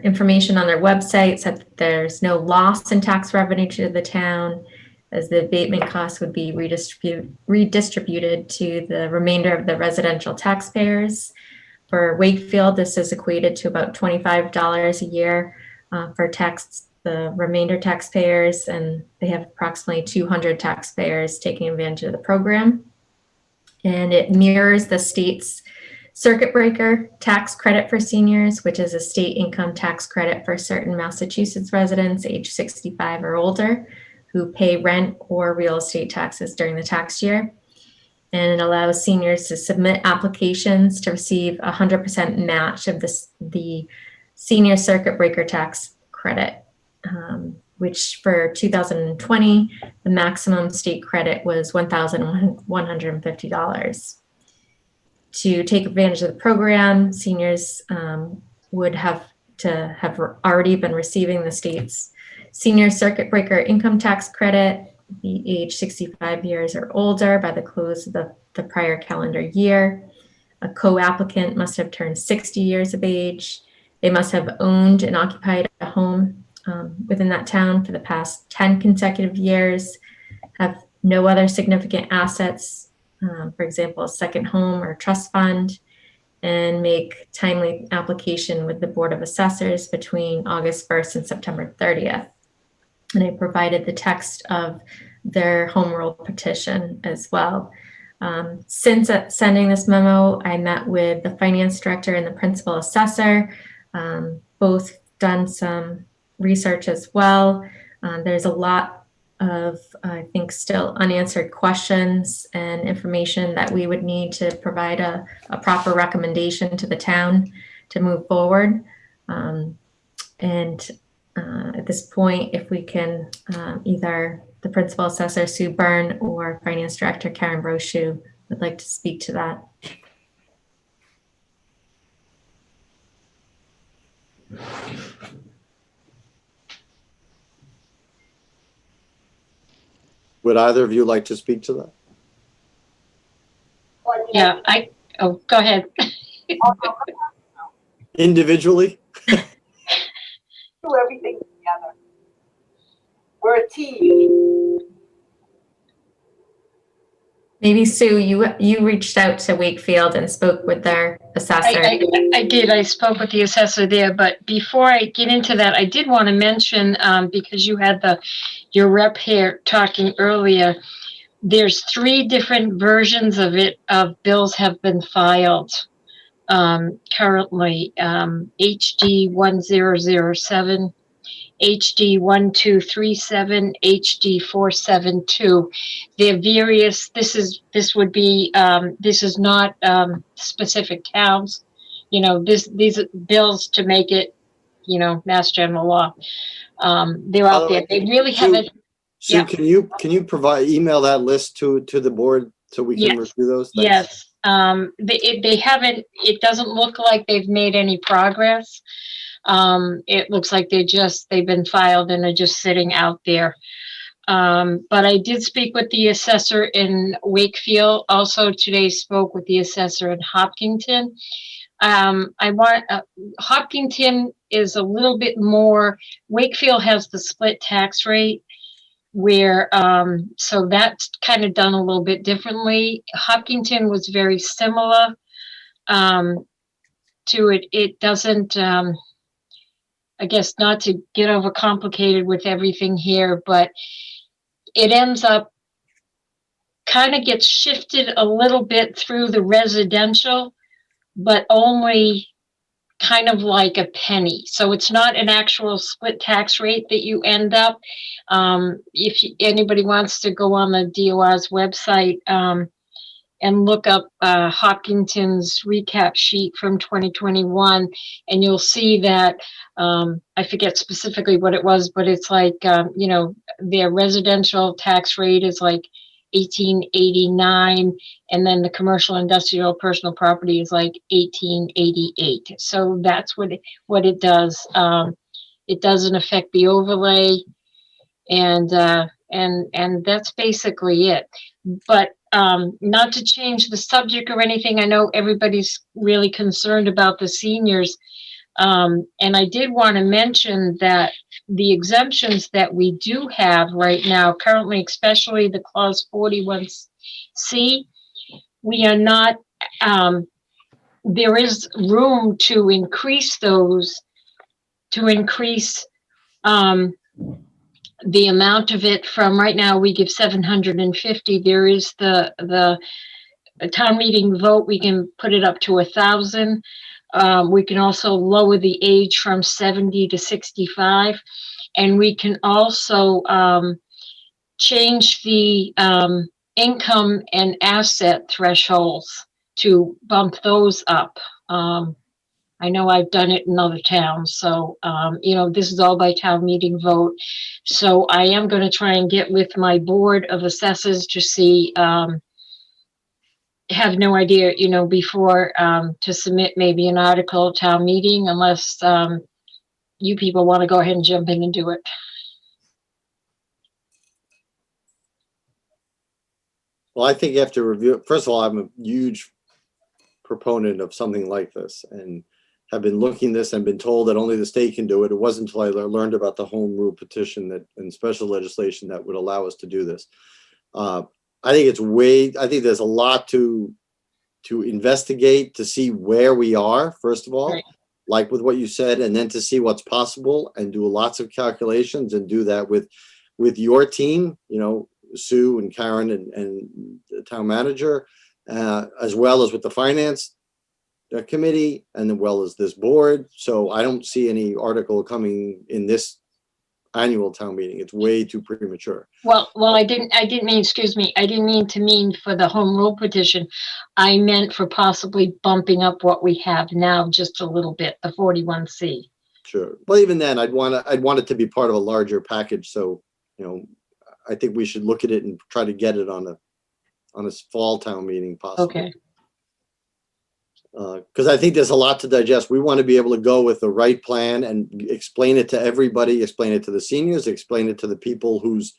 information on their website said that there's no loss in tax revenue to the town, as the abatement costs would be redistributed to the remainder of the residential taxpayers. For Wakefield, this is equated to about $25 a year for the remainder taxpayers, and they have approximately 200 taxpayers taking advantage of the program. And it mirrors the state's circuit breaker tax credit for seniors, which is a state income tax credit for certain Massachusetts residents age 65 or older who pay rent or real estate taxes during the tax year. And it allows seniors to submit applications to receive 100% match of the senior circuit breaker tax credit, which for 2020, the maximum state credit was $1,150. To take advantage of the program, seniors would have to have already been receiving the state's senior circuit breaker income tax credit, be age 65 years or older by the close of the prior calendar year. A co-applicant must have turned 60 years of age. They must have owned and occupied a home within that town for the past 10 consecutive years, have no other significant assets, for example, a second home or trust fund, and make timely application with the Board of Assessors between August 1st and September 30th. And I provided the text of their home rule petition as well. Since sending this memo, I met with the finance director and the principal assessor, both done some research as well. There's a lot of, I think, still unanswered questions and information that we would need to provide a proper recommendation to the town to move forward. At this point, if we can, either the principal assessor, Sue Byrne, or finance director, Karen Brochu, would like to speak to that. Would either of you like to speak to that? Yeah, go ahead. Individually? Do everything together. We're a team. Maybe Sue, you reached out to Wakefield and spoke with their assessor. I did. I spoke with the assessor there, but before I get into that, I did want to mention, because you had your rep here talking earlier, there's 3 different versions of it, of bills have been filed currently, HD 1007, HD 1237, HD 472. They're various. This is not specific towns. These are bills to make it, Mass General Law. They're out there. They really haven't. Sue, Yeah. can you email that list to the board so we can review those? Thanks. Yes. They haven't. It doesn't look like they've made any progress. It looks like they've been filed and are just sitting out there. But I did speak with the assessor in Wakefield. Also today spoke with the assessor in Hopkinton. Hopkinton is a little bit more, Wakefield has the split tax rate where, so that's kind of done a little bit differently. Hopkinton was very similar to it. It doesn't, I guess not to get overcomplicated with everything here, but it ends up kind of gets shifted a little bit through the residential, but only kind of like a penny. So it's not an actual split tax rate that you end up. If anybody wants to go on the DOR's website and look up Hopkinton's recap sheet from 2021, and you'll see that, I forget specifically what it was, but it's like, their residential tax rate is like 1889, and then the commercial, industrial, personal property is like 1888. So that's what it does. It doesn't affect the overlay, and that's basically it. But not to change the subject or anything, I know everybody's really concerned about the seniors. And I did want to mention that the exemptions that we do have right now, currently, especially the clause 41C, we are not, there is room to increase those, to increase the amount of it from right now, we give 750. There is the town meeting vote, we can put it up to 1,000. We can also lower the age from 70 to 65. And we can also change the income and asset thresholds to bump those up. I know I've done it in other towns. So, this is all by town meeting vote. So I am going to try and get with my board of assessors to see, have no idea, before to submit maybe an article at town meeting, unless you people want to go ahead and jump in and do it. Well, I think you have to review it. First of all, I'm a huge proponent of something like this and have been looking this and been told that only the state can do it. It wasn't until I learned about the home rule petition and special legislation that would allow us to do this. I think there's a lot to to investigate, to see where we are, first of all, Right. like with what you said, and then to see what's possible and do lots of calculations and do that with your team, you know, Sue and Karen and the town manager, as well as with the finance committee and as well as this board. So I don't see any article coming in this annual town meeting. It's way too premature. Well, I didn't mean, excuse me, I didn't mean to mean for the home rule petition. I meant for possibly bumping up what we have now just a little bit, the 41C. Sure. Well, even then, I'd want it to be part of a larger package. So, you know, I think we should look at it and try to get it on a fall town meeting possibly. Okay. Because I think there's a lot to digest. We want to be able to go with the right plan and explain it to everybody, explain it to the seniors, explain it to the people whose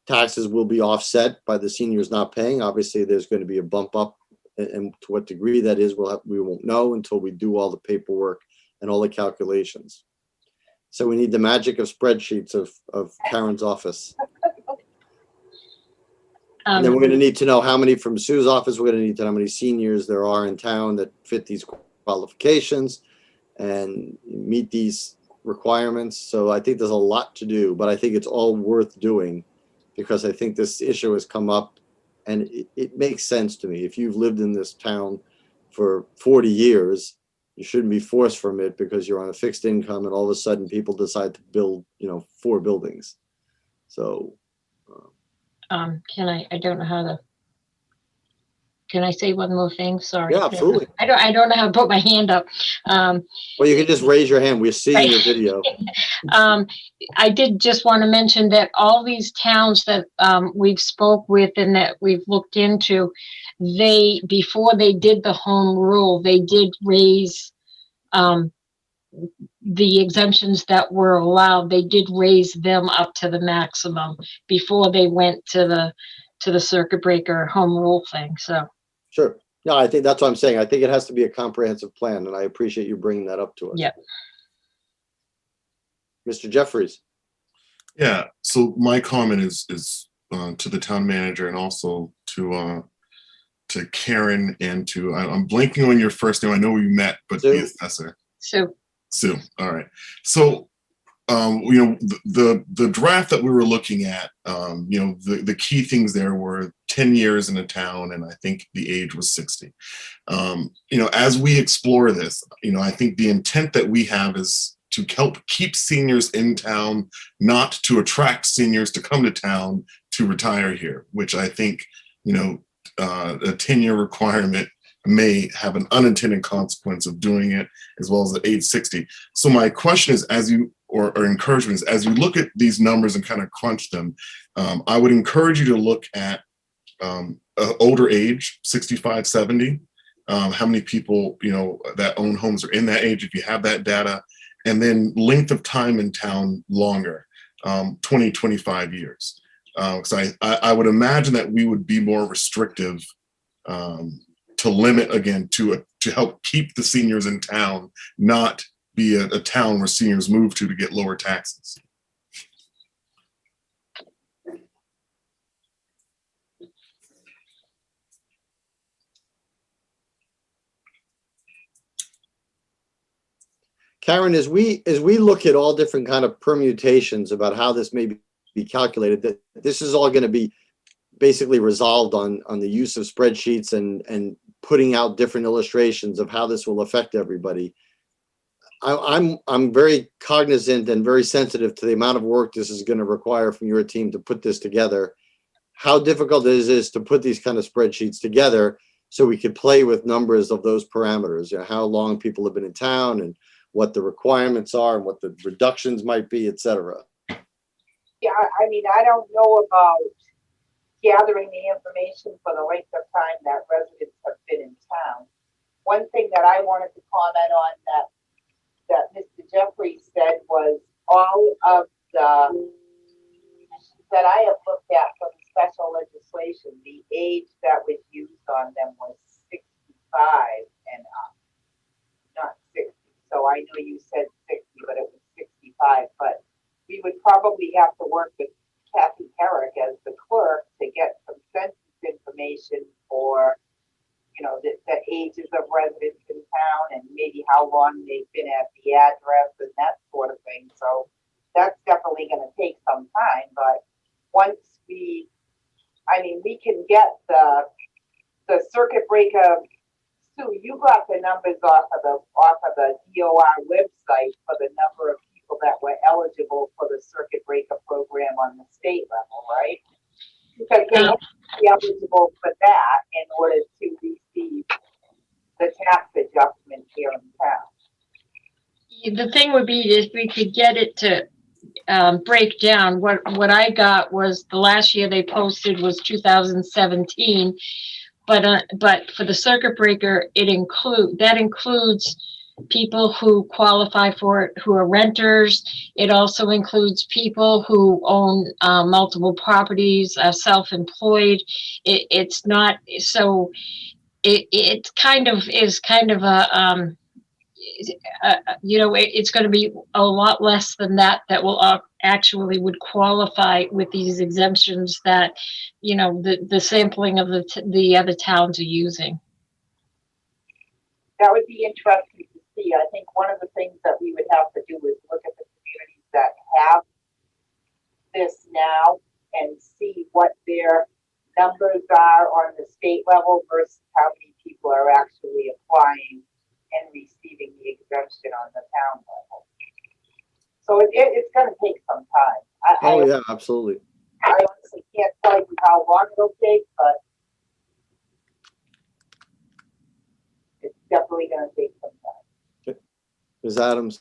taxes will be offset by the seniors not paying. Obviously, there's going to be a bump up, and to what degree that is, we won't know until we do all the paperwork and all the calculations. So we need the magic of spreadsheets of Karen's office. And then we're going to need to know how many from Sue's office. We're going to need to know how many seniors there are in town that fit these qualifications and meet these requirements. So I think there's a lot to do, but I think it's all worth doing because I think this issue has come up and it makes sense to me. If you've lived in this town for 40 years, you shouldn't be forced from it because you're on a fixed income and all of a sudden people decide to build, you know, 4 buildings. So I don't know how to, can I say one more thing? Sorry. yeah, absolutely. I don't know how to put my hand up. Well, you can just raise your hand. We're seeing your video. I did just want to mention that all these towns that we've spoke with and that we've looked into, before they did the home rule, they did raise the exemptions that were allowed. They did raise them up to the maximum before they went to the circuit breaker home rule thing. So Sure. No, I think that's what I'm saying. I think it has to be a comprehensive plan, and I appreciate you bringing that up to us. yeah. Mr. Jeffries. Yeah, so my comment is to the town manager and also to Karen and to, I'm blanking on your first name. I know we met, but Sue. the assessor. Sue. All right. So, you know, the draft that we were looking at, you know, the key things there were 10 years in a town, and I think the age was 60. You know, as we explore this, you know, I think the intent that we have is to help keep seniors in town, not to attract seniors to come to town to retire here, which I think, you know, a 10-year requirement may have an unintended consequence of doing it, as well as at age 60. So my question is, or encouragement is, as you look at these numbers and kind of crunch them, I would encourage you to look at older age, 65, 70, how many people, you know, that own homes are in that age, if you have that data, and then length of time in town longer, 20, 25 years. So I would imagine that we would be more restrictive to limit, again, to help keep the seniors in town, not be a town where seniors move to get lower taxes. Karen, as we look at all different kind of permutations about how this may be calculated, that this is all going to be basically resolved on the use of spreadsheets and putting out different illustrations of how this will affect everybody. I'm very cognizant and very sensitive to the amount of work this is going to require from your team to put this together. How difficult it is to put these kind of spreadsheets together so we could play with numbers of those parameters, you know, how long people have been in town and what the requirements are and what the reductions might be, et cetera. Yeah, I mean, I don't know about gathering the information for the length of time that residents have been in town. One thing that I wanted to comment on that Mr. Jeffries said was all of the that I have looked at for the special legislation, the age that was used on them was 65 and up, not 60. So I know you said 60, but it was 65. But we would probably have to work with Kathy Herrick as the clerk to get some census information for you know, the ages of residents in town and maybe how long they've been at the address and that sort of thing. So that's definitely going to take some time, but once we can get the circuit breaker. Sue, you got the numbers off of the DOR website for the number of people that were eligible for the circuit breaker program on the state level, right? Because they have to be eligible for that in order to receive the tax adjustment here in town. The thing would be if we could get it to break down. What I got was the last year they posted was 2017, but for the circuit breaker, that includes people who qualify for it, who are renters. It also includes people who own multiple properties, self-employed. It's not so. It kind of is kind of a it's going to be a lot less than that will actually would qualify with these exemptions that, the sampling of the other towns are using. That would be interesting to see. I think one of the things that we would have to do is look at the communities that have this now and see what their numbers are on the state level versus how many people are actually applying and receiving the exemption on the town level. So it's going to take some time. Yeah, absolutely. I honestly can't tell you how long it'll take, but it's definitely going to take some time. Ms. Adams?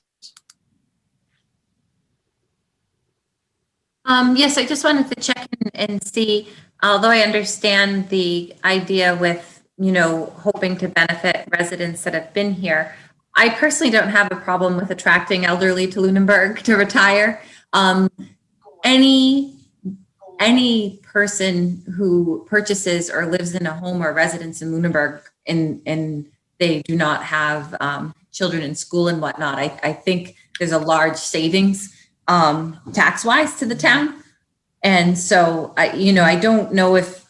Yes, I just wanted to check in and see, although I understand the idea with, hoping to benefit residents that have been here, I personally don't have a problem with attracting elderly to Lunenburg to retire. Any person who purchases or lives in a home or residence in Lunenburg and they do not have children in school and whatnot, I think there's a large savings tax-wise to the town. And so, I don't know if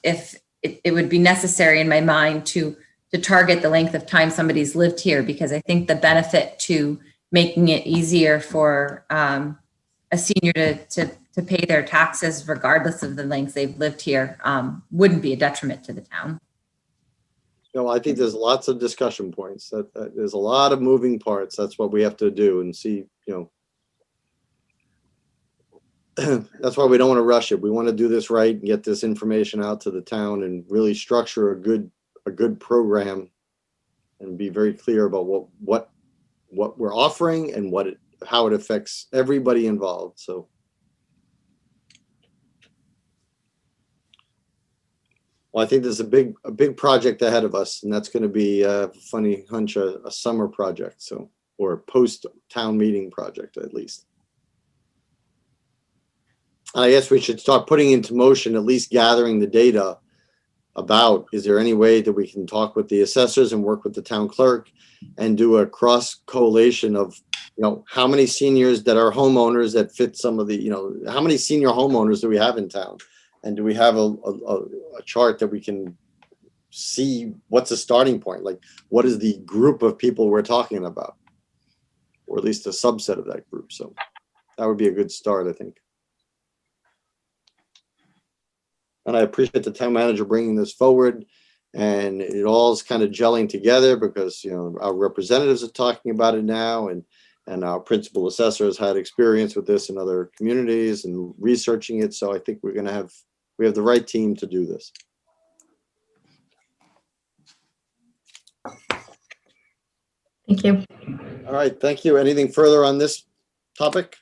it would be necessary in my mind to target the length of time somebody's lived here, because I think the benefit to making it easier for a senior to pay their taxes regardless of the length they've lived here wouldn't be a detriment to the town. I think there's lots of discussion points. That there's a lot of moving parts. That's what we have to do and see, that's why we don't want to rush it. We want to do this right and get this information out to the town and really structure a good program and be very clear about what we're offering and how it affects everybody involved. So I think there's a big project ahead of us, and that's going to be a funny hunch, a summer project, or a post town meeting project at least. I guess we should start putting into motion, at least gathering the data about, is there any way that we can talk with the assessors and work with the town clerk and do a cross collation of, how many seniors that are homeowners that fit some of the, how many senior homeowners do we have in town? And do we have a chart that we can see what's a starting point? Like, what is the group of people we're talking about? Or at least a subset of that group. So that would be a good start, I think. And I appreciate the town manager bringing this forward, and it all is kind of gelling together because, our representatives are talking about it now, and our principal assessor has had experience with this in other communities and researching it. So I think we have the right team to do this. Thank you. All right. Thank you. Anything further on this topic?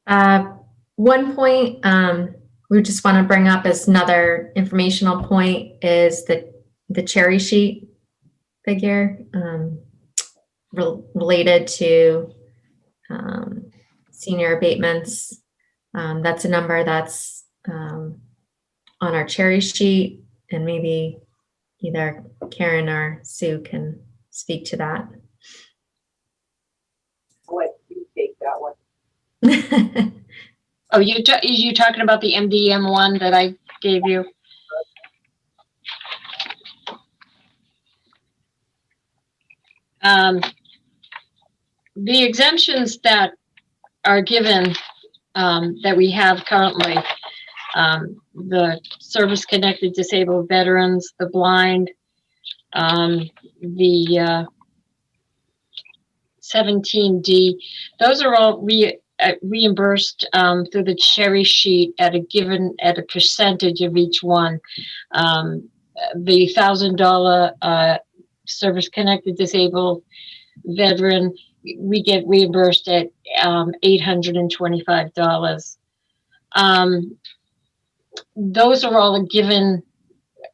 One point we just want to bring up as another informational point is the cherry sheet figure related to senior abatements. That's a number that's on our cherry sheet, and maybe either Karen or Sue can speak to that. Let you take that one. Oh, you talking about the MDM one that I gave you? the exemptions that are given, that we have currently, the service-connected disabled veterans, the blind, the 17D, those are all reimbursed through the cherry sheet at a percentage of each one. The $1,000 service-connected disabled veteran, we get reimbursed at $825. Those are all given.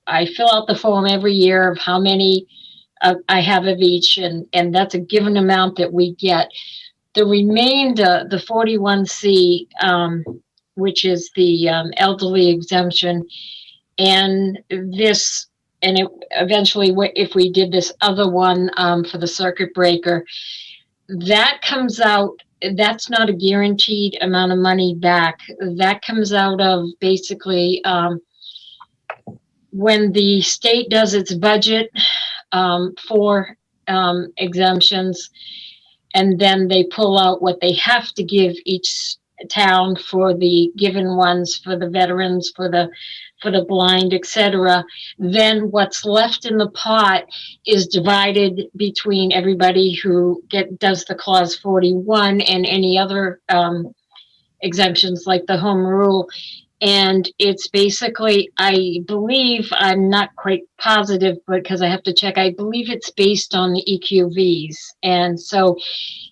I fill out the form every year of how many I have of each, and that's a given amount that we get. The remainder, the 41C, which is the elderly exemption, and this, and it eventually, if we did this other one for the circuit breaker, that comes out, that's not a guaranteed amount of money back. That comes out of basically when the state does its budget for exemptions, and then they pull out what they have to give each town for the given ones, for the veterans, for the blind, etc. Then what's left in the pot is divided between everybody who does the clause 41 and any other exemptions like the home rule. And it's basically, I believe, I'm not quite positive, but because I have to check, I believe it's based on the EQVs. And so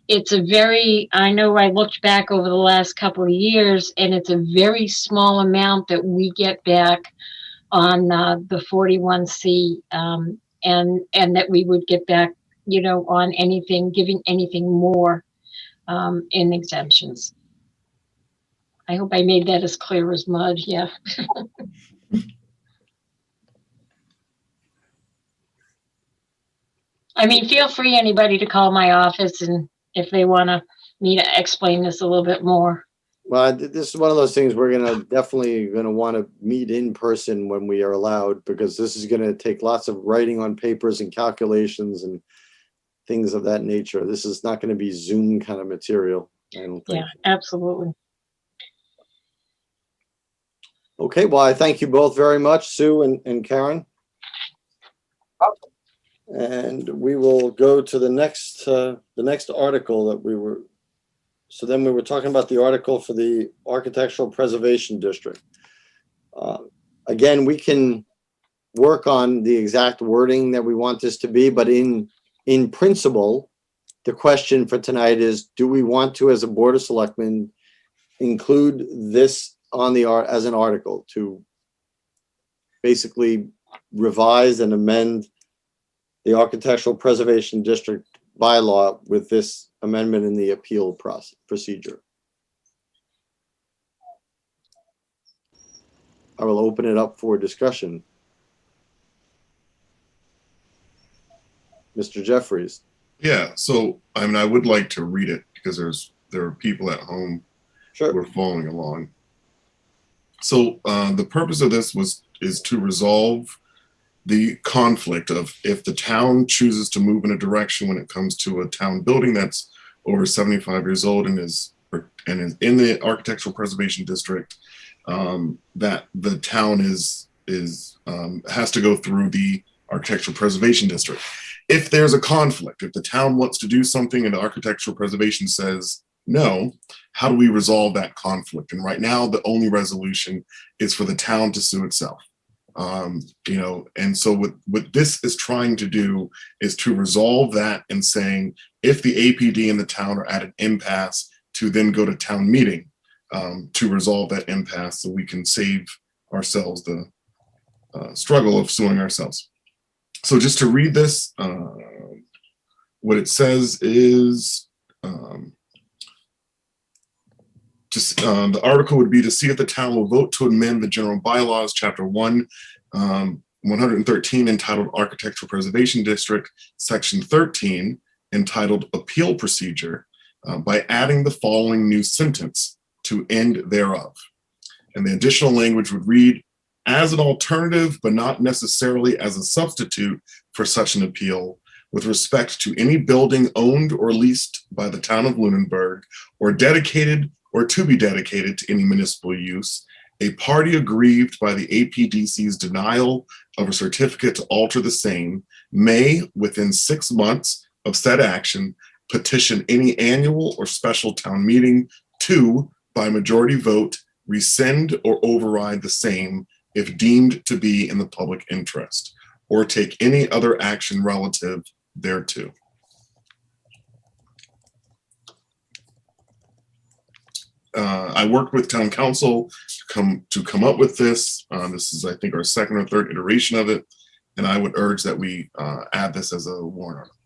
it's a very, I know I looked back over the last couple of years, and it's a very small amount that we get back on the 41C, and that we would get back, on anything, giving anything more in exemptions. I hope I made that as clear as mud. Yeah. I mean, feel free, anybody, to call my office, and if they want me to explain this a little bit more. Well, this is one of those things we're definitely gonna want to meet in person when we are allowed, because this is gonna take lots of writing on papers and calculations and things of that nature. This is not gonna be Zoom kind of material, I don't think. Yeah, absolutely. Okay, well, I thank you both very much, Sue and Karen. And we will go to the next article that we were, so then we were talking about the article for the Architectural Preservation District. Again, we can work on the exact wording that we want this to be, but in principle, the question for tonight is, do we want to, as a Board of Selectmen, include this on as an article to basically revise and amend the Architectural Preservation District bylaw with this amendment in the appeal procedure? I will open it up for discussion. Mr. Jeffries. Yeah, so I mean, I would like to read it because there are people at home who are following along. So the purpose of this is to resolve the conflict of, if the town chooses to move in a direction when it comes to a town building that's over 75 years old and is in the Architectural Preservation District, that the town has to go through the Architectural Preservation District. If there's a conflict, if the town wants to do something and the Architectural Preservation says no, how do we resolve that conflict? And right now, the only resolution is for the town to sue itself. And so what this is trying to do is to resolve that and saying, if the APD and the town are at an impasse, to then go to town meeting to resolve that impasse, so we can save ourselves the struggle of suing ourselves. So just to read this, what it says is, the article would be to see if the town will vote to amend the general bylaws, chapter 113, entitled Architectural Preservation District, section 13, entitled Appeal Procedure, by adding the following new sentence, to end thereof. And the additional language would read, as an alternative, but not necessarily as a substitute for such an appeal, with respect to any building owned or leased by the town of Lunenburg or dedicated or to be dedicated to any municipal use, a party aggrieved by the APDC's denial of a certificate to alter the same may, within 6 months of said action, petition any annual or special town meeting to, by majority vote, rescind or override the same if deemed to be in the public interest, or take any other action relative thereto. I worked with town council to come up with this. This is, I think, our second or third iteration of it, and I would urge that we add this as a warrant article.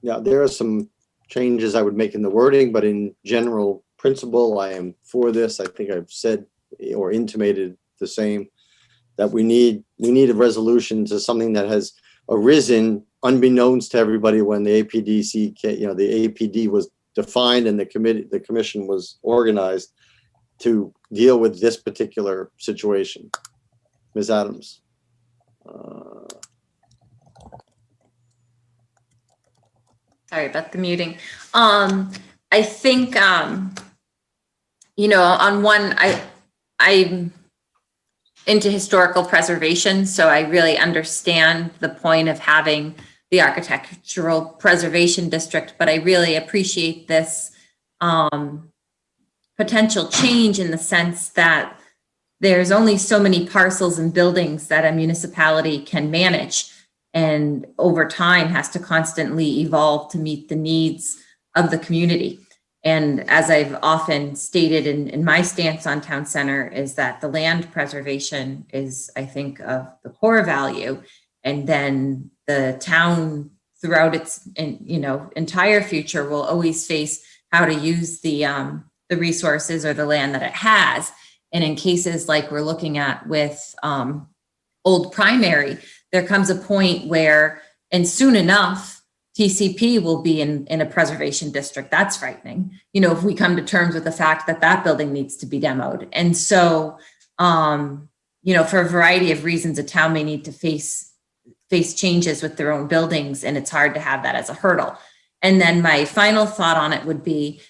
Yeah, there are some changes I would make in the wording, but in general principle, I am for this. I think I've said or intimated the same, that we need a resolution to something that has arisen unbeknownst to everybody when the APDC, the APD was defined and the commission was organized to deal with this particular situation. Ms. Adams. Sorry about the muting. I think, on one, I'm into historical preservation, so I really understand the point of having the architectural preservation district, but I really appreciate this potential change in the sense that there's only so many parcels and buildings that a municipality can manage, and over time has to constantly evolve to meet the needs of the community. And as I've often stated in my stance on town center, is that the land preservation is, I think, of the core value. And then the town throughout its entire future will always face how to use the resources or the land that it has. And in cases like we're looking at with Old Primary, there comes a point where, and soon enough, TCP will be in a preservation district. That's frightening. If we come to terms with the fact that that building needs to be demoed. And so, for a variety of reasons, a town may need to face changes with their own buildings, and it's hard to have that as a hurdle. And then my final thought on it would be,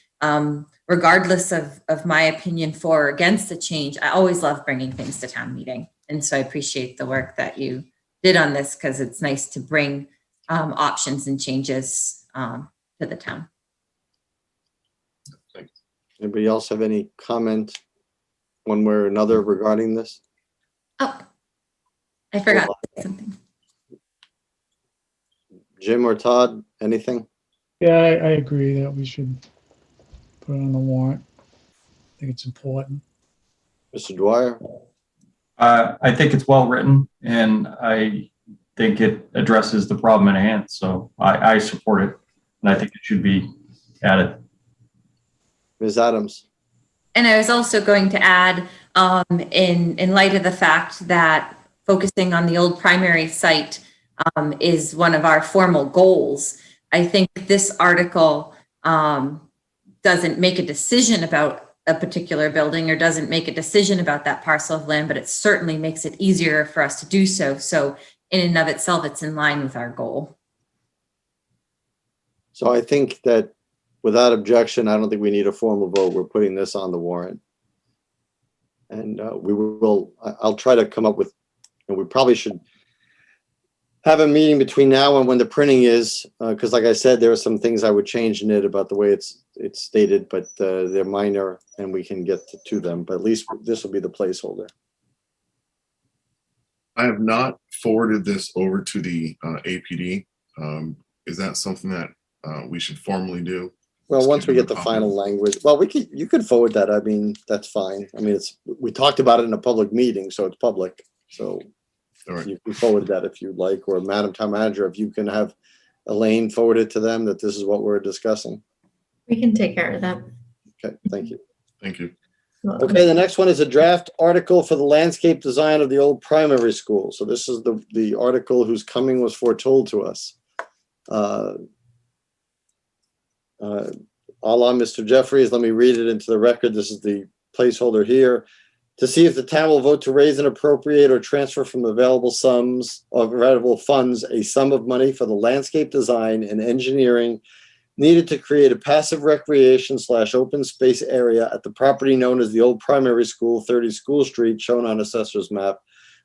regardless of my opinion for or against the change, I always love bringing things to town meeting. And so I appreciate the work that you did on this, because it's nice to bring options and changes to the town. Anybody else have any comment one way or another regarding this? Oh, I forgot something. Jim or Todd, anything? Yeah, I agree that we should put it on the warrant. I think it's important. Mr. Dwyer? I think it's well written, and I think it addresses the problem at hand. So I support it, and I think it should be added. Ms. Adams? And I was also going to add, in light of the fact that focusing on the Old Primary site is one of our formal goals, I think this article doesn't make a decision about a particular building or doesn't make a decision about that parcel of land, but it certainly makes it easier for us to do so. So in and of itself, it's in line with our goal. So I think that without objection, I don't think we need a formal vote. We're putting this on the warrant. And I'll try to come up with, and we probably should have a meeting between now and when the printing is, because like I said, there are some things I would change in it about the way it's stated, but they're minor and we can get to them. But at least this will be the placeholder. I have not forwarded this over to the APD. Is that something that we should formally do? Well, once we get the final language, well, you could forward that. I mean, that's fine. I mean, we talked about it in a public meeting, so it's public. So all right. You can forward that if you'd like, or Madam Town Manager, if you can have Elaine forward it to them that this is what we're discussing. We can take care of that. Okay, thank you. Thank you. Okay, the next one is a draft article for the landscape design of the old primary school. So this is the article whose coming was foretold to us. A la Mr. Jeffries, let me read it into the record. This is the placeholder here. to see if the town will vote to raise and appropriate or transfer from available sums of available funds a sum of money for the landscape design and engineering needed to create a passive recreation / open space area at the property known as the old primary school, 30 School Street, shown on Assessor's Map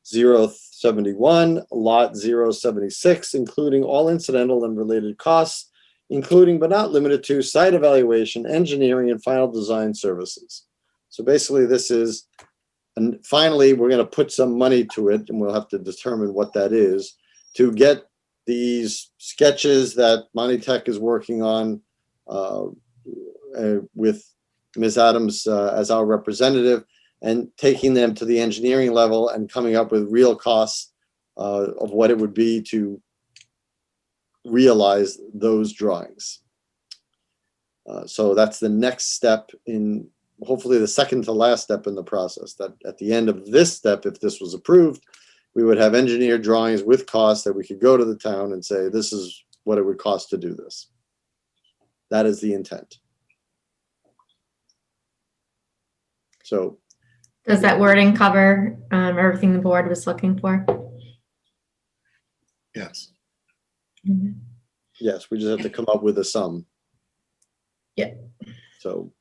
071, Lot 076, including all incidental and related costs, including but not limited to site evaluation, engineering, and final design services. So basically this is, and finally, we're going to put some money to it, and we'll have to determine what that is, to get these sketches that Monty Tech is working on with Ms. Adams as our representative, and taking them to the engineering level and coming up with real costs of what it would be to realize those drawings. So that's the next step in, hopefully the second to last step in the process, that at the end of this step, if this was approved, we would have engineered drawings with costs that we could go to the town and say, this is what it would cost to do this. That is the intent. So. Does that wording cover everything the board was looking for? Yes. Mm-hmm. Yes, we just have to come up with a sum. Yeah. So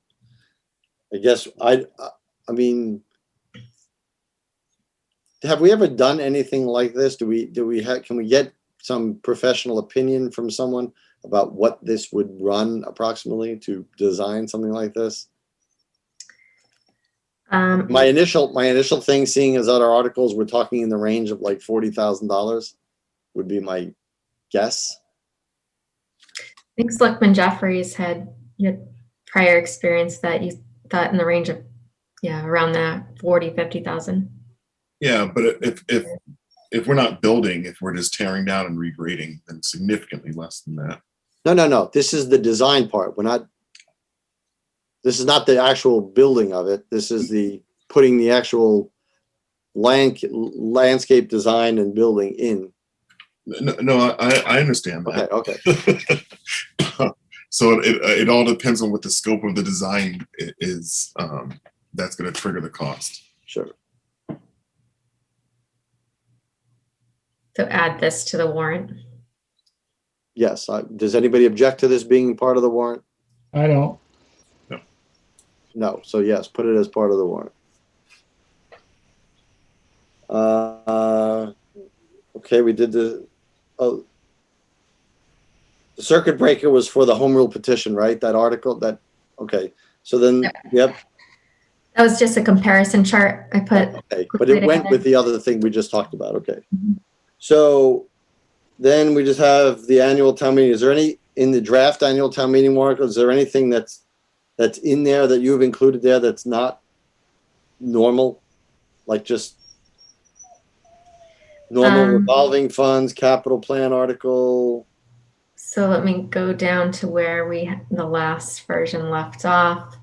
I guess I mean, have we ever done anything like this? Can we get some professional opinion from someone about what this would run approximately to design something like this? My initial thing, seeing as other articles, we're talking in the range of like $40,000 would be my guess. I think Selectman Jeffries had prior experience that you thought in the range of, around that 50,000. Yeah, but if we're not building, if we're just tearing down and regrading, then significantly less than that. No. This is the design part. This is not the actual building of it. This is the putting the actual landscape design and building in. No, I understand that. Okay. So it all depends on what the scope of the design is. That's going to trigger the cost. Sure. So add this to the warrant. Yes. Does anybody object to this being part of the warrant? I don't. No. So yes, put it as part of the warrant. Okay, we did the circuit breaker was for the home rule petition, right? That article okay. So then, yep. That was just a comparison chart I put. Okay, but it went with the other thing we just talked about. Okay. Mm-hmm. So then we just have the annual town meeting. Is there any in the draft annual town meeting warrant? Is there anything that's in there that you've included there that's not normal, like just normal revolving funds, capital plan article? So let me go down to where the last version left off.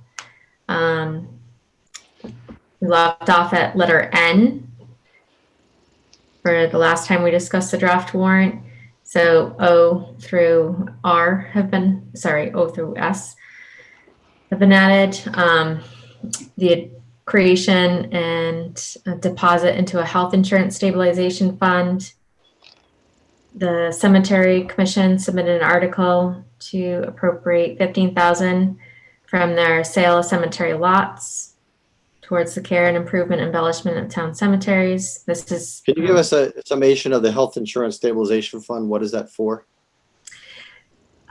We left off at letter N for the last time we discussed the draft warrant. So O through S have been added. The creation and deposit into a health insurance stabilization fund. The Cemetery Commission submitted an article to appropriate $15,000 from their sale of cemetery lots towards the care and improvement embellishment of town cemeteries. This is. Can you give us a summation of the health insurance stabilization fund? What is that for?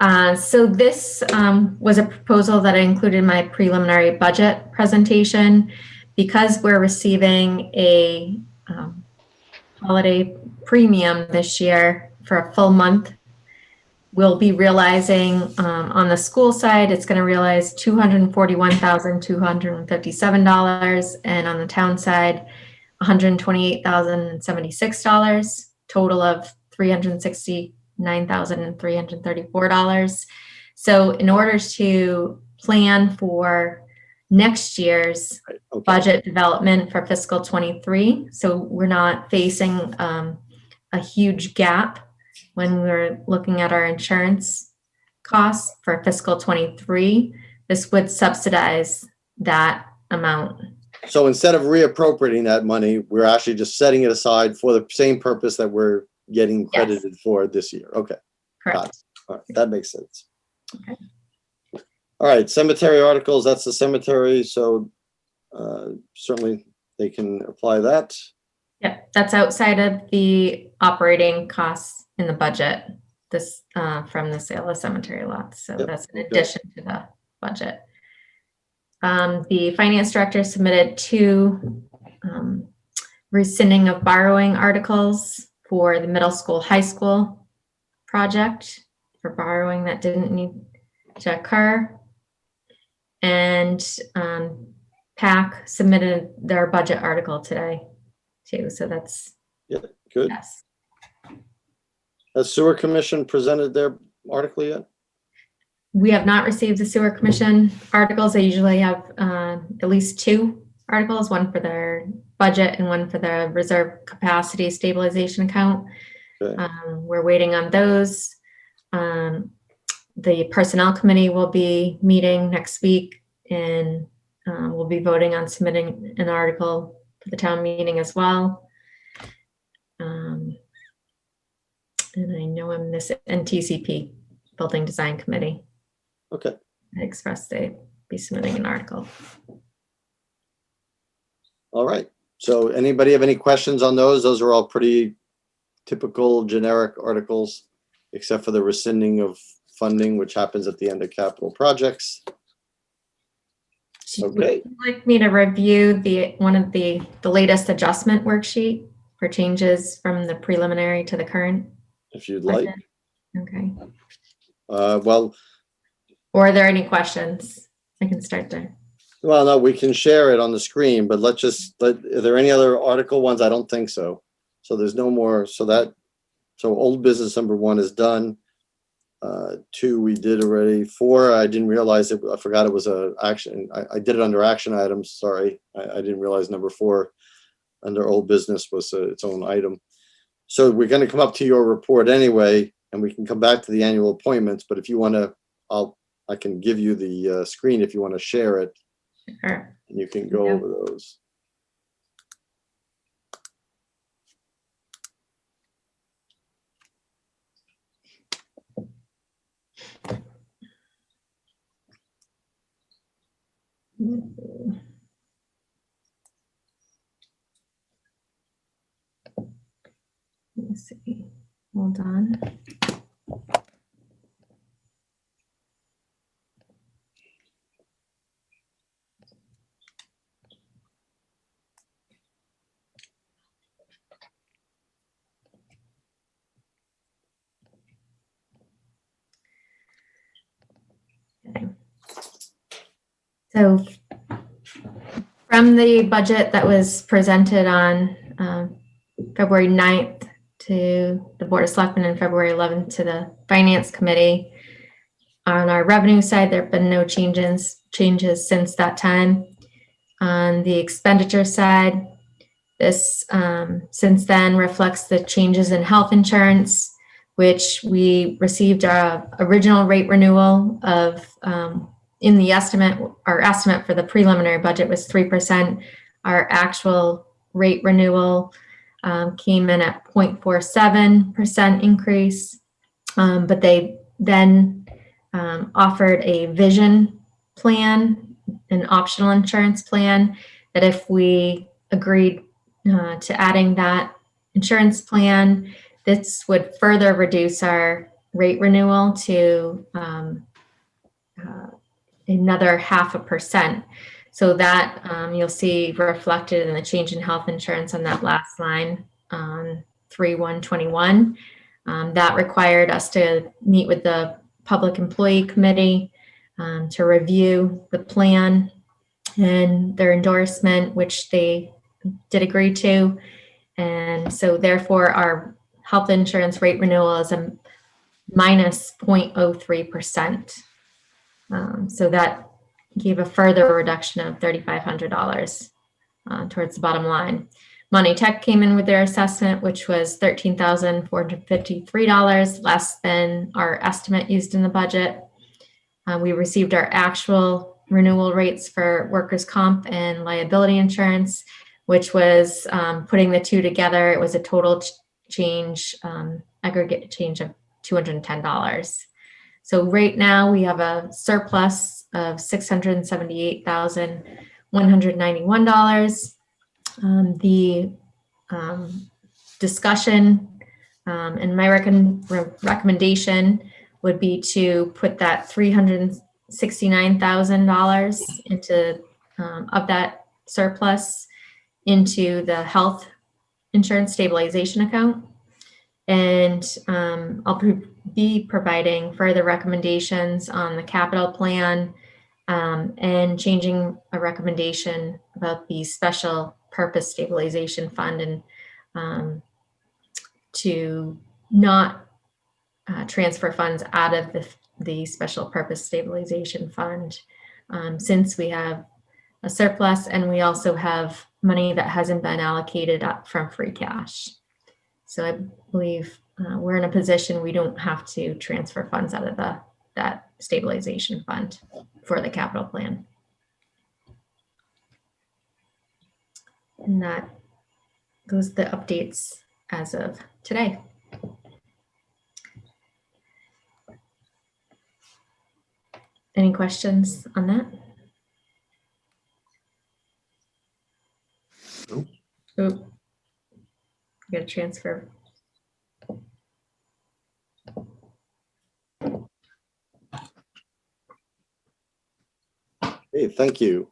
So this was a proposal that I included in my preliminary budget presentation. Because we're receiving a holiday premium this year for a full month, we'll be realizing on the school side, it's going to realize $241,257, and on the town side, $128,076, total of $369,334. So in order to plan for next year's budget development for fiscal 23, so we're not facing a huge gap when we're looking at our insurance costs for fiscal 23, this would subsidize that amount So instead of reappropriating that money, we're actually just setting it aside for the same purpose that we're getting credited for this year. Okay. Got Correct. it. All right, that makes sense. Okay. All right, cemetery articles, that's the cemetery, so certainly they can apply that. Yeah, that's outside of the operating costs in the budget, this, from the sale of cemetery lots. So Yep, that's in okay. addition to the budget. The finance director submitted 2 rescinding of borrowing articles for the middle school, high school project for borrowing that didn't need to occur. And PAC submitted their budget article today too. So that's, Yeah, good. yes. Has sewer commission presented their article yet? We have not received the sewer commission articles. They usually have at least 2 articles, one for their budget and one for the reserve capacity stabilization account. Okay. We're waiting on those. The personnel committee will be meeting next week, and we'll be voting on submitting an article for the town meeting as well. And I know I'm missing NTCP, Building Design Committee. Okay. I expressed they'd be submitting an article. All right. So anybody have any questions on those? Those are all pretty typical generic articles, except for the rescinding of funding, which happens at the end of capital projects. Okay. Would you like me to review one of the latest adjustment worksheet for changes from the preliminary to the current? If you'd like. Okay. Well, Or are there any questions? I can start there. well, no, we can share it on the screen, but are there any other article ones? I don't think so. So there's no more. So old business number 1 is done. 2 we did already. 4 I didn't realize it. I forgot it was a action. I did it under action items. Sorry, I didn't realize number 4 under old business was its own item. So we're going to come up to your report anyway, and we can come back to the annual appointments. But if you want to, I can give you the screen if you want to share it. Sure. And you can go over those. Let me see. Hold on. Okay. So from the budget that was presented on February 9th to the Board of Selectmen and February 11th to the Finance Committee, on our revenue side, there have been no changes since that time. On the expenditure side, this since then reflects the changes in health insurance, which we received our original rate renewal of in the estimate. Our estimate for the preliminary budget was 3%. Our actual rate renewal came in at 0.47% increase, but they then offered a vision plan, an optional insurance plan, that if we agreed to adding that insurance plan, this would further reduce our rate renewal to another 0.5%. So that you'll see reflected in the change in health insurance on that last line on 3/1/21. That required us to meet with the Public Employee Committee to review the plan and their endorsement, which they did agree to. And so therefore our health insurance rate renewal is a minus 0.03%. So that gave a further reduction of $3,500 towards the bottom line. Money Tech came in with their assessment, which was $13,453 less than our estimate used in the budget. We received our actual renewal rates for workers' comp and liability insurance, which was putting the two together. It was a total change, aggregate change of $210. So right now we have a surplus of $678,191. The discussion and my recommendation would be to put that $369,000 into of that surplus into the health insurance stabilization account. And I'll be providing further recommendations on the capital plan and changing a recommendation about the special purpose stabilization fund and to not transfer funds out of the special purpose stabilization fund since we have a surplus and we also have money that hasn't been allocated up from free cash. So I believe we're in a position we don't have to transfer funds out of that stabilization fund for the capital plan. And those are the updates as of today. Any questions on that? Nope. Oop. Got to transfer. Hey, thank you.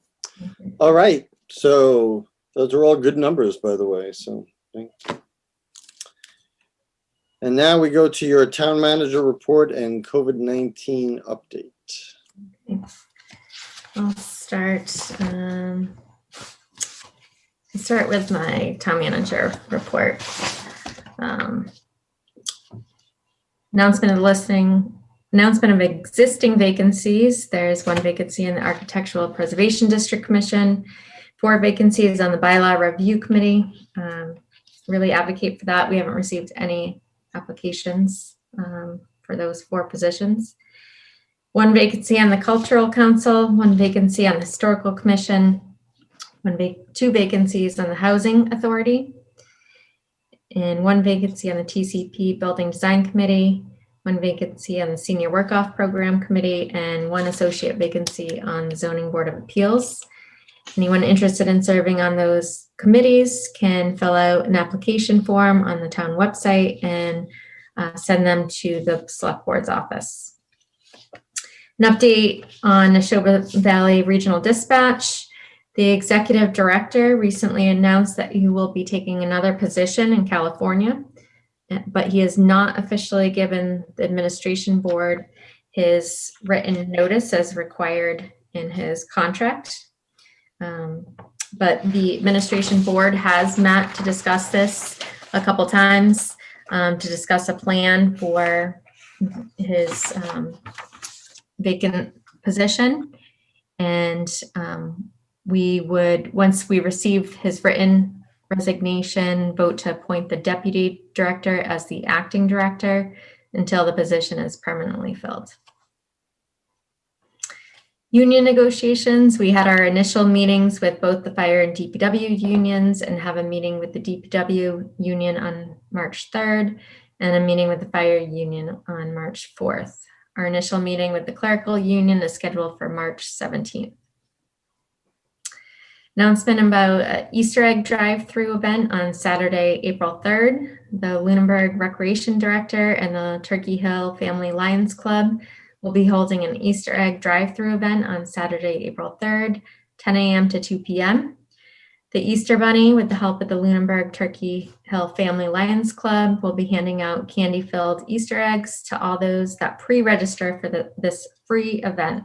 All right, so those are all good numbers, by the way, so thank you. And now we go to your town manager report and COVID-19 update. I'll start with my town manager report. Announcement of existing vacancies. There's one vacancy in the Architectural Preservation District Commission, 4 vacancies on the Bylaw Review Committee. Really advocate for that. We haven't received any applications for those 4 positions. 1 vacancy on the Cultural Council, 1 vacancy on the Historical Commission, 2 vacancies on the Housing Authority, and 1 vacancy on the TCP Building Design Committee, 1 vacancy on the Senior Work-Off Program Committee, and 1 associate vacancy on the Zoning Board of Appeals. Anyone interested in serving on those committees can fill out an application form on the town website and send them to the Select Board's office. An update on Neshoba Valley Regional Dispatch. The executive director recently announced that he will be taking another position in California, but he has not officially given the administration board his written notice as required in his contract. But the administration board has met to discuss this a couple times, to discuss a plan for his vacant position. And we would, once we receive his written resignation, vote to appoint the deputy director as the acting director until the position is permanently filled. Union negotiations. We had our initial meetings with both the fire and DPW unions and have a meeting with the DPW union on March 3rd and a meeting with the fire union on March 4th. Our initial meeting with the clerical union is scheduled for March 17th. Announcement about an Easter egg drive-through event on Saturday, April 3rd. The Lunenburg Recreation Director and the Turkey Hill Family Lions Club will be holding an Easter egg drive-through event on Saturday, April 3rd, 10 a.m. to 2 p.m. The Easter Bunny, with the help of the Lunenburg Turkey Hill Family Lions Club, will be handing out candy-filled Easter eggs to all those that pre-register for this free event.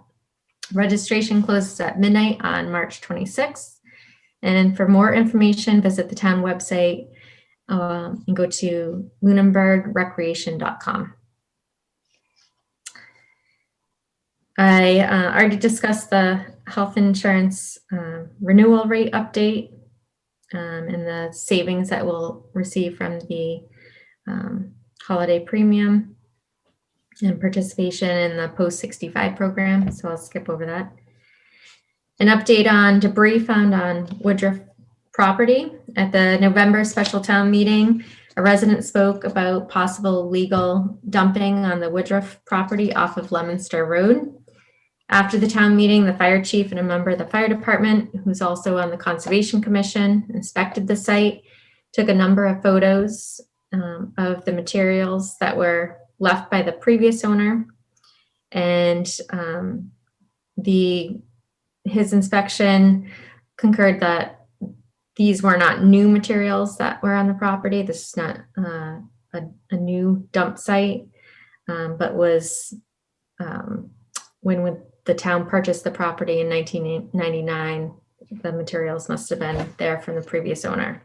Registration closes at midnight on March 26th. And for more information, visit the town website and go to lunenburgrecreation.com. I already discussed the health insurance renewal rate update and the savings that we'll receive from the holiday premium and participation in the post-65 program. So I'll skip over that. An update on debris found on Woodruff property. At the November special town meeting, a resident spoke about possible legal dumping on the Woodruff property off of Lemonster Road. After the town meeting, the fire chief and a member of the fire department, who's also on the Conservation Commission, inspected the site, took a number of photos of the materials that were left by the previous owner. And his inspection concurred that these were not new materials that were on the property. This is not a new dump site, but was when the town purchased the property in 1999, the materials must have been there from the previous owner.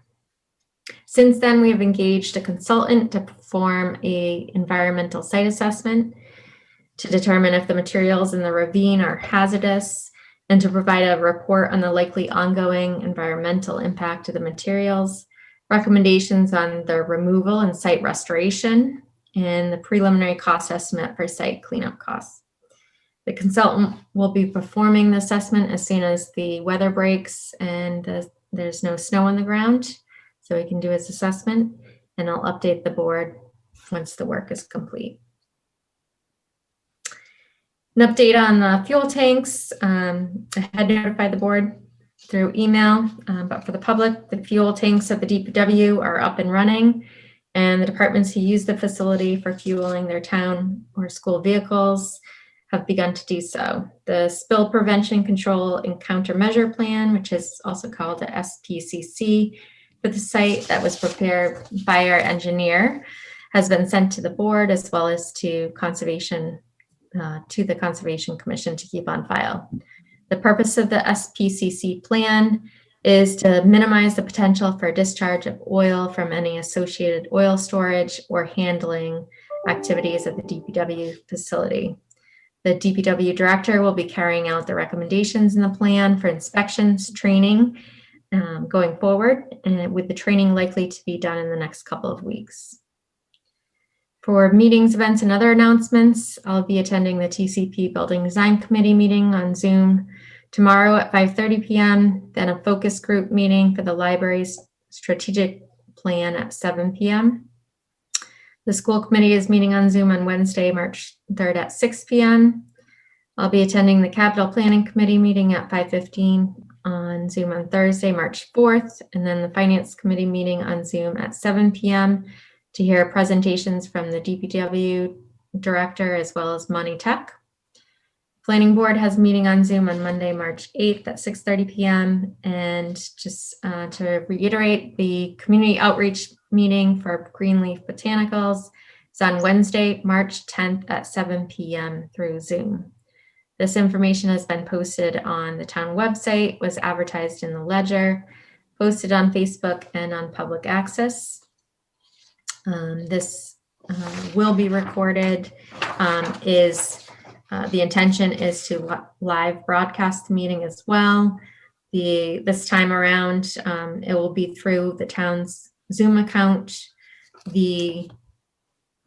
Since then, we have engaged a consultant to perform an environmental site assessment to determine if the materials in the ravine are hazardous and to provide a report on the likely ongoing environmental impact of the materials, recommendations on the removal and site restoration, and the preliminary cost estimate for site cleanup costs. The consultant will be performing the assessment as soon as the weather breaks and there's no snow on the ground, so he can do his assessment, and I'll update the board once the work is complete. An update on the fuel tanks. I had notified the board through email, but for the public, the fuel tanks at the DPW are up and running, and the departments who use the facility for fueling their town or school vehicles have begun to do so. The Spill Prevention Control and Countermeasure Plan, which is also called the SPCC, for the site that was prepared by our engineer, has been sent to the board as well as to the Conservation Commission to keep on file. The purpose of the SPCC plan is to minimize the potential for discharge of oil from any associated oil storage or handling activities at the DPW facility. The DPW director will be carrying out the recommendations in the plan for inspections, training going forward, and with the training likely to be done in the next couple of weeks. For meetings, events, and other announcements, I'll be attending the TCP Building Design Committee meeting on Zoom tomorrow at 5:30 p.m., then a focus group meeting for the library's strategic plan at 7 p.m. The school committee is meeting on Zoom on Wednesday, March 3rd at 6 p.m. I'll be attending the capital planning committee meeting at 5:15 on Zoom on Thursday, March 4th, and then the finance committee meeting on Zoom at 7 p.m. to hear presentations from the DPW director as well as Monty Tech. Planning board has a meeting on Zoom on Monday, March 8th at 6:30 p.m. And just to reiterate, the community outreach meeting for Greenleaf Botanicals is on Wednesday, March 10th at 7 p.m. through Zoom. This information has been posted on the town website, was advertised in the Ledger, posted on Facebook and on public access. This will be recorded. The intention is to live broadcast the meeting as well. This time around, it will be through the town's Zoom account. The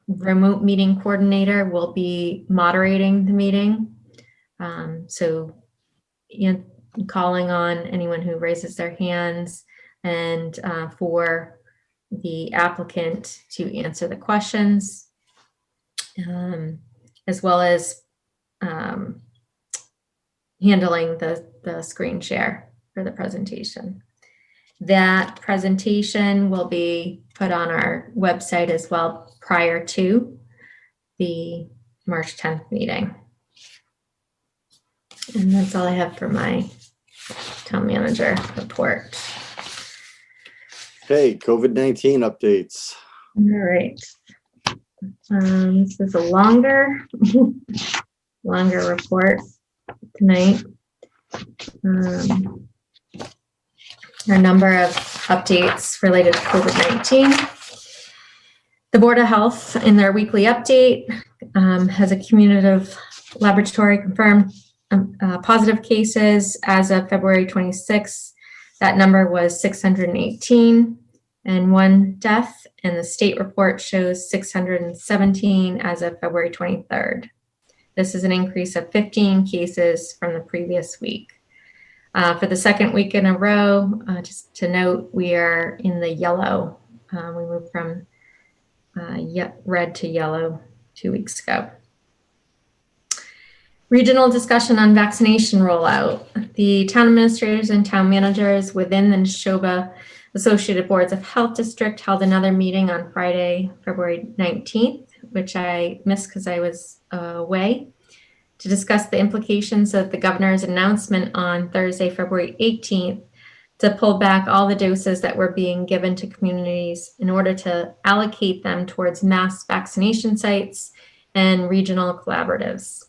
remote meeting coordinator will be moderating the meeting. So, calling on anyone who raises their hands and for the applicant to answer the questions, as well as handling the screen share for the presentation. That presentation will be put on our website as well prior to the March 10th meeting. And that's all I have for my town manager report. Okay, COVID-19 updates. All right. This is a longer report tonight. A number of updates related to COVID-19. The Board of Health, in their weekly update, has a cumulative laboratory confirmed positive cases as of February 26th. That number was 618 and one death, and the state report shows 617 as of February 23rd. This is an increase of 15 cases from the previous week. For the second week in a row, just to note, we are in the yellow. We moved from red to yellow 2 weeks ago. Regional discussion on vaccination rollout. The town administrators and town managers within the Neshoba Associated Boards of Health District held another meeting on Friday, February 19th, which I missed because I was away, to discuss the implications of the governor's announcement on Thursday, February 18th, to pull back all the doses that were being given to communities in order to allocate them towards mass vaccination sites and regional collaboratives.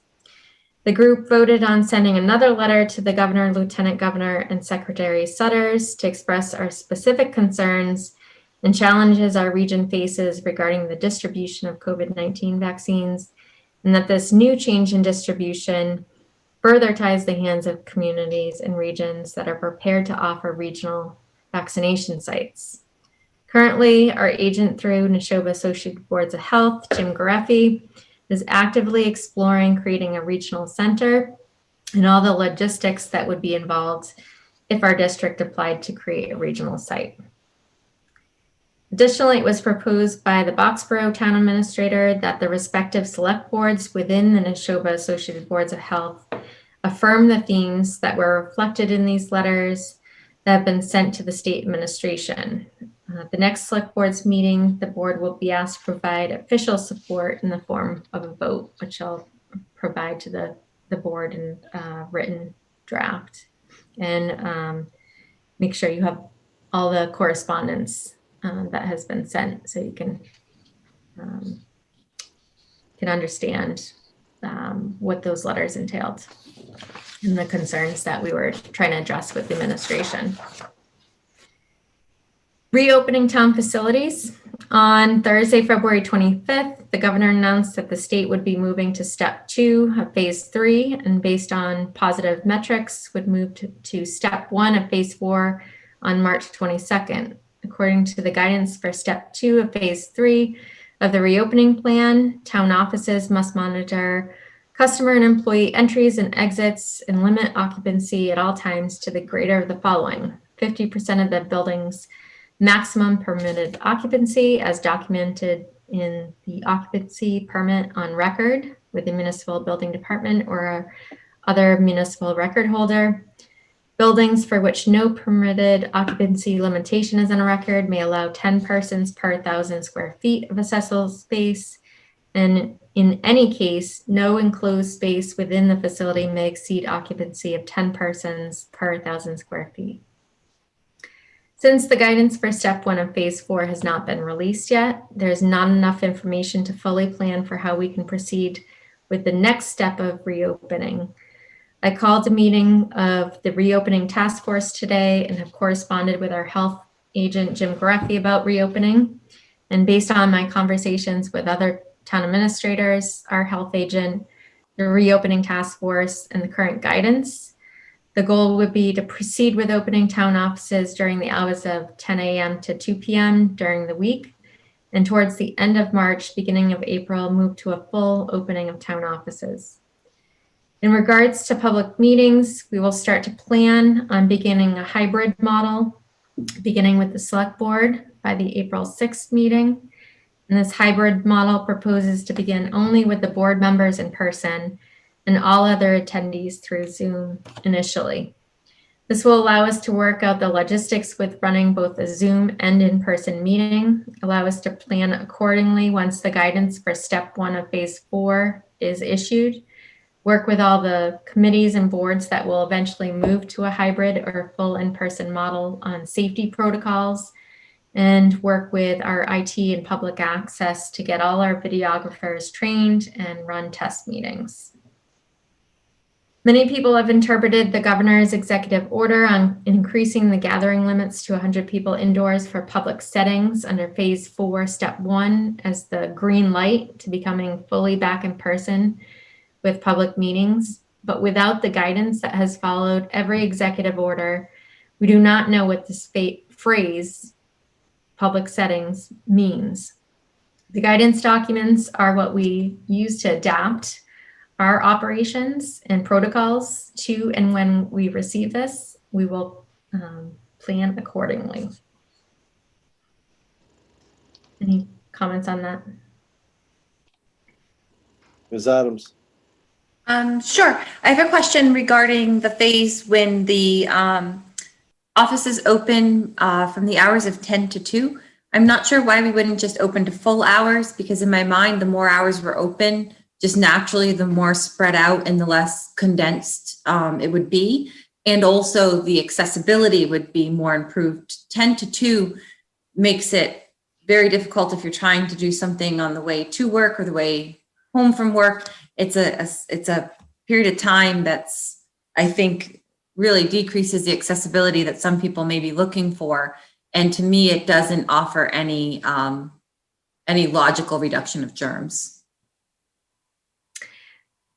The group voted on sending another letter to the governor, lieutenant governor, and Secretary Sutters to express our specific concerns and challenges our region faces regarding the distribution of COVID-19 vaccines, and that this new change in distribution further ties the hands of communities and regions that are prepared to offer regional vaccination sites. Currently, our agent through Neshoba Associated Boards of Health, Jim Gareffi, is actively exploring creating a regional center and all the logistics that would be involved if our district applied to create a regional site. Additionally, it was proposed by the Boxborough Town Administrator that the respective select boards within the Neshoba Associated Boards of Health affirm the themes that were reflected in these letters that have been sent to the state administration. The next select board's meeting, the board will be asked to provide official support in the form of a vote, which I'll provide to the board in written draft. And make sure you have all the correspondence that has been sent so you can understand what those letters entailed and the concerns that we were trying to address with the administration. Reopening town facilities. On Thursday, February 25th, the governor announced that the state would be moving to step 2 of phase 3, and based on positive metrics would move to step 1 of phase 4 on March 22nd. According to the guidance for step 2 of phase 3 of the reopening plan, town offices must monitor customer and employee entries and exits and limit occupancy at all times to the greater of the following: 50% of the building's maximum permitted occupancy as documented in the occupancy permit on record with the municipal building department or other municipal record holder. Buildings for which no permitted occupancy limitation is on record may allow 10 persons per 1,000 square feet of accessible space. And in any case, no enclosed space within the facility may exceed occupancy of 10 persons per 1,000 square feet. Since the guidance for step 1 of phase 4 has not been released yet, there's not enough information to fully plan for how we can proceed with the next step of reopening. I called a meeting of the reopening task force today and have corresponded with our health agent, Jim Gareffi, about reopening. And based on my conversations with other town administrators, our health agent, the reopening task force, and the current guidance, the goal would be to proceed with opening town offices during the hours of 10 a.m. to 2 p.m. during the week. And towards the end of March, beginning of April, move to a full opening of town offices. In regards to public meetings, we will start to plan on beginning a hybrid model, beginning with the select board by the April 6th meeting. And this hybrid model proposes to begin only with the board members in person and all other attendees through Zoom initially. This will allow us to work out the logistics with running both a Zoom and in-person meeting, allow us to plan accordingly once the guidance for step 1 of phase 4 is issued, work with all the committees and boards that will eventually move to a hybrid or full in-person model on safety protocols, and work with our IT and public access to get all our videographers trained and run test meetings. Many people have interpreted the governor's executive order on increasing the gathering limits to 100 people indoors for public settings under phase 4, step 1 as the green light to becoming fully back in person with public meetings. But without the guidance that has followed every executive order, we do not know what this phrase public settings means. The guidance documents are what we use to adapt our operations and protocols to and when we receive this. we will plan accordingly. Any comments on that? Ms. Adams? Sure. I have a question regarding the phase when the offices open from the hours of 10 to 2. I'm not sure why we wouldn't just open to full hours, because in my mind, the more hours we're open, just naturally, the more spread out and the less condensed it would be. And also the accessibility would be more improved. 10 to 2 makes it very difficult if you're trying to do something on the way to work or the way home from work. It's a period of time that's, I think, really decreases the accessibility that some people may be looking for. And to me, it doesn't offer any logical reduction of germs.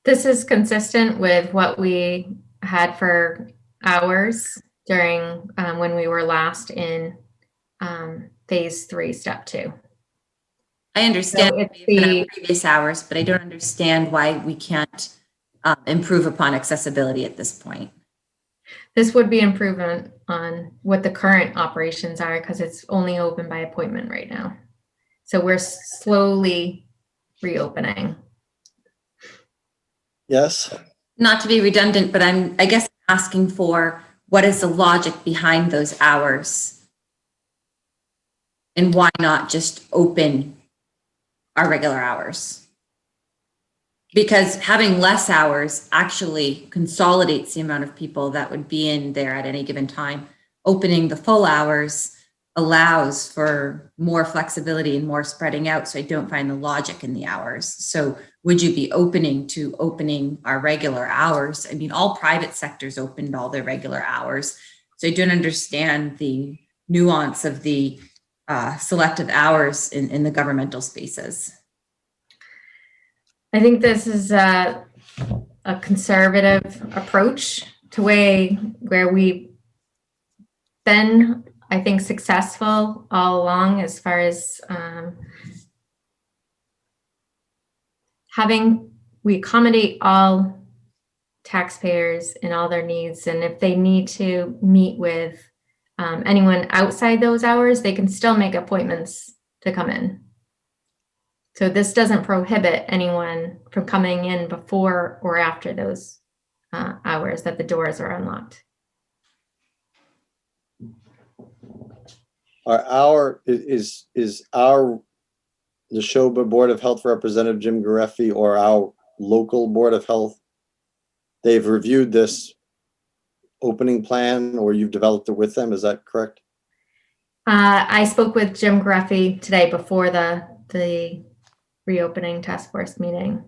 This is consistent with what we had for hours during when we were last in phase 3, step 2. I understand So it's the previous hours, but I don't understand why we can't improve upon accessibility at this point. This would be improvement on what the current operations are, because it's only open by appointment right now. So we're slowly reopening. Yes? Not to be redundant, but I guess I'm asking for what is the logic behind those hours? And why not just open our regular hours? Because having less hours actually consolidates the amount of people that would be in there at any given time. Opening the full hours allows for more flexibility and more spreading out. So I don't find the logic in the hours. So would you be opening our regular hours? I mean, all private sectors opened all their regular hours. So I don't understand the nuance of the selective hours in the governmental spaces. I think this is a conservative approach to where we've been, I think, successful all along as far as we accommodate all taxpayers and all their needs. And if they need to meet with anyone outside those hours, they can still make appointments to come in. So this doesn't prohibit anyone from coming in before or after those hours that the doors are unlocked. Is the Neshoba Board of Health Representative Jim Gareffi or our local Board of Health, they've reviewed this opening plan, or you've developed it with them, is that correct? I spoke with Jim Gareffi today before the reopening task force meeting.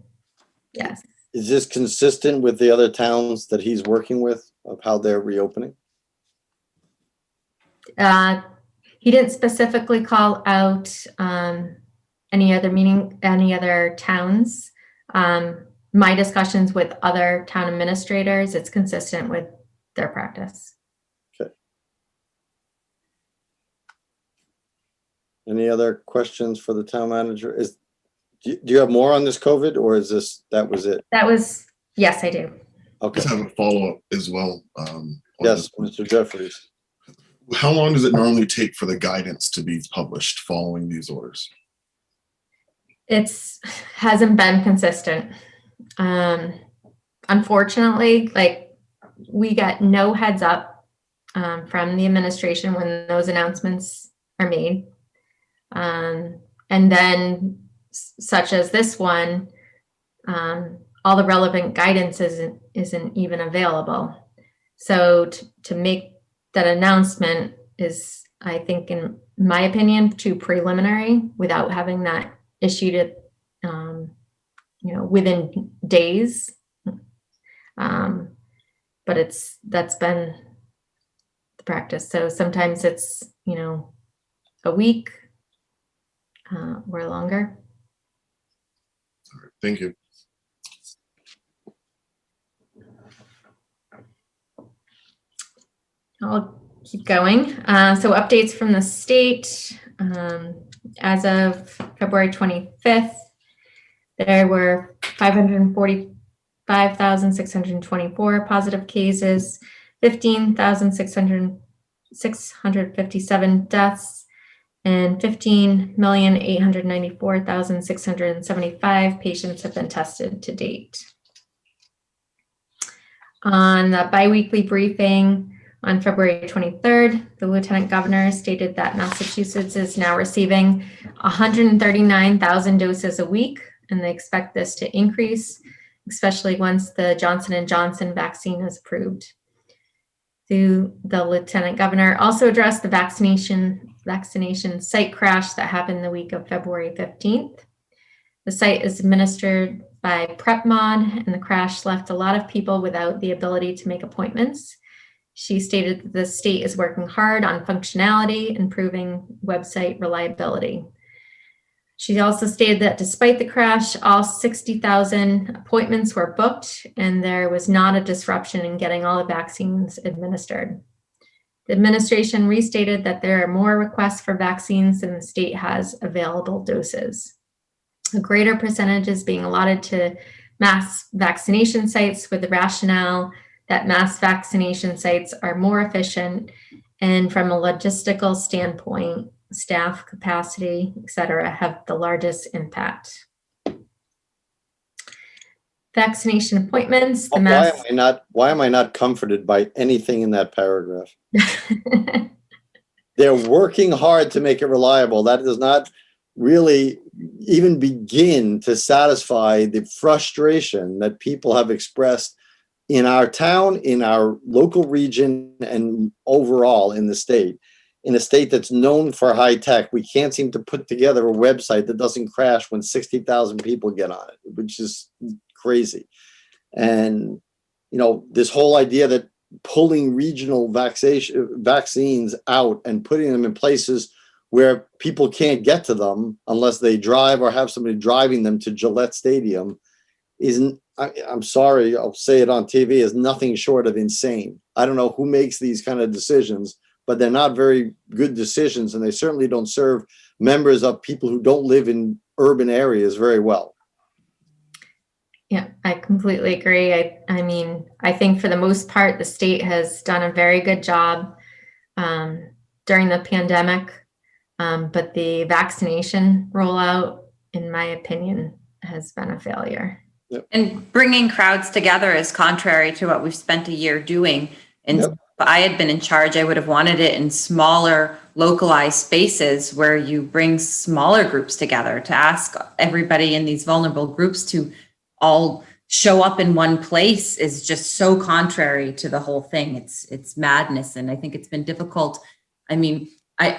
Yes. Is this consistent with the other towns that he's working with of how they're reopening? He didn't specifically call out any other towns. My discussions with other town administrators, it's consistent with their practice. Okay. Any other questions for the town manager? Do you have more on this COVID, or that was it? Yes, I do. Okay. Just have a follow-up as well. Yes, Mr. Jeffries. How long does it normally take for the guidance to be published following these orders? Hasn't been consistent. Unfortunately, we got no heads up from the administration when those announcements are made. And then, such as this one, all the relevant guidance isn't even available. So to make that announcement is, I think, in my opinion, too preliminary without having that issued at, within days. But that's been the practice. So sometimes it's, a week or longer. All right, thank you. I'll keep going. So updates from the state. As of February 25th, there were 545,624 positive cases. 15,657 deaths, and 15,894,675 patients have been tested to date. On the biweekly briefing on February 23rd, the Lieutenant Governor stated that Massachusetts is now receiving 139,000 doses a week, and they expect this to increase, especially once the Johnson & Johnson vaccine is approved. The Lieutenant Governor also addressed the vaccination site crash that happened the week of February 15th. The site is administered by PrepMod, and the crash left a lot of people without the ability to make appointments. She stated that the state is working hard on functionality, improving website reliability. She also stated that despite the crash, all 60,000 appointments were booked, and there was not a disruption in getting all the vaccines administered. The administration restated that there are more requests for vaccines than the state has available doses. A greater percentage is being allotted to mass vaccination sites with the rationale that mass vaccination sites are more efficient and from a logistical standpoint, staff capacity, et cetera, have the largest impact. Vaccination appointments, the mass. Why am I not comforted by anything in that paragraph? They're working hard to make it reliable. That does not really even begin to satisfy the frustration that people have expressed in our town, in our local region, and overall in the state. In a state that's known for high tech, we can't seem to put together a website that doesn't crash when 60,000 people get on it, which is crazy. And, you know, this whole idea that pulling regional vaccines out and putting them in places where people can't get to them unless they drive or have somebody driving them to Gillette Stadium isn't, I'm sorry, I'll say it on TV, is nothing short of insane. I don't know who makes these kind of decisions, but they're not very good decisions, and they certainly don't serve members of people who don't live in urban areas very well. Yeah, I completely agree. I mean, I think for the most part, the state has done a very good job during the pandemic, but the vaccination rollout, in my opinion, has been a failure. Yep. And bringing crowds together is contrary to what we've spent a year doing. And Yep. if I had been in charge, I would have wanted it in smaller, localized spaces where you bring smaller groups together to ask everybody in these vulnerable groups to all show up in one place is just so contrary to the whole thing. It's madness. And I think it's been difficult. I mean, I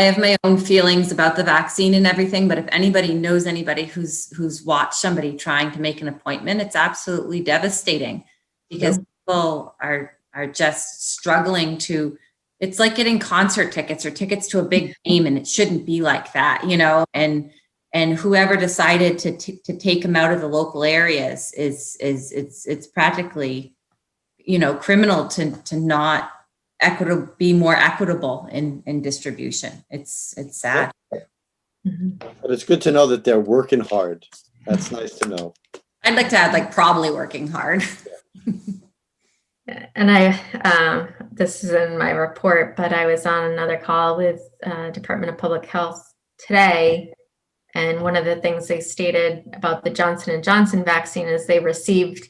have my own feelings about the vaccine and everything, but if anybody knows anybody who's watched somebody trying to make an appointment, it's absolutely devastating because people are just struggling to, it's like getting concert tickets or tickets to a big game, and it shouldn't be like that, you know, and whoever decided to take them out of the local areas it's practically, you know, criminal to not be more equitable in distribution. It's sad. But it's good to know that they're working hard. That's nice to know. I'd like to add like probably working hard. And this is in my report, but I was on another call with Department of Public Health today. And one of the things they stated about the Johnson & Johnson vaccine is they received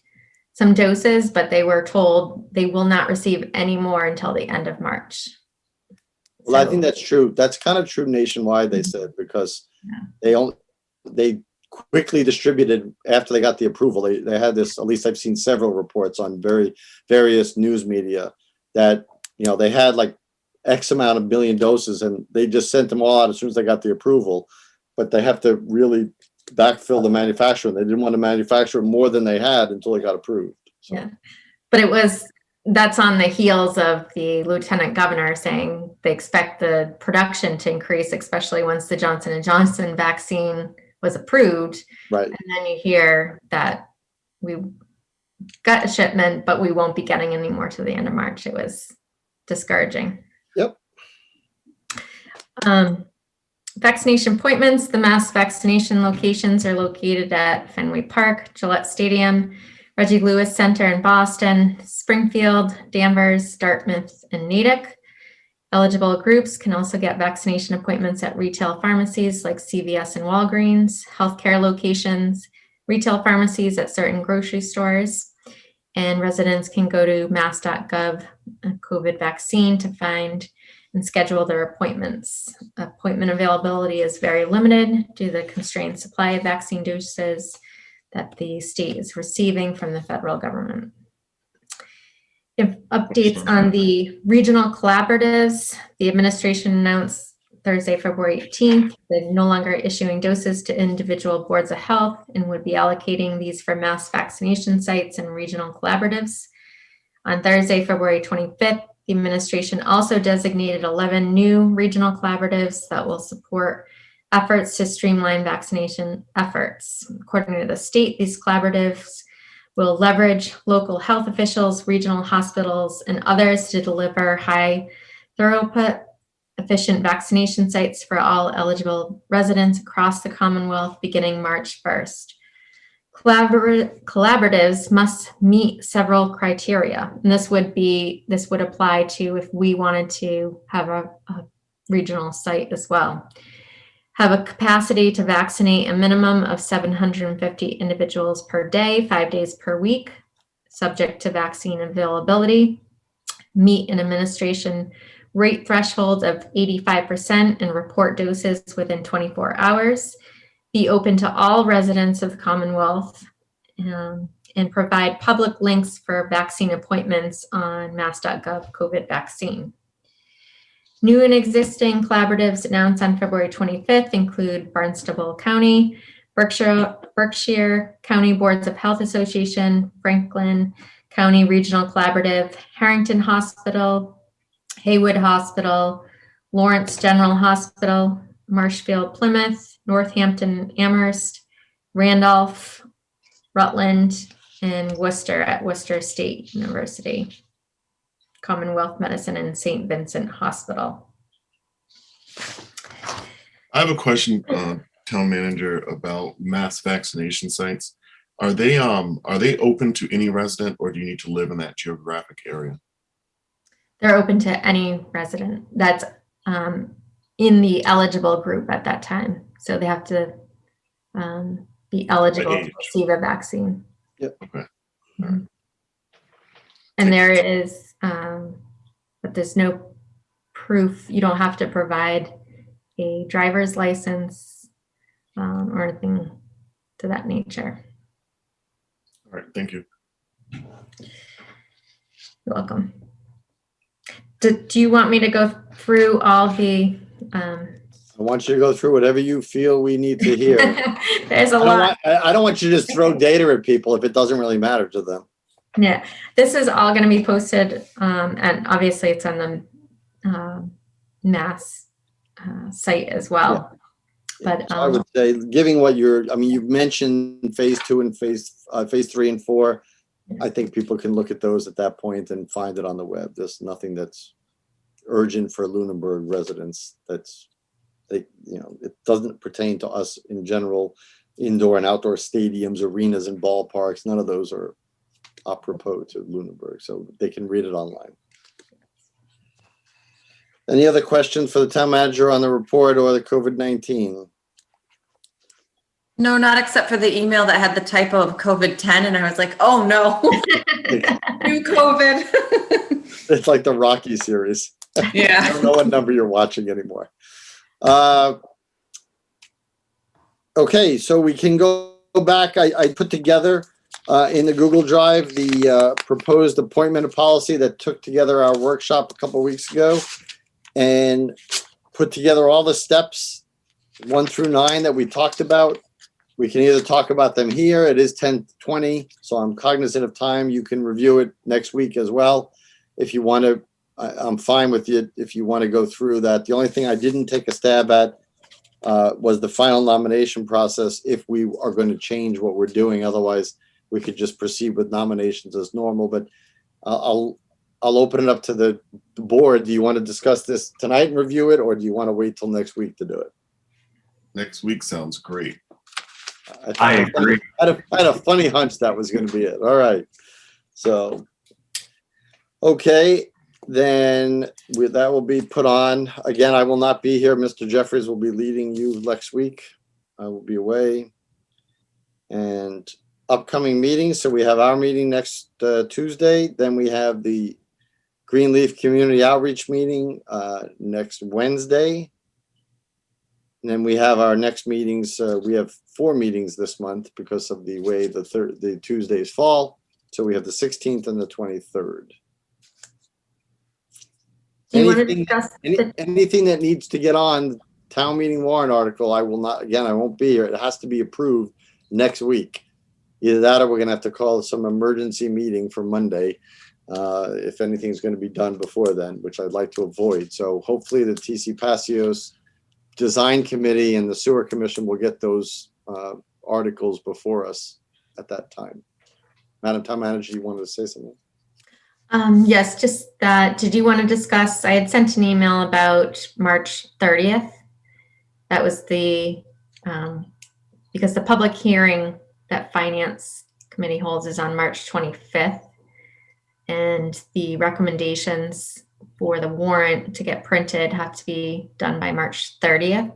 some doses, but they were told they will not receive any more until the end of March. Well, I think that's true. That's kind of true nationwide, they said, because they quickly distributed after they got the approval. They had this, at least I've seen several reports on various news media that, you know, they had like X amount of million doses and they just sent them all out as soon as they got the approval. But they have to really backfill the manufacturer. They didn't want to manufacture more than they had until it got approved. So. Yeah, but that's on the heels of the Lieutenant Governor saying they expect the production to increase, especially once the Johnson & Johnson vaccine was approved. Right. And then you hear that we got a shipment, but we won't be getting any more to the end of March. It was discouraging. Yep. Vaccination appointments. The mass vaccination locations are located at Fenway Park, Gillette Stadium, Reggie Lewis Center in Boston, Springfield, Danvers, Dartmouth, and Natick. Eligible groups can also get vaccination appointments at retail pharmacies like CVS and Walgreens, healthcare locations, retail pharmacies at certain grocery stores, and residents can go to mass.gov COVID vaccine to find and schedule their appointments. Appointment availability is very limited due to the constrained supply of vaccine doses that the state is receiving from the federal government. If updates on the regional collaboratives, the administration announced Thursday, February 18th, they're no longer issuing doses to individual boards of health and would be allocating these for mass vaccination sites and regional collaboratives. On Thursday, February 25th, the administration also designated 11 new regional collaboratives that will support efforts to streamline vaccination efforts. According to the state, these collaboratives will leverage local health officials, regional hospitals, and others to deliver high throughput, efficient vaccination sites for all eligible residents across the Commonwealth beginning March 1st. Collaboratives must meet several criteria, and this would apply to if we wanted to have a regional site as well. Have a capacity to vaccinate a minimum of 750 individuals per day, 5 days per week, subject to vaccine availability. Meet an administration rate threshold of 85% and report doses within 24 hours. Be open to all residents of the Commonwealth, and provide public links for vaccine appointments on mass.gov COVID vaccine. New and existing collaboratives announced on February 25th include Barnstable County, Berkshire County Boards of Health Association, Franklin County Regional Collaborative, Harrington Hospital, Haywood Hospital, Lawrence General Hospital, Marshfield Plymouth, Northampton Amherst, Randolph, Rutland, and Worcester at Worcester State University, Commonwealth Medicine, and St. Vincent Hospital. I have a question, town manager, about mass vaccination sites. Are they open to any resident, or do you need to live in that geographic area? They're open to any resident that's in the eligible group at that time. So they have to be eligible to receive a vaccine. Yep. Okay. Mhm. And there is, but there's no proof. You don't have to provide a driver's license or anything to that nature. All right, thank you. You're welcome. Do you want me to go through all the? I want you to go through whatever you feel we need to hear. There's a lot. I don't want you to just throw data at people if it doesn't really matter to them. Yeah, this is all going to be posted, and obviously it's on the Mass site as well. But So I would say, giving what you've mentioned phase 2 and phase 3 and 4. I think people can look at those at that point and find it on the web. There's nothing that's urgent for Lunenburg residents. It doesn't pertain to us in general. Indoor and outdoor stadiums, arenas, and ballparks, none of those are apropos to Lunenburg, so they can read it online. Any other questions for the town manager on the report or the COVID-19? No, not except for the email that had the typo of COVID-10, and I was like, oh no, new COVID. It's like the Rocky series. Yeah. I don't know what number you're watching anymore. Okay, so we can go back. I put together in the Google Drive the proposed appointment policy that took together our workshop a couple of weeks ago, and put together all the steps 1 through 9 that we talked about. We can either talk about them here. It is 10:20, so I'm cognizant of time. You can review it next week as well. If you want to, I'm fine with you if you want to go through that. The only thing I didn't take a stab at was the final nomination process if we are going to change what we're doing. Otherwise, we could just proceed with nominations as normal. But I'll open it up to the board. Do you want to discuss this tonight and review it, or do you want to wait till next week to do it? Next week sounds great. I agree. I had a funny hunch that was going to be it. All right. So, okay, then that will be put on. Again, I will not be here. Mr. Jeffries will be leading you next week. I will be away. And upcoming meetings. So we have our meeting next Tuesday. Then we have the Greenleaf Community Outreach meeting next Wednesday. And then we have our next meetings. We have 4 meetings this month because of the way the Tuesdays fall. So we have the 16th and the 23rd. Do you want to Anything, discuss anything that needs to get on town meeting warrant article, I will not, again, I won't be here. It has to be approved next week. Either that or we're going to have to call some emergency meeting for Monday if anything's going to be done before then, which I'd like to avoid. So hopefully the TC Passios Design Committee and the Sewer Commission will get those articles before us at that time. Madam Town Manager, you wanted to say something? Yes, just that. Did you want to discuss? I had sent an email about March 30th. That was the because the public hearing that Finance Committee holds is on March 25th, and the recommendations for the warrant to get printed have to be done by March 30th.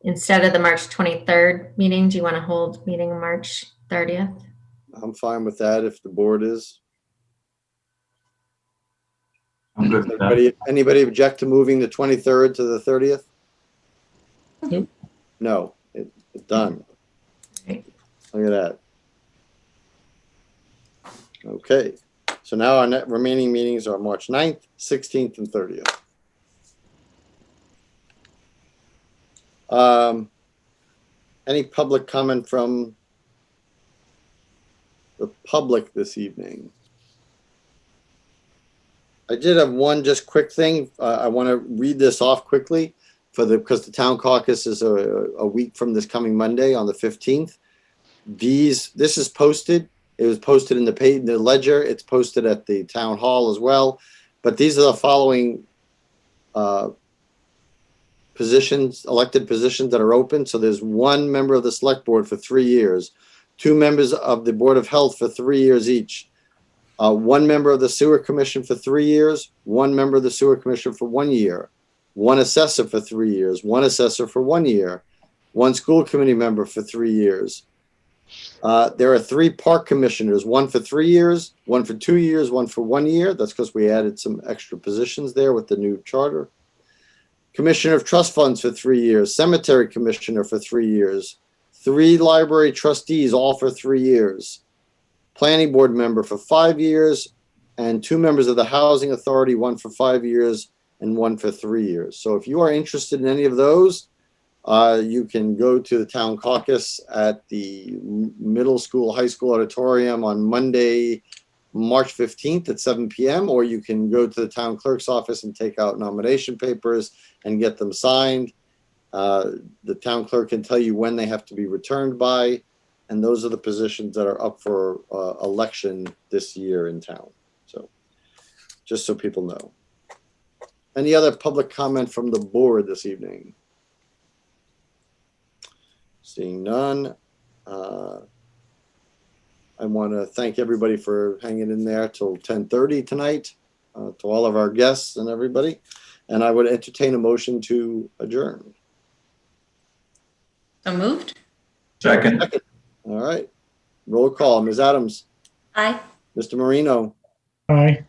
Instead of the March 23rd meeting, do you want to hold meeting March 30th? I'm fine with that if the board is. I'm good with that. Anybody object to moving the 23rd to the 30th? Nope. No, it's done. Okay. Look at that. Okay, so now our remaining meetings are March 9th, 16th, and 30th. Any public comment from the public this evening? I did have one just quick thing. I want to read this off quickly because the town caucus is a week from this coming Monday on the 15th. This is posted. It was posted in the Ledger. It's posted at the town hall as well. But these are the following positions, elected positions that are open. So there's 1 member of the select board for 3 years, 2 members of the Board of Health for 3 years each, 1 member of the Sewer Commission for 3 years, 1 member of the Sewer Commission for 1 year, 1 assessor for 3 years, 1 assessor for 1 year, 1 school committee member for 3 years. There are 3 park commissioners, 1 for 3 years, 1 for 2 years, 1 for 1 year. That's because we added some extra positions there with the new charter. Commissioner of Trust Funds for 3 years, Cemetery Commissioner for 3 years, 3 library trustees, all for 3 years. Planning board member for 5 years, and 2 members of the Housing Authority, 1 for 5 years and 1 for 3 years. So if you are interested in any of those, you can go to the town caucus at the middle school, high school auditorium on Monday, March 15th at 7 p.m., or you can go to the town clerk's office and take out nomination papers and get them signed. The town clerk can tell you when they have to be returned by. And those are the positions that are up for election this year in town. So just so people know. Any other public comment from the board this evening? Seeing none. I want to thank everybody for hanging in there till 10:30 tonight, to all of our guests and everybody. And I would entertain a motion to adjourn. So moved? Second. All right. Roll call. Ms. Adams, Aye. Mr. Marino, Aye.